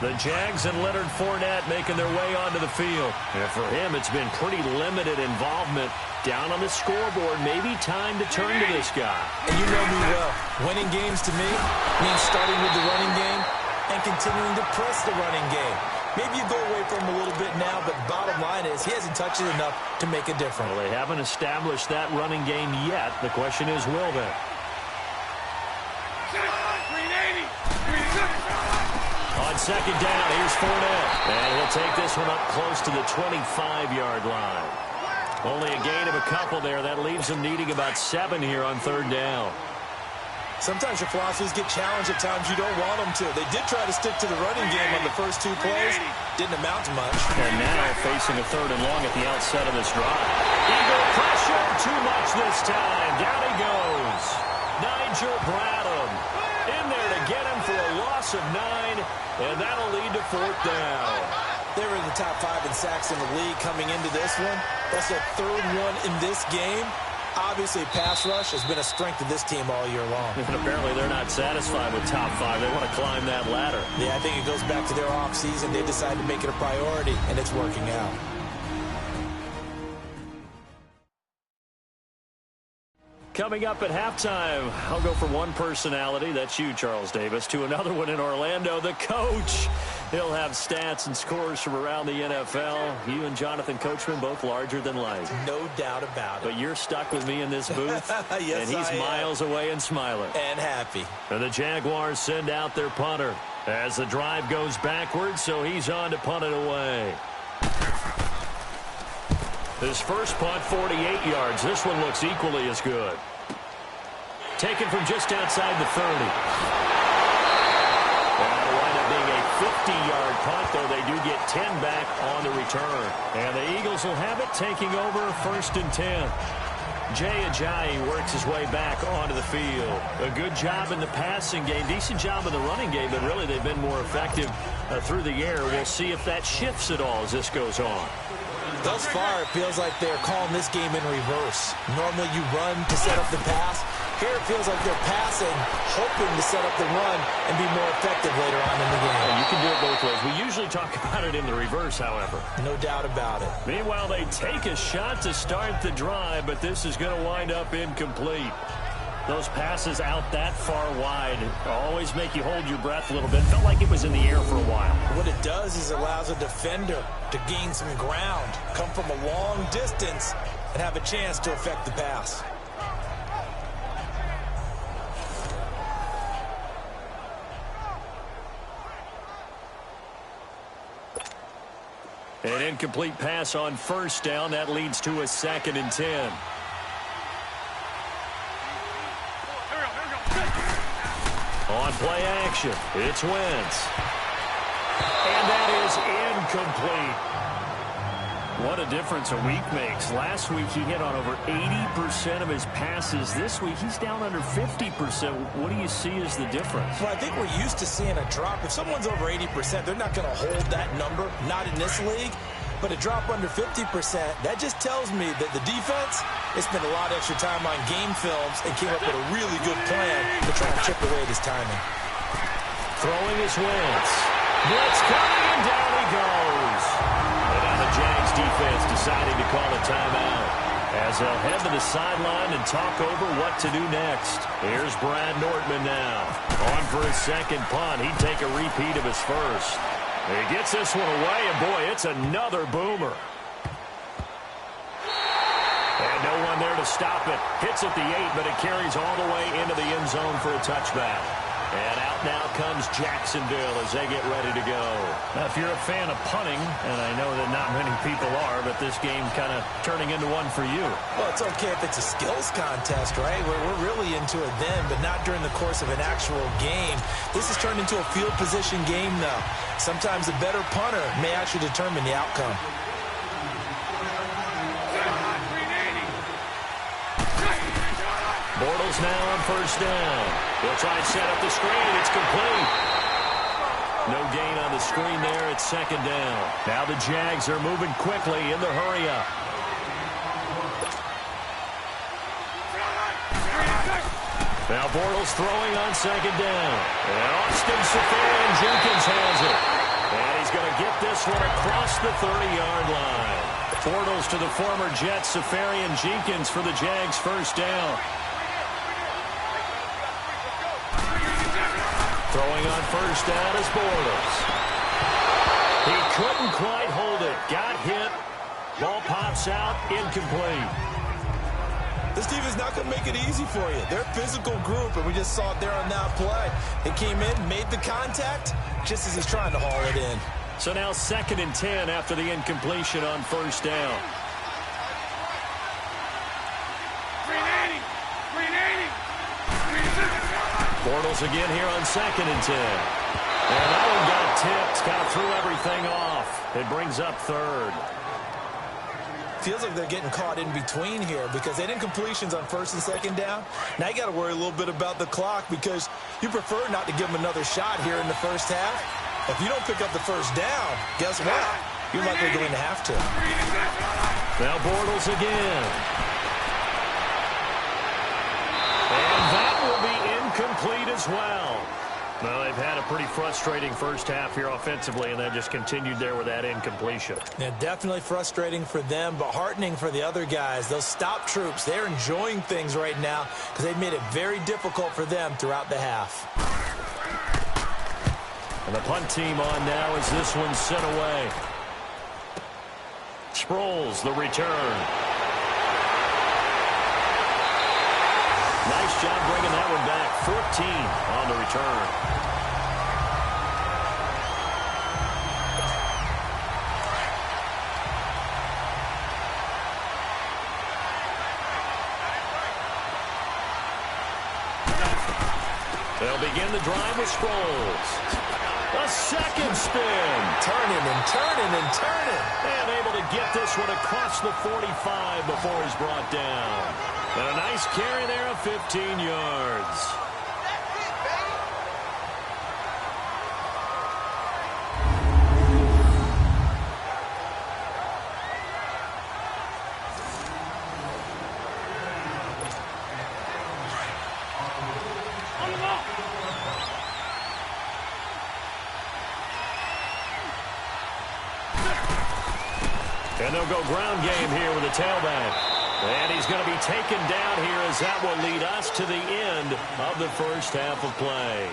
The Jags and Leonard Fournette making their way onto the field. And for him, it's been pretty limited involvement. Down on the scoreboard, maybe time to turn to this guy. And you know me well. Winning games to me means starting with the running game and continuing to press the running game. Maybe you go away from him a little bit now, but bottom line is he hasn't touched it enough to make a difference. Well, they haven't established that running game yet. The question is, will they? On second down, here's Fournette. And he'll take this one up close to the 25-yard line. Only a gain of a couple there. That leaves them needing about 7 here on 3rd down. Sometimes your philosophies get challenged at times you don't want them to. They did try to stick to the running game on the first 2 plays. Didn't amount to much. And now facing a 3rd and long at the outset of this drive. Eagle pressure, too much this time. Down he goes. Nigel Bradham in there to get him for a loss of 9, and that'll lead to 4th down. They were in the top 5 in sacks in the league coming into this one. That's their 3rd one in this game. Obviously, pass rush has been a strength of this team all year long. And apparently they're not satisfied with top 5. They want to climb that ladder. Yeah, I think it goes back to their offseason. They decided to make it a priority, and it's working out. Coming up at halftime, I'll go from one personality, that's you, Charles Davis, to another one in Orlando, the coach. He'll have stats and scores from around the NFL. You and Jonathan Coachman, both larger than life. No doubt about it. But you're stuck with me in this booth, yes, and he's miles away and smiling. And happy. And the Jaguars send out their punter as the drive goes backwards, so he's on to punt it away. His first punt, 48 yards. This one looks equally as good. Taken from just outside the 30. That'll wind up being a 50-yard punt, though they do get 10 back on the return. And the Eagles will have it, taking over 1st and 10. Jay Ajayi works his way back onto the field. A good job in the passing game, decent job in the running game, but really they've been more effective through the air. We'll see if that shifts at all as this goes on. Thus far, it feels like they're calling this game in reverse. Normally you run to set up the pass. Here it feels like they're passing, hoping to set up the run and be more effective later on in the game. Well, you can do it both ways. We usually talk about it in the reverse, however. No doubt about it. Meanwhile, they take a shot to start the drive, but this is going to wind up incomplete. Those passes out that far wide always make you hold your breath a little bit. Felt like it was in the air for a while. What it does is it allows a defender to gain some ground, come from a long distance, and have a chance to affect the pass. An incomplete pass on 1st down. That leads to a 2nd and 10. On play action, it's Wentz. And that is incomplete. What a difference a week makes. Last week he hit on over 80% of his passes. This week he's down under 50%. What do you see as the difference? Well, I think we're used to seeing a drop. If someone's over 80%, they're not going to hold that number, not in this league. But a drop under 50%, that just tells me that the defense has spent a lot of extra time on game films and came up with a really good plan to try and chip away at his timing. Throwing his Wentz. Blitz coming, and down he goes. And now the Jags defense deciding to call a timeout, as they'll head to the sideline and talk over what to do next. Here's Brad Nortman now. On for his second punt. He'd take a repeat of his first. He gets this one away, and boy, it's another boomer. And no one there to stop it. Hits at the 8, but it carries all the way into the end zone for a touchback. And out now comes Jacksonville as they get ready to go. Now, if you're a fan of punting, and I know that not many people are, but this game kind of turning into one for you. Well, it's okay if it's a skills contest, right? We're really into it then, but not during the course of an actual game. This has turned into a field position game, though. Sometimes a better punter may actually determine the outcome. Bortles now on first down. He'll try and set up the screen. It's complete. No gain on the screen there. It's second down. Now the Jags are moving quickly in the hurry-up. Now Bortles throwing on second down. And Austin Seferian-Jenkins has it. And he's going to get this one across the 30-yard line. Bortles to the former Jets, Seferian-Jenkins for the Jags' first down. Throwing on first down is Bortles. He couldn't quite hold it. Got hit. Ball pops out. Incomplete. This team is not going to make it easy for you. They're a physical group, and we just saw it there on that play. They came in, made the contact, just as he's trying to haul it in. So now 2nd and 10 after the incompletion on first down. Bortles again here on 2nd and 10. And that one got tipped. Kind of threw everything off. It brings up 3rd. Feels like they're getting caught in between here because they didn't completions on 1st and 2nd down. Now you got to worry a little bit about the clock because you prefer not to give them another shot here in the first half. If you don't pick up the first down, guess what? You're likely going to have to. Now Bortles again. And that will be incomplete as well. Well, they've had a pretty frustrating first half here offensively, and then just continued there with that incompletion. Yeah, definitely frustrating for them, but heartening for the other guys. Those stop troops, they're enjoying things right now because they've made it very difficult for them throughout the half. And the punt team on now as this one's sent away. Sproles, the return. Nice job bringing that one back. 14 on the return. They'll begin the drive with Sproles. A second spin. Turning and turning and turning. And able to get this one across the 45 before he's brought down. And a nice carry there of 15 yards. And they'll go ground game here with a tailback. And he's going to be taken down here as that will lead us to the end of the first half of play.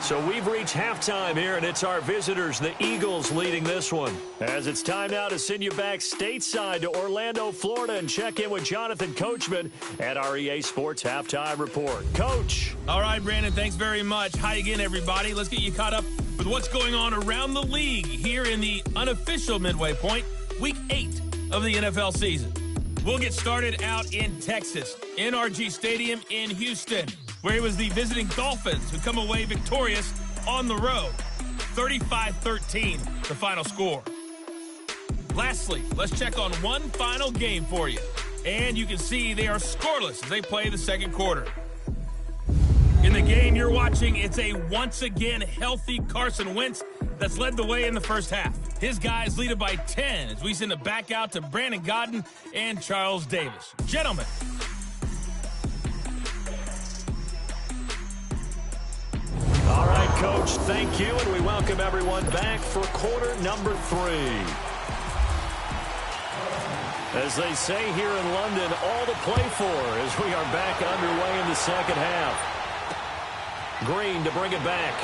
So we've reached halftime here, and it's our visitors, the Eagles, leading this one. As it's time now to send you back stateside to Orlando, Florida, and check in with Jonathan Coachman at our EA Sports Halftime Report. Coach. All right, Brandon, thanks very much. Hi again, everybody. Let's get you caught up with what's going on around the league here in the unofficial midway point, Week 8 of the NFL season. We'll get started out in Texas, NRG Stadium in Houston, where it was the visiting Dolphins who come away victorious on the road. 35-13, the final score. Lastly, let's check on one final game for you. And you can see they are scoreless as they play the second quarter. In the game you're watching, it's a once-again healthy Carson Wentz that's led the way in the first half. His guys lead it by 10 as we send it back out to Brandon Godden and Charles Davis. Gentlemen. All right, Coach. Thank you, and we welcome everyone back for quarter number 3. As they say here in London, all to play for as we are back underway in the second half. Green to bring it back.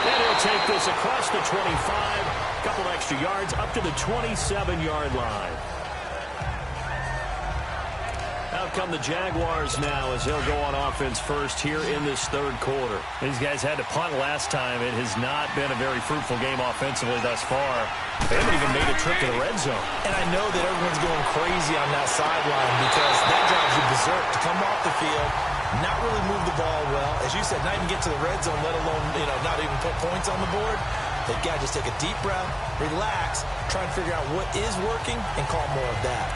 And he'll take this across the 25. A couple extra yards up to the 27-yard line. Out come the Jaguars now as they'll go on offense first here in this third quarter. These guys had to punt last time. It has not been a very fruitful game offensively thus far. They haven't even made a trip to the red zone. And I know that everyone's going crazy on that sideline because that drives you berserk to come off the field, not really move the ball well. As you said, not even get to the red zone, let alone, not even put points on the board. They've got to just take a deep breath, relax, try and figure out what is working and call more of that.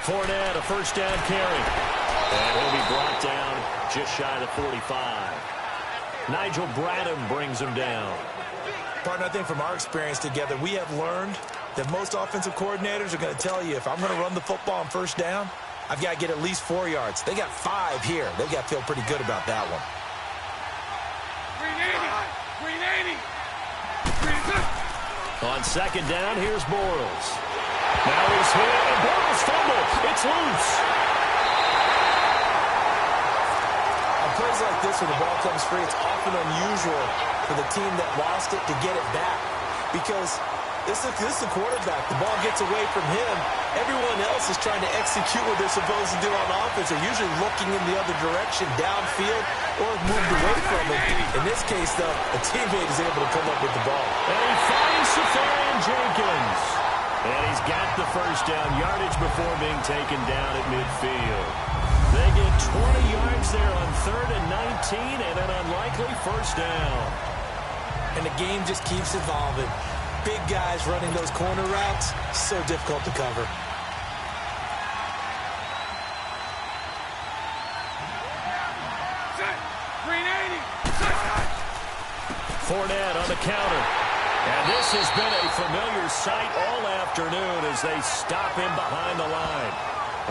Fournette, a first down carry. And he'll be brought down just shy of the 45. Nigel Bradham brings him down. Partner, I think from our experience together, we have learned that most offensive coordinators are going to tell you, if I'm going to run the football on first down, I've got to get at least 4 yards. They got 5 here. They've got to feel pretty good about that one. 380. On second down, here's Bortles. Now he's hit, and Bortles fumble. It's loose. On plays like this where the ball comes free, it's often unusual for the team that lost it to get it back because this is the quarterback. The ball gets away from him. Everyone else is trying to execute what they're supposed to do on offense. They're usually looking in the other direction, downfield, or moved away from it. In this case, though, a teammate is able to come up with the ball. And he finds Safarian Jenkins. And he's got the first down yardage before being taken down at midfield. They get 20 yards there on 3rd and 19 and an unlikely first down. And the game just keeps evolving. Big guys running those corner routes, so difficult to cover. Fournette on the counter. And this has been a familiar sight all afternoon as they stop him behind the line.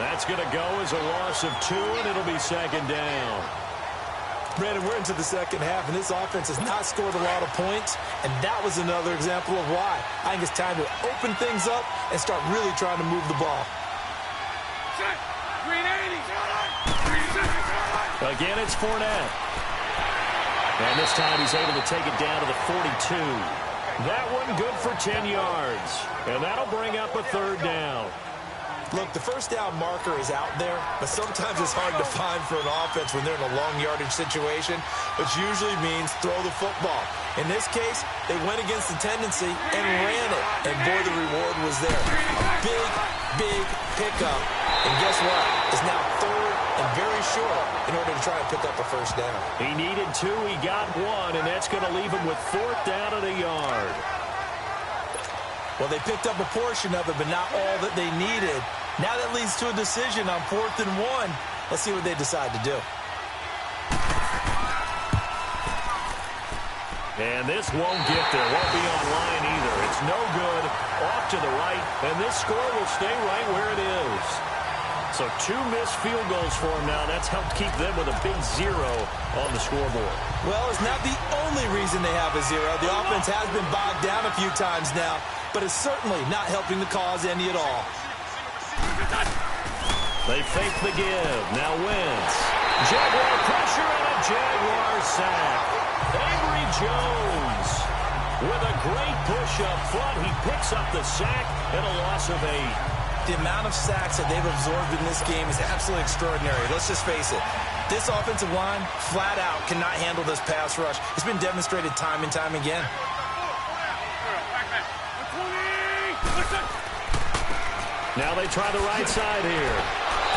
That's going to go as a loss of 2, and it'll be second down. Brandon, we're into the second half, and this offense has not scored a lot of points, and that was another example of why. I think it's time to open things up and start really trying to move the ball. Again, it's Fournette. And this time he's able to take it down to the 42. That one good for 10 yards. And that'll bring up a third down. Look, the first down marker is out there, but sometimes it's hard to find for an offense when they're in a long yardage situation, which usually means throw the football. In this case, they went against the tendency and ran it. And boy, the reward was there. A big pickup. And guess what? It's now 3rd and very short in order to try and pick up a first down. He needed 2, he got 1, and that's going to leave him with 4th down and a yard. Well, they picked up a portion of it, but not all that they needed. Now that leads to a decision on 4th and 1. Let's see what they decide to do. And this won't get there. Won't be online either. It's no good. Off to the right, and this score will stay right where it is. So 2 missed field goals for him now. That's helped keep them with a big 0 on the scoreboard. Well, it's not the only reason they have a 0. The offense has been bogged down a few times now, but it's certainly not helping the cause any at all. They fake the give. Now Wentz. Jaguar pressure and a Jaguar sack. Avery Jones with a great push up front. He picks up the sack and a loss of 8. The amount of sacks that they've absorbed in this game is absolutely extraordinary. Let's just face it. This offensive line, flat out, cannot handle this pass rush. It's been demonstrated time and time again. Now they try the right side here.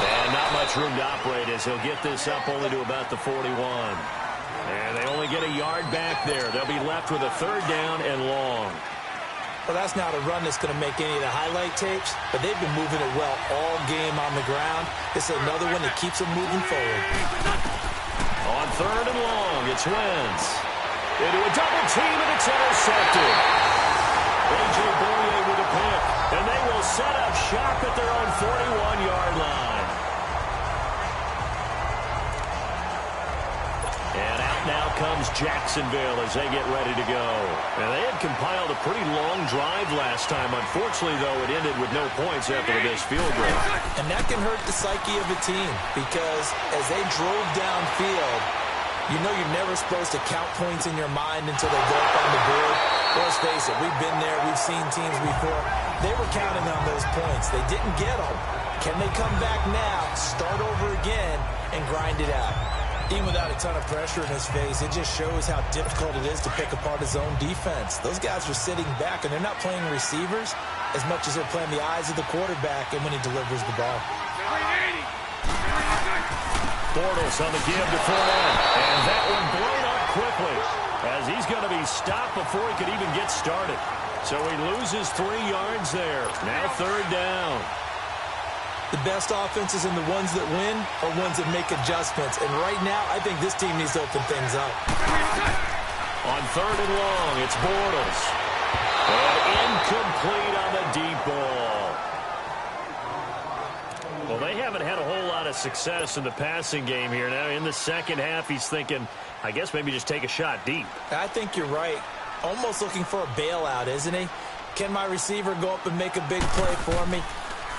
And not much room to operate as he'll get this up only to about the 41. And they only get a yard back there. They'll be left with a 3rd down and long. Well, that's not a run that's going to make any of the highlight tapes, but they've been moving it well all game on the ground. It's another one that keeps them moving forward. On 3rd and long, it's Wentz. into a double team, and it's intercepted. A.J. Boye with a pick, and they will set up shop at their own 41-yard line. And out now comes Jacksonville as they get ready to go. And they had compiled a pretty long drive last time. Unfortunately, though, it ended with no points after the missed field goal. And that can hurt the psyche of a team because as they drove downfield, you know you're never supposed to count points in your mind until they go up on the board. Let's face it, we've been there, we've seen teams before. They were counting on those points. They didn't get them. Can they come back now, start over again, and grind it out? Even without a ton of pressure in his face, it just shows how difficult it is to pick apart his own defense. Those guys are sitting back, and they're not playing receivers as much as they're playing the eyes of the quarterback and when he delivers the ball. Bortles on the give to Fournette, and that one blown up quickly as he's going to be stopped before he could even get started. So he loses 3 yards there. Now third down. The best offenses and the ones that win are ones that make adjustments. And right now, I think this team needs to open things up. On third and long, it's Bortles. And incomplete on the deep ball. Well, they haven't had a whole lot of success in the passing game here. Now, in the second half, he's thinking, I guess maybe just take a shot deep. I think you're right. Almost looking for a bailout, isn't he? Can my receiver go up and make a big play for me?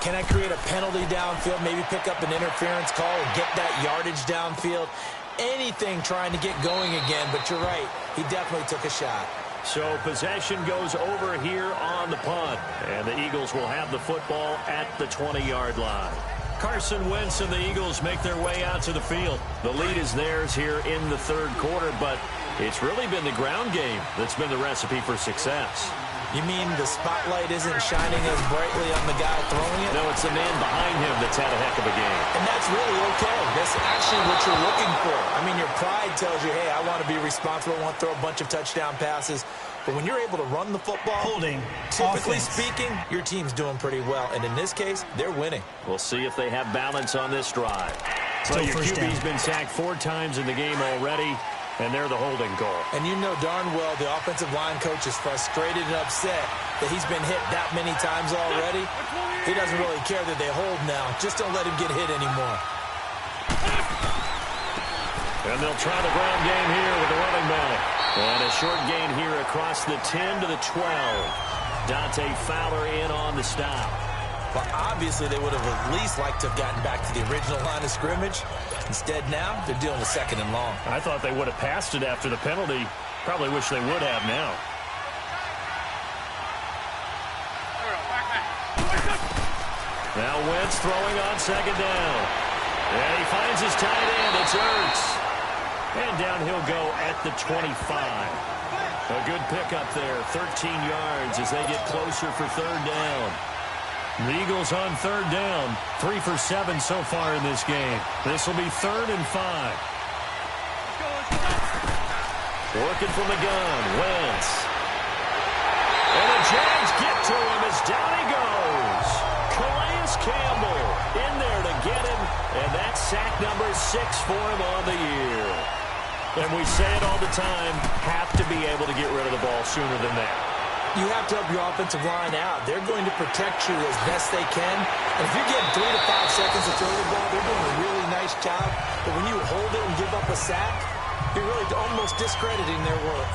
Can I create a penalty downfield, maybe pick up an interference call and get that yardage downfield? Anything trying to get going again, but you're right. He definitely took a shot. So possession goes over here on the punt, and the Eagles will have the football at the 20-yard line. Carson Wentz and the Eagles make their way out to the field. The lead is theirs here in the third quarter, but it's really been the ground game that's been the recipe for success. You mean the spotlight isn't shining as brightly on the guy throwing it? No, it's the man behind him that's had a heck of a game. And that's really okay. That's actually what you're looking for. I mean, your pride tells you, hey, I want to be responsible. I want to throw a bunch of touchdown passes. But when you're able to run the football, typically speaking, your team's doing pretty well. And in this case, they're winning. We'll see if they have balance on this drive. Well, your QB's been sacked 4 times in the game already. And they're the holding goal. And you know darn well the offensive line coach is frustrated and upset that he's been hit that many times already. He doesn't really care that they hold now. Just don't let him get hit anymore. And they'll try the ground game here with the running back. And a short gain here across the 10 to the 12. Dante Fowler in on the stop. Well, obviously they would have at least liked to have gotten back to the original line of scrimmage. Instead now, they're dealing with second and long. I thought they would have passed it after the penalty. Probably wish they would have now. Now Wentz throwing on second down. And he finds his tight end. It's Ertz. And down he'll go at the 25. A good pickup there. 13 yards as they get closer for third down. The Eagles on third down. 3 for 7 so far in this game. This will be 3rd and 5. Working from the gun. Wentz. And the Jags get to him as down he goes. Calais Campbell in there to get him. And that's sack number 6 for him on the year. And we say it all the time, have to be able to get rid of the ball sooner than that. You have to help your offensive line out. They're going to protect you as best they can. And if you're getting 3 to 5 seconds to throw the ball, they're doing a really nice job. But when you hold it and give up a sack, you're really almost discrediting their work.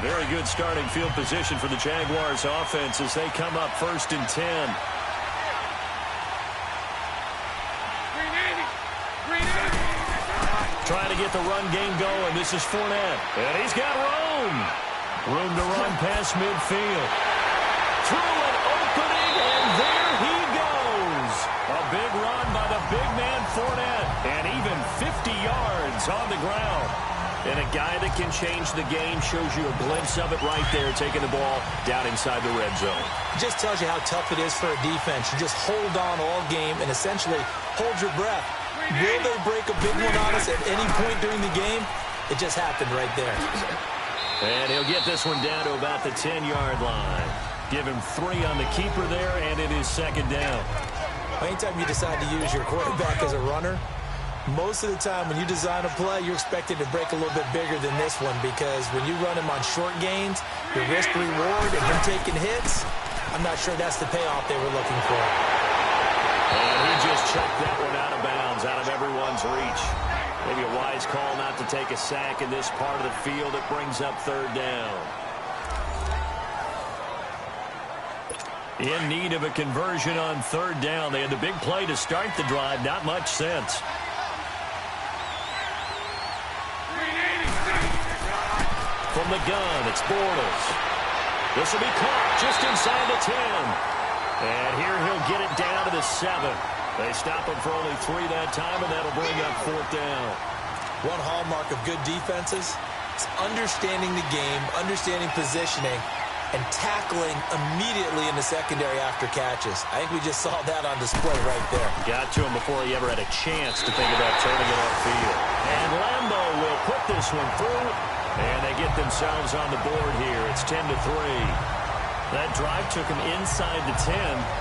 Very good starting field position for the Jaguars offense as they come up 1st and 10. Trying to get the run game going. This is Fournette. And he's got room. Room to run past midfield. Through an opening, and there he goes. A big run by the big man Fournette. And even 50 yards on the ground. And a guy that can change the game shows you a glimpse of it right there, taking the ball down inside the red zone. It just tells you how tough it is for a defense. You just hold on all game and essentially hold your breath. Will they break a big one on us at any point during the game? It just happened right there. And he'll get this one down to about the 10-yard line. Give him 3 on the keeper there, and it is 2nd down. Anytime you decide to use your quarterback as a runner, Most of the time when you design a play, you're expected to break a little bit bigger than this one because when you run him on short gains, your risk-reward and him taking hits, I'm not sure that's the payoff they were looking for. And he just checked that one out of bounds, out of everyone's reach. Maybe a wise call not to take a sack in this part of the field. It brings up third down. In need of a conversion on third down. They had the big play to start the drive. Not much sense. From the gun, it's Bortles. This will be caught just inside the 10. And here he'll get it down to the 7. They stop him for only 3 that time, and that'll bring up fourth down. One hallmark of good defenses is understanding the game, understanding positioning, and tackling immediately in the secondary after catches. I think we just saw that on display right there. Got to him before he ever had a chance to think about turning it upfield. And Lambo will put this one through, and they get themselves on the board here. It's 10-3. That drive took him inside the 10.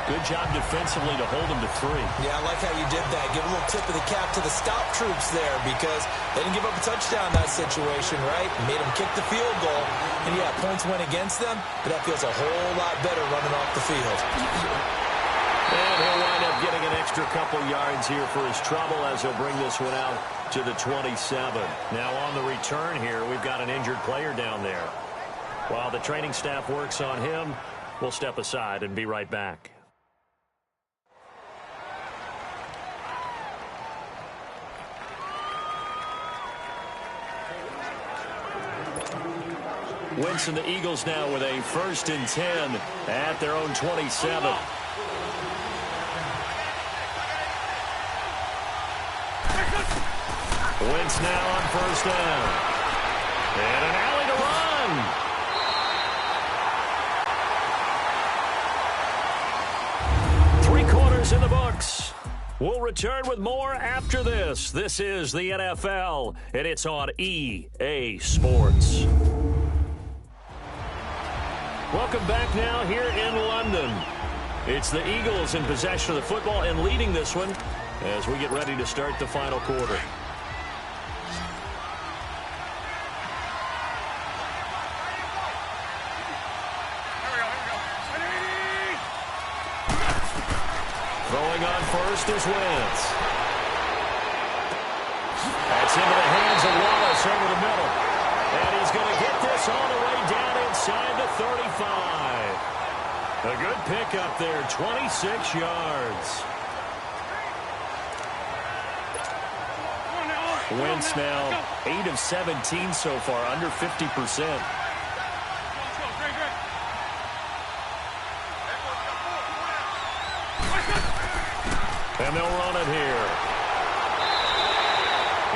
Good job defensively to hold him to 3. Yeah, I like how you did that. Give a little tip of the cap to the stop troops there because they didn't give up a touchdown in that situation, right? Made them kick the field goal. And, yeah, points went against them, but that feels a whole lot better running off the field. And he'll wind up getting an extra couple yards here for his trouble as he'll bring this one out to the 27. Now on the return here, we've got an injured player down there. While the training staff works on him, we'll step aside and be right back. Wentz and the Eagles now with a 1st and 10 at their own 27. Wentz now on 1st down. And an alley to run. In the books. We'll return with more after this. This is the NFL, and it's on EA Sports. Welcome back now here in London. It's the Eagles in possession of the football and leading this one as we get ready to start the final quarter. Throwing on first is Wentz. That's into the hands of Wallace over the middle. And he's going to get this all the way down inside the 35. A good pickup there, 26 yards. Wentz now 8 of 17 so far, under 50%. And they'll run it here.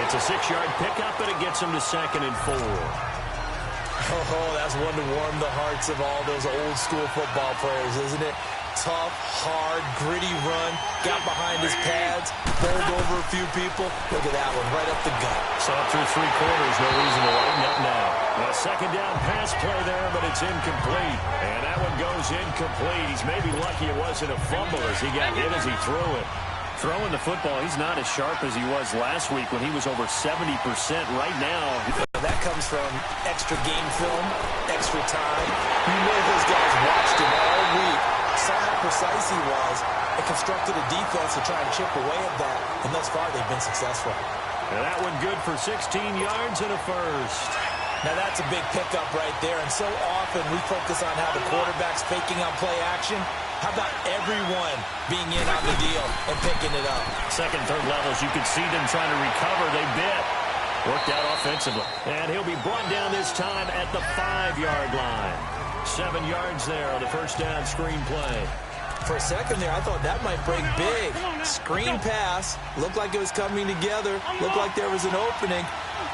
It's a 6-yard pickup, and it gets him to 2nd and 4. Oh, that's one to warm the hearts of all those old-school football players, isn't it? Tough, hard, gritty run, got behind his pads, bowled over a few people. Look at that one, right up the gut. Saw it through 3 quarters, no reason to lighten up now. A 2nd down pass play there, but it's incomplete. And that one goes incomplete. He's maybe lucky it wasn't a fumble as he got hit as he threw it. Throwing the football, he's not as sharp as he was last week when he was over 70% right now. That comes from extra game film, extra time. You know those guys watched him all week, saw how precise he was, and constructed a defense to try and chip away at that. And thus far, they've been successful. And that one good for 16 yards and a first. Now, that's a big pickup right there. And so often we focus on how the quarterback's faking on play action. How about everyone being in on the deal and picking it up? Second, third levels, you could see them trying to recover. They bit. Worked out offensively. And he'll be brought down this time at the 5-yard line. 7 yards there on the first down screen play. For a second there, I thought that might break big. Screen pass. Looked like it was coming together. Looked like there was an opening.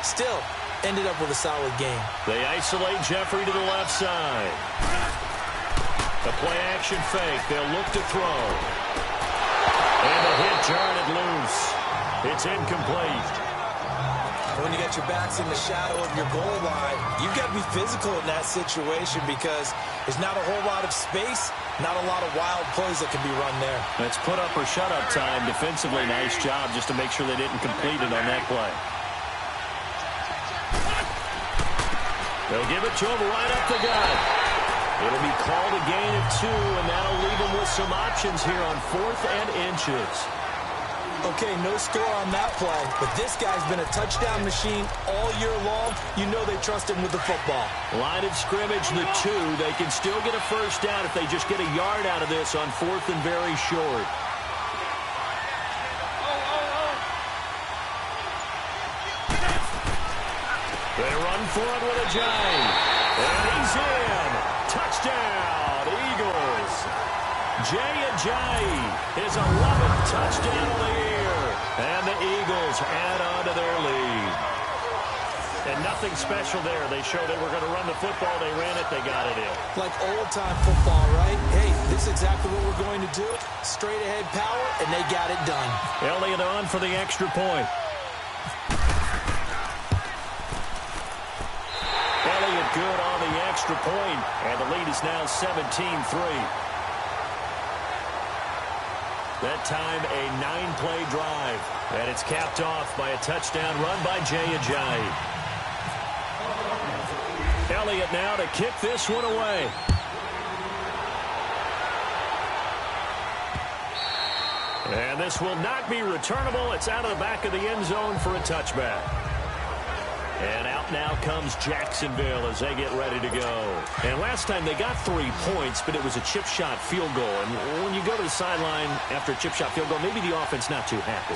Still, ended up with a solid game. They isolate Jeffrey to the left side. The play-action fake. They'll look to throw. And the hit jarred it loose. It's incomplete. When you got your backs in the shadow of your goal line, you've got to be physical in that situation because there's not a whole lot of space, not a lot of wild plays that can be run there. It's put up or shut up time. Defensively, nice job just to make sure they didn't complete it on that play. They'll give it to him right up the gut. It'll be called a gain of 2, and that'll leave them with some options here on 4th and inches. Okay, no score on that play, but this guy's been a touchdown machine all year long. You know they trust him with the football. Line of scrimmage, the 2. They can still get a first down if they just get a yard out of this on 4th and very short. They run for it with a Jay. And he's in. Touchdown, Eagles. Jay Ajayi, his 11th touchdown of the year. And the Eagles add on to their lead. And nothing special there. They showed they were going to run the football. They ran it. They got it in. Like old-time football, right? Hey, this is exactly what we're going to do. Straight ahead power, and they got it done. Elliott on for the extra point. Elliott good on the extra point, and the lead is now 17-3. That time a 9-play drive, and it's capped off by a touchdown run by Jay Ajayi. Elliott now to kick this one away. And this will not be returnable. It's out of the back of the end zone for a touchback. And out now comes Jacksonville as they get ready to go. And last time they got 3 points, but it was a chip shot field goal. And when you go to the sideline after a chip shot field goal, maybe the offense not too happy.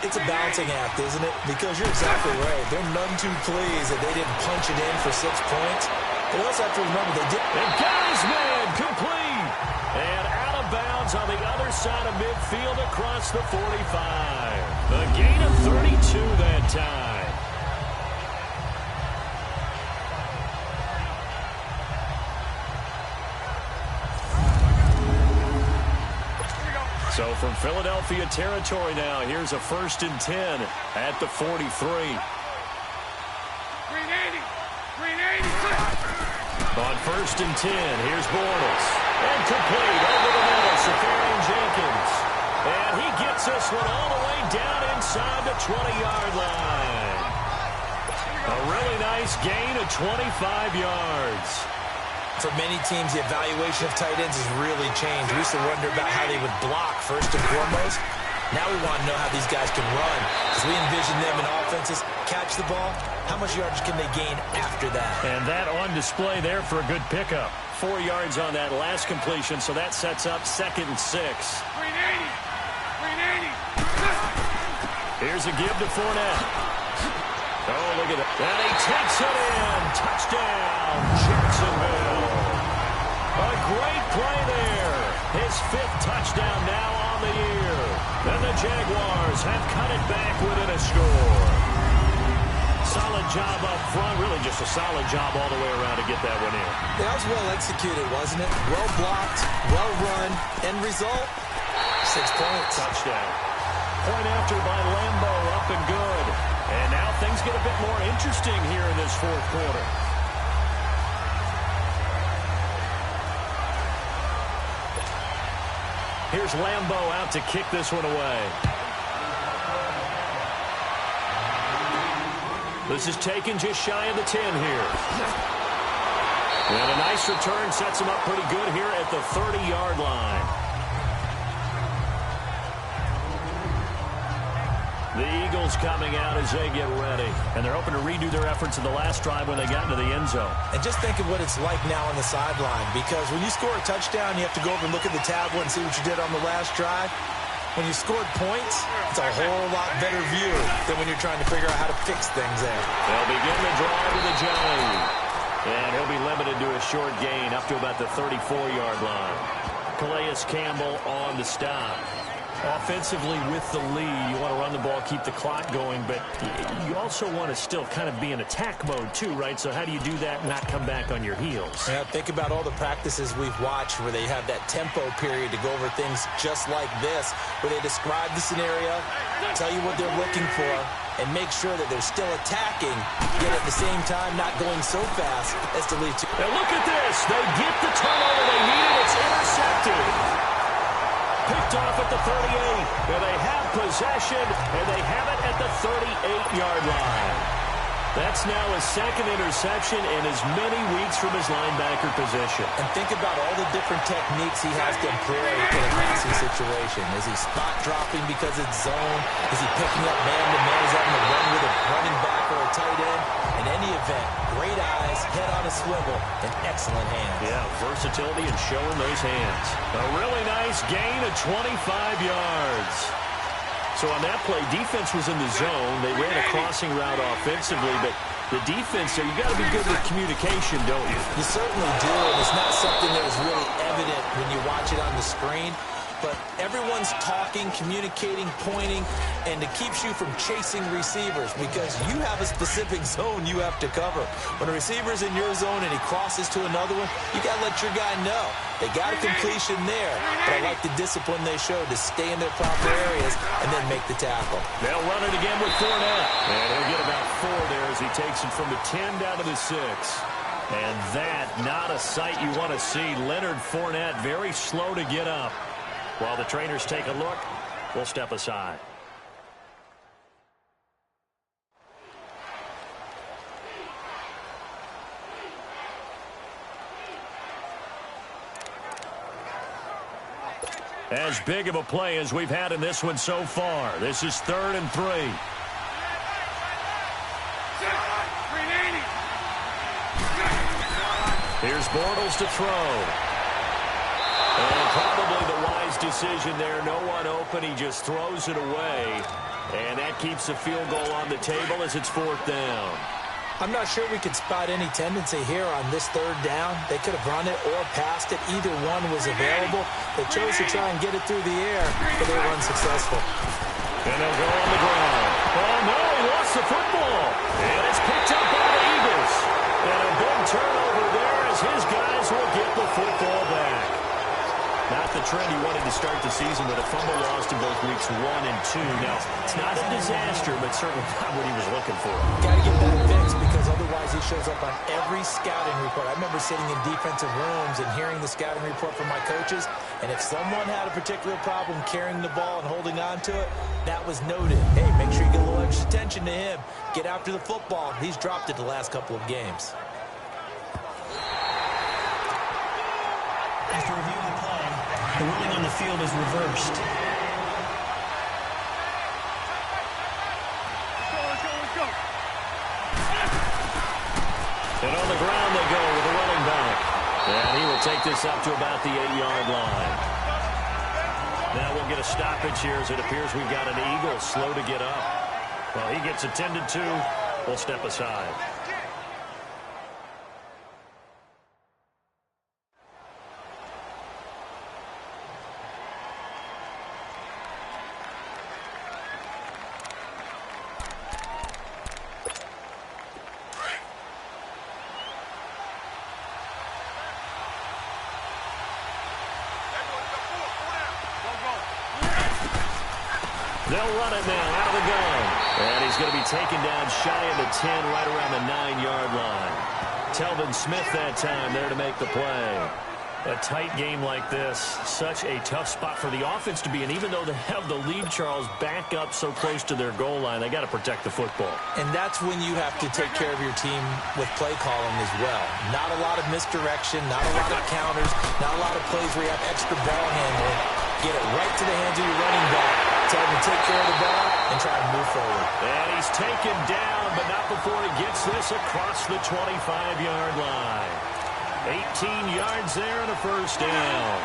It's a balancing act, isn't it? Because you're exactly right. They're none too pleased that they didn't punch it in for 6 points. But we also have to remember they did. And got his man complete. And out of bounds on the other side of midfield across the 45. The gain of 32 that time. So from Philadelphia territory now, here's a 1st and 10 at the 43. Green 80. Green 80. On 1st and 10, here's Bortles. And complete over the middle, Safarian Jenkins. And he gets this one all the way down inside the 20-yard line. A really nice gain of 25 yards. For many teams, the evaluation of tight ends has really changed. We used to wonder about how they would block first and foremost. Now we want to know how these guys can run. Because we envision them in offenses catch the ball. How much yardage can they gain after that? And that on display there for a good pickup. 4 yards on that last completion, so that sets up 2nd and 6. Green 80. Green 80. Here's a give to Fournette. Oh, look at that. And he takes it in. Touchdown, Jacksonville. A great play there. His 5th touchdown now on the year. And the Jaguars have cut it back within a score. Solid job up front. Really just a solid job all the way around to get that one in. That was well executed, wasn't it? Well blocked, well run. End result, 6 points. Touchdown. Point after by Lambo, up and good. And now things get a bit more interesting here in this 4th quarter. Here's Lambo out to kick this one away. This is taken just shy of the 10 here. And a nice return sets him up pretty good here at the 30-yard line. The Eagles coming out as they get ready. And they're hoping to redo their efforts in the last drive when they got into the end zone. And just think of what it's like now on the sideline. Because when you score a touchdown, you have to go over and look at the tablet and see what you did on the last drive. When you scored points, it's a whole lot better view than when you're trying to figure out how to fix things there. They'll begin the drive with a Johnny. And he'll be limited to a short gain up to about the 34-yard line. Calais Campbell on the stop. Offensively with the lead, you want to run the ball, keep the clock going, but you also want to still kind of be in attack mode too, right? So how do you do that and not come back on your heels? Yeah, think about all the practices we've watched where they have that tempo period to go over things just like this, where they describe the scenario, tell you what they're looking for, and make sure that they're still attacking, yet at the same time not going so fast as to lead to... And look at this. They get the turnover they needed. It's intercepted. Picked off at the 38. And they have possession, and they have it at the 38-yard line. That's now his second interception in as many weeks from his linebacker position. And think about all the different techniques he has to employ in a passing situation. Is he spot dropping because it's zone? Is he picking up man-to-man? Is having to run with a running back or a tight end? In any event, great eyes, head on a swivel, and excellent hands. Yeah, versatility and showing those hands. A really nice gain of 25 yards. So on that play, defense was in the zone. They ran a crossing route offensively, but the defense there, you got to be good with communication, don't you? You certainly do, and it's not something that is really evident when you watch it on the screen. But everyone's talking, communicating, pointing, and it keeps you from chasing receivers because you have a specific zone you have to cover. When a receiver's in your zone and he crosses to another one, you got to let your guy know. They got a completion there, but I like the discipline they showed to stay in their proper areas and then make the tackle. They'll run it again with Fournette. And he'll get about 4 there as he takes it from the 10 down to the 6. And that, not a sight you want to see. Leonard Fournette very slow to get up. While the trainers take a look, we'll step aside. As big of a play as we've had in this one so far. This is 3rd and 3. Here's Bortles to throw. And probably the wise decision there. No one open. He just throws it away. And that keeps the field goal on the table as it's 4th down. I'm not sure we could spot any tendency here on this 3rd down. They could have run it or passed it. Either one was available. They chose to try and get it through the air, but they were unsuccessful. And they'll go on the ground. Oh, no, he lost the football. And it's picked up by the Eagles. And a big turnover there as his guys will get the football back. Not the trend he wanted to start the season, but a fumble lost in both weeks 1 and 2. Now, it's not a disaster, but certainly not what he was looking for. Got to get that fixed because otherwise he shows up on every scouting report. I remember sitting in defensive rooms and hearing the scouting report from my coaches, and if someone had a particular problem carrying the ball and holding on to it, that was noted. Hey, make sure you get a little extra attention to him. Get after the football. He's dropped it the last couple of games. After reviewing the play, the ruling on the field is reversed. Let's go. And on the ground they go with the running back. And he will take this up to about the 8-yard line. Now we'll get a stoppage here as it appears we've got an Eagle slow to get up. Well, he gets attended to. We'll step aside. They'll run it now out of the gun. And he's going to be taken down shy of the 10, right around the 9-yard line. Telvin Smith that time there to make the play. A tight game like this, such a tough spot for the offense to be in. Even though they have the lead, Charles, back up so close to their goal line, they got to protect the football. And that's when you have to take care of your team with play calling as well. Not a lot of misdirection, not a lot of counters, not a lot of plays where you have extra ball handling. Get it right to the hands of your running back. Tell him to take care of the ball and try to move forward. And he's taken down, but not before he gets this across the 25-yard line. 18 yards there and a first down.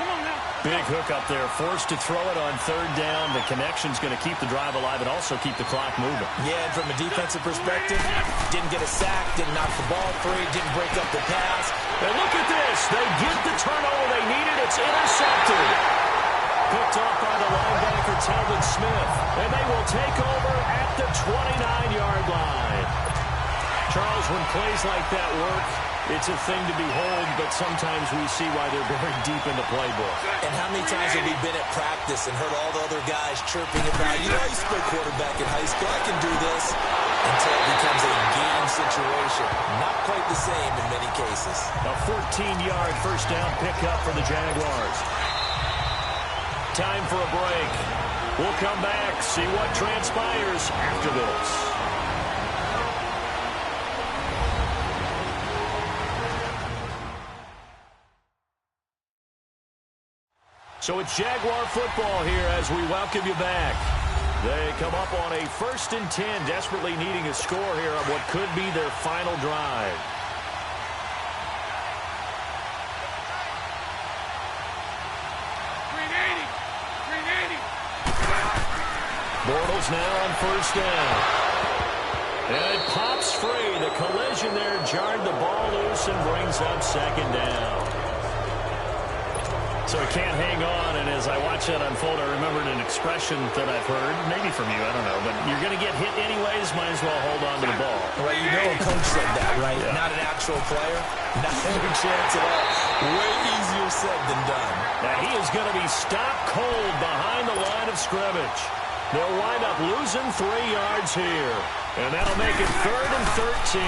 Big hook up there, forced to throw it on 3rd down. The connection's going to keep the drive alive and also keep the clock moving. Yeah, and from a defensive perspective, didn't get a sack, didn't knock the ball free, didn't break up the pass. And look at this. They get the turnover they needed. It's intercepted. Picked off by the linebacker, Telvin Smith. And they will take over at the 29-yard line. Charles, when plays like that work, It's a thing to behold, but sometimes we see why they're buried deep in the playbook. And how many times have we been at practice and heard all the other guys chirping about, you know, I used to play quarterback in high school, I can do this, until it becomes a game situation. Not quite the same in many cases. A 14-yard first down pickup for the Jaguars. Time for a break. We'll come back, see what transpires after this. So it's Jaguar football here as we welcome you back. They come up on a 1st and 10, desperately needing a score here on what could be their final drive. Bortles now on 1st down. And it pops free. The collision there jarred the ball loose and brings up 2nd down. So he can't hang on, and as I watch that unfold, I remembered an expression that I've heard, maybe from you, I don't know, but you're going to get hit anyways, might as well hold on to the ball. Well, you know a coach said that, right? Yeah. Not an actual player. Not any chance at all. Way easier said than done. Now he is going to be stopped cold behind the line of scrimmage. They'll wind up losing 3 yards here, and that'll make it 3rd and 13.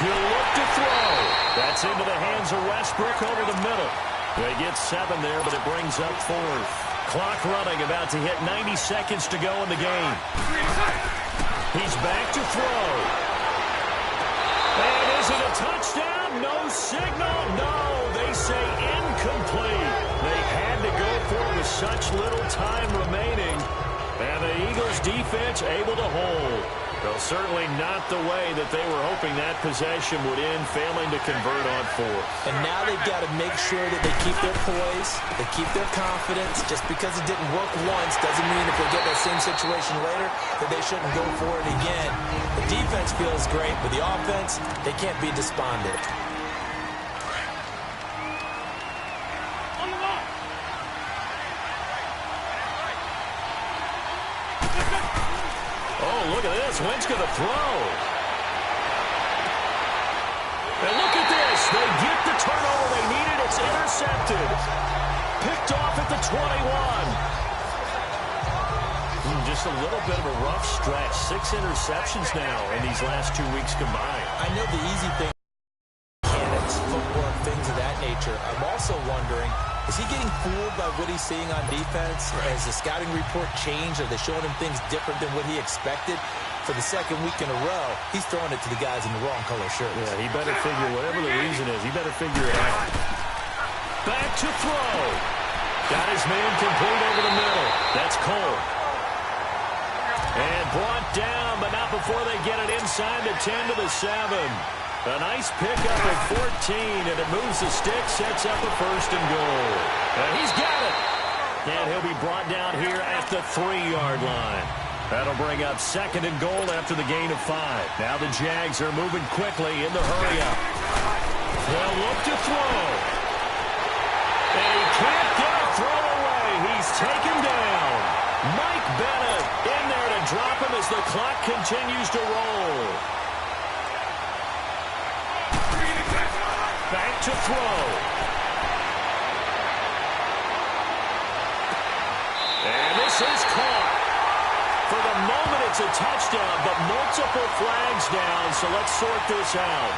He'll look to throw. That's into the hands of Westbrook over the middle. They get 7 there, but it brings up 4th. Clock running, about to hit 90 seconds to go in the game. He's back to throw. And is it a touchdown? No signal. No, they say incomplete. They had to go for it with such little time remaining. And the Eagles defense able to hold. Well, certainly not the way that they were hoping that possession would end, failing to convert on 4th. And now they've got to make sure that they keep their poise, they keep their confidence. Just because it didn't work once doesn't mean if they get that same situation later that they shouldn't go for it again. The defense feels great, but the offense, they can't be despondent. Look at this. Wentz going to throw. And look at this. They get the turnover they needed. It's intercepted. Picked off at the 21. Just a little bit of a rough stretch. 6 interceptions now in these last 2 weeks combined. I know the easy thing, mechanics, footwork, things of that nature. I'm also wondering, is he getting fooled by what he's seeing on defense? Has the scouting report changed? Are they showing him things different than what he expected? For the 2nd week in a row, he's throwing it to the guys in the wrong color shirts. Yeah, he better figure, whatever the reason is, he better figure it out. Back to throw. Got his man complete over the middle. That's Cole. And brought down, but not before they get it inside the 10 to the 7. A nice pickup at 14, and it moves the stick, sets up a 1st and goal. And he's got it. And he'll be brought down here at the 3-yard line. That'll bring up 2nd and goal after the gain of 5. Now the Jags are moving quickly in the hurry-up. They'll look to throw. And he can't get a throw away. He's taken down. Mike Bennett in there to drop him as the clock continues to roll. Back to throw. And this is caught. For the moment, it's a touchdown, but multiple flags down, so let's sort this out.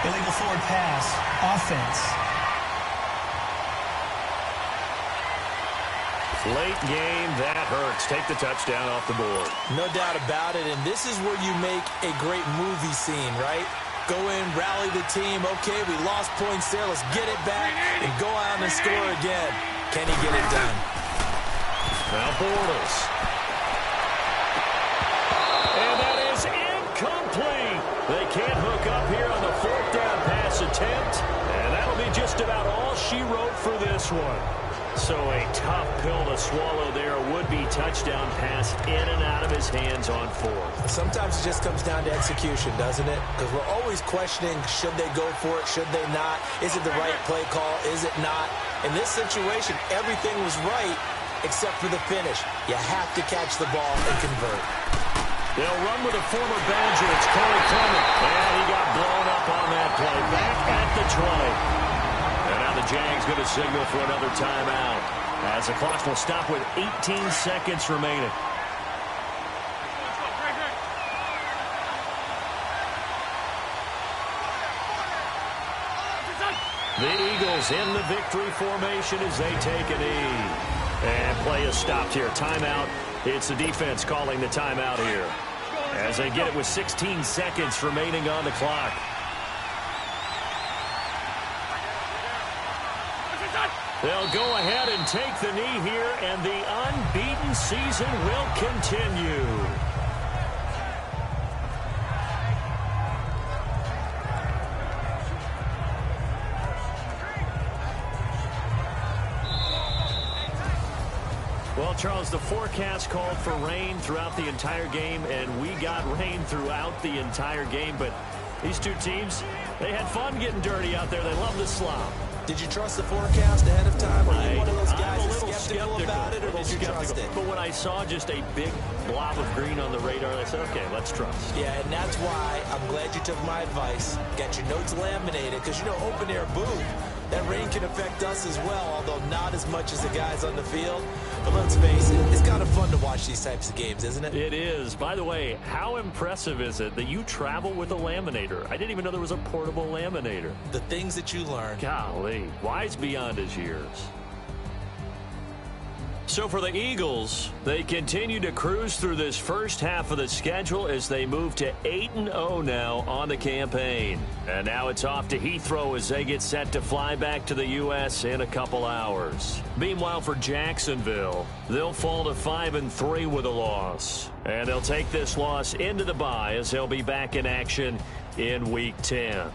Illegal forward pass. Offense. Late game, that hurts. Take the touchdown off the board. No doubt about it, and this is where you make a great movie scene, right? Go in, rally the team. Okay, we lost points there. Let's get it back and go out and score again. Can he get it done? Now Bortles. And that is incomplete. They can't hook up here on the 4th down pass attempt. And that'll be just about all she wrote for this one. So a tough pill to swallow there. A would-be touchdown pass in and out of his hands on 4th. Sometimes it just comes down to execution, doesn't it? Because we're always questioning, should they go for it, should they not? Is it the right play call, is it not? In this situation, everything was right except for the finish. You have to catch the ball and convert. They'll run with a former Badger. It's Corey Clement. And he got blown up on that play. Back at the 20. And now the Jags going to signal for another timeout, as the clock will stop with 18 seconds remaining. The Eagles in the victory formation as they take a knee. And play is stopped here. Timeout. It's the defense calling the timeout here, as they get it with 16 seconds remaining on the clock. They'll go ahead and take the knee here, and the unbeaten season will continue. Well, Charles, the forecast called for rain throughout the entire game, and we got rain throughout the entire game. But these two teams, they had fun getting dirty out there. They love the slop. Did you trust the forecast ahead of time? Or are you one of those guys that's skeptical about it, or did you trust it? But when I saw just a big blob of green on the radar, I said, okay, let's trust. Yeah, and that's why I'm glad you took my advice. Got your notes laminated, because, you know, open-air booth, that rain can affect us as well, although not as much as the guys on the field. But let's face it, it's kind of fun to watch these types of games, isn't it? It is. By the way, how impressive is it that you travel with a laminator? I didn't even know there was a portable laminator. The things that you learn. Golly, wise beyond his years. So for the Eagles, they continue to cruise through this first half of the schedule as they move to 8-0 now on the campaign. And now it's off to Heathrow as they get set to fly back to the U.S. in a couple hours. Meanwhile, for Jacksonville, they'll fall to 5-3 with a loss. And they'll take this loss into the bye as they'll be back in action in Week 10.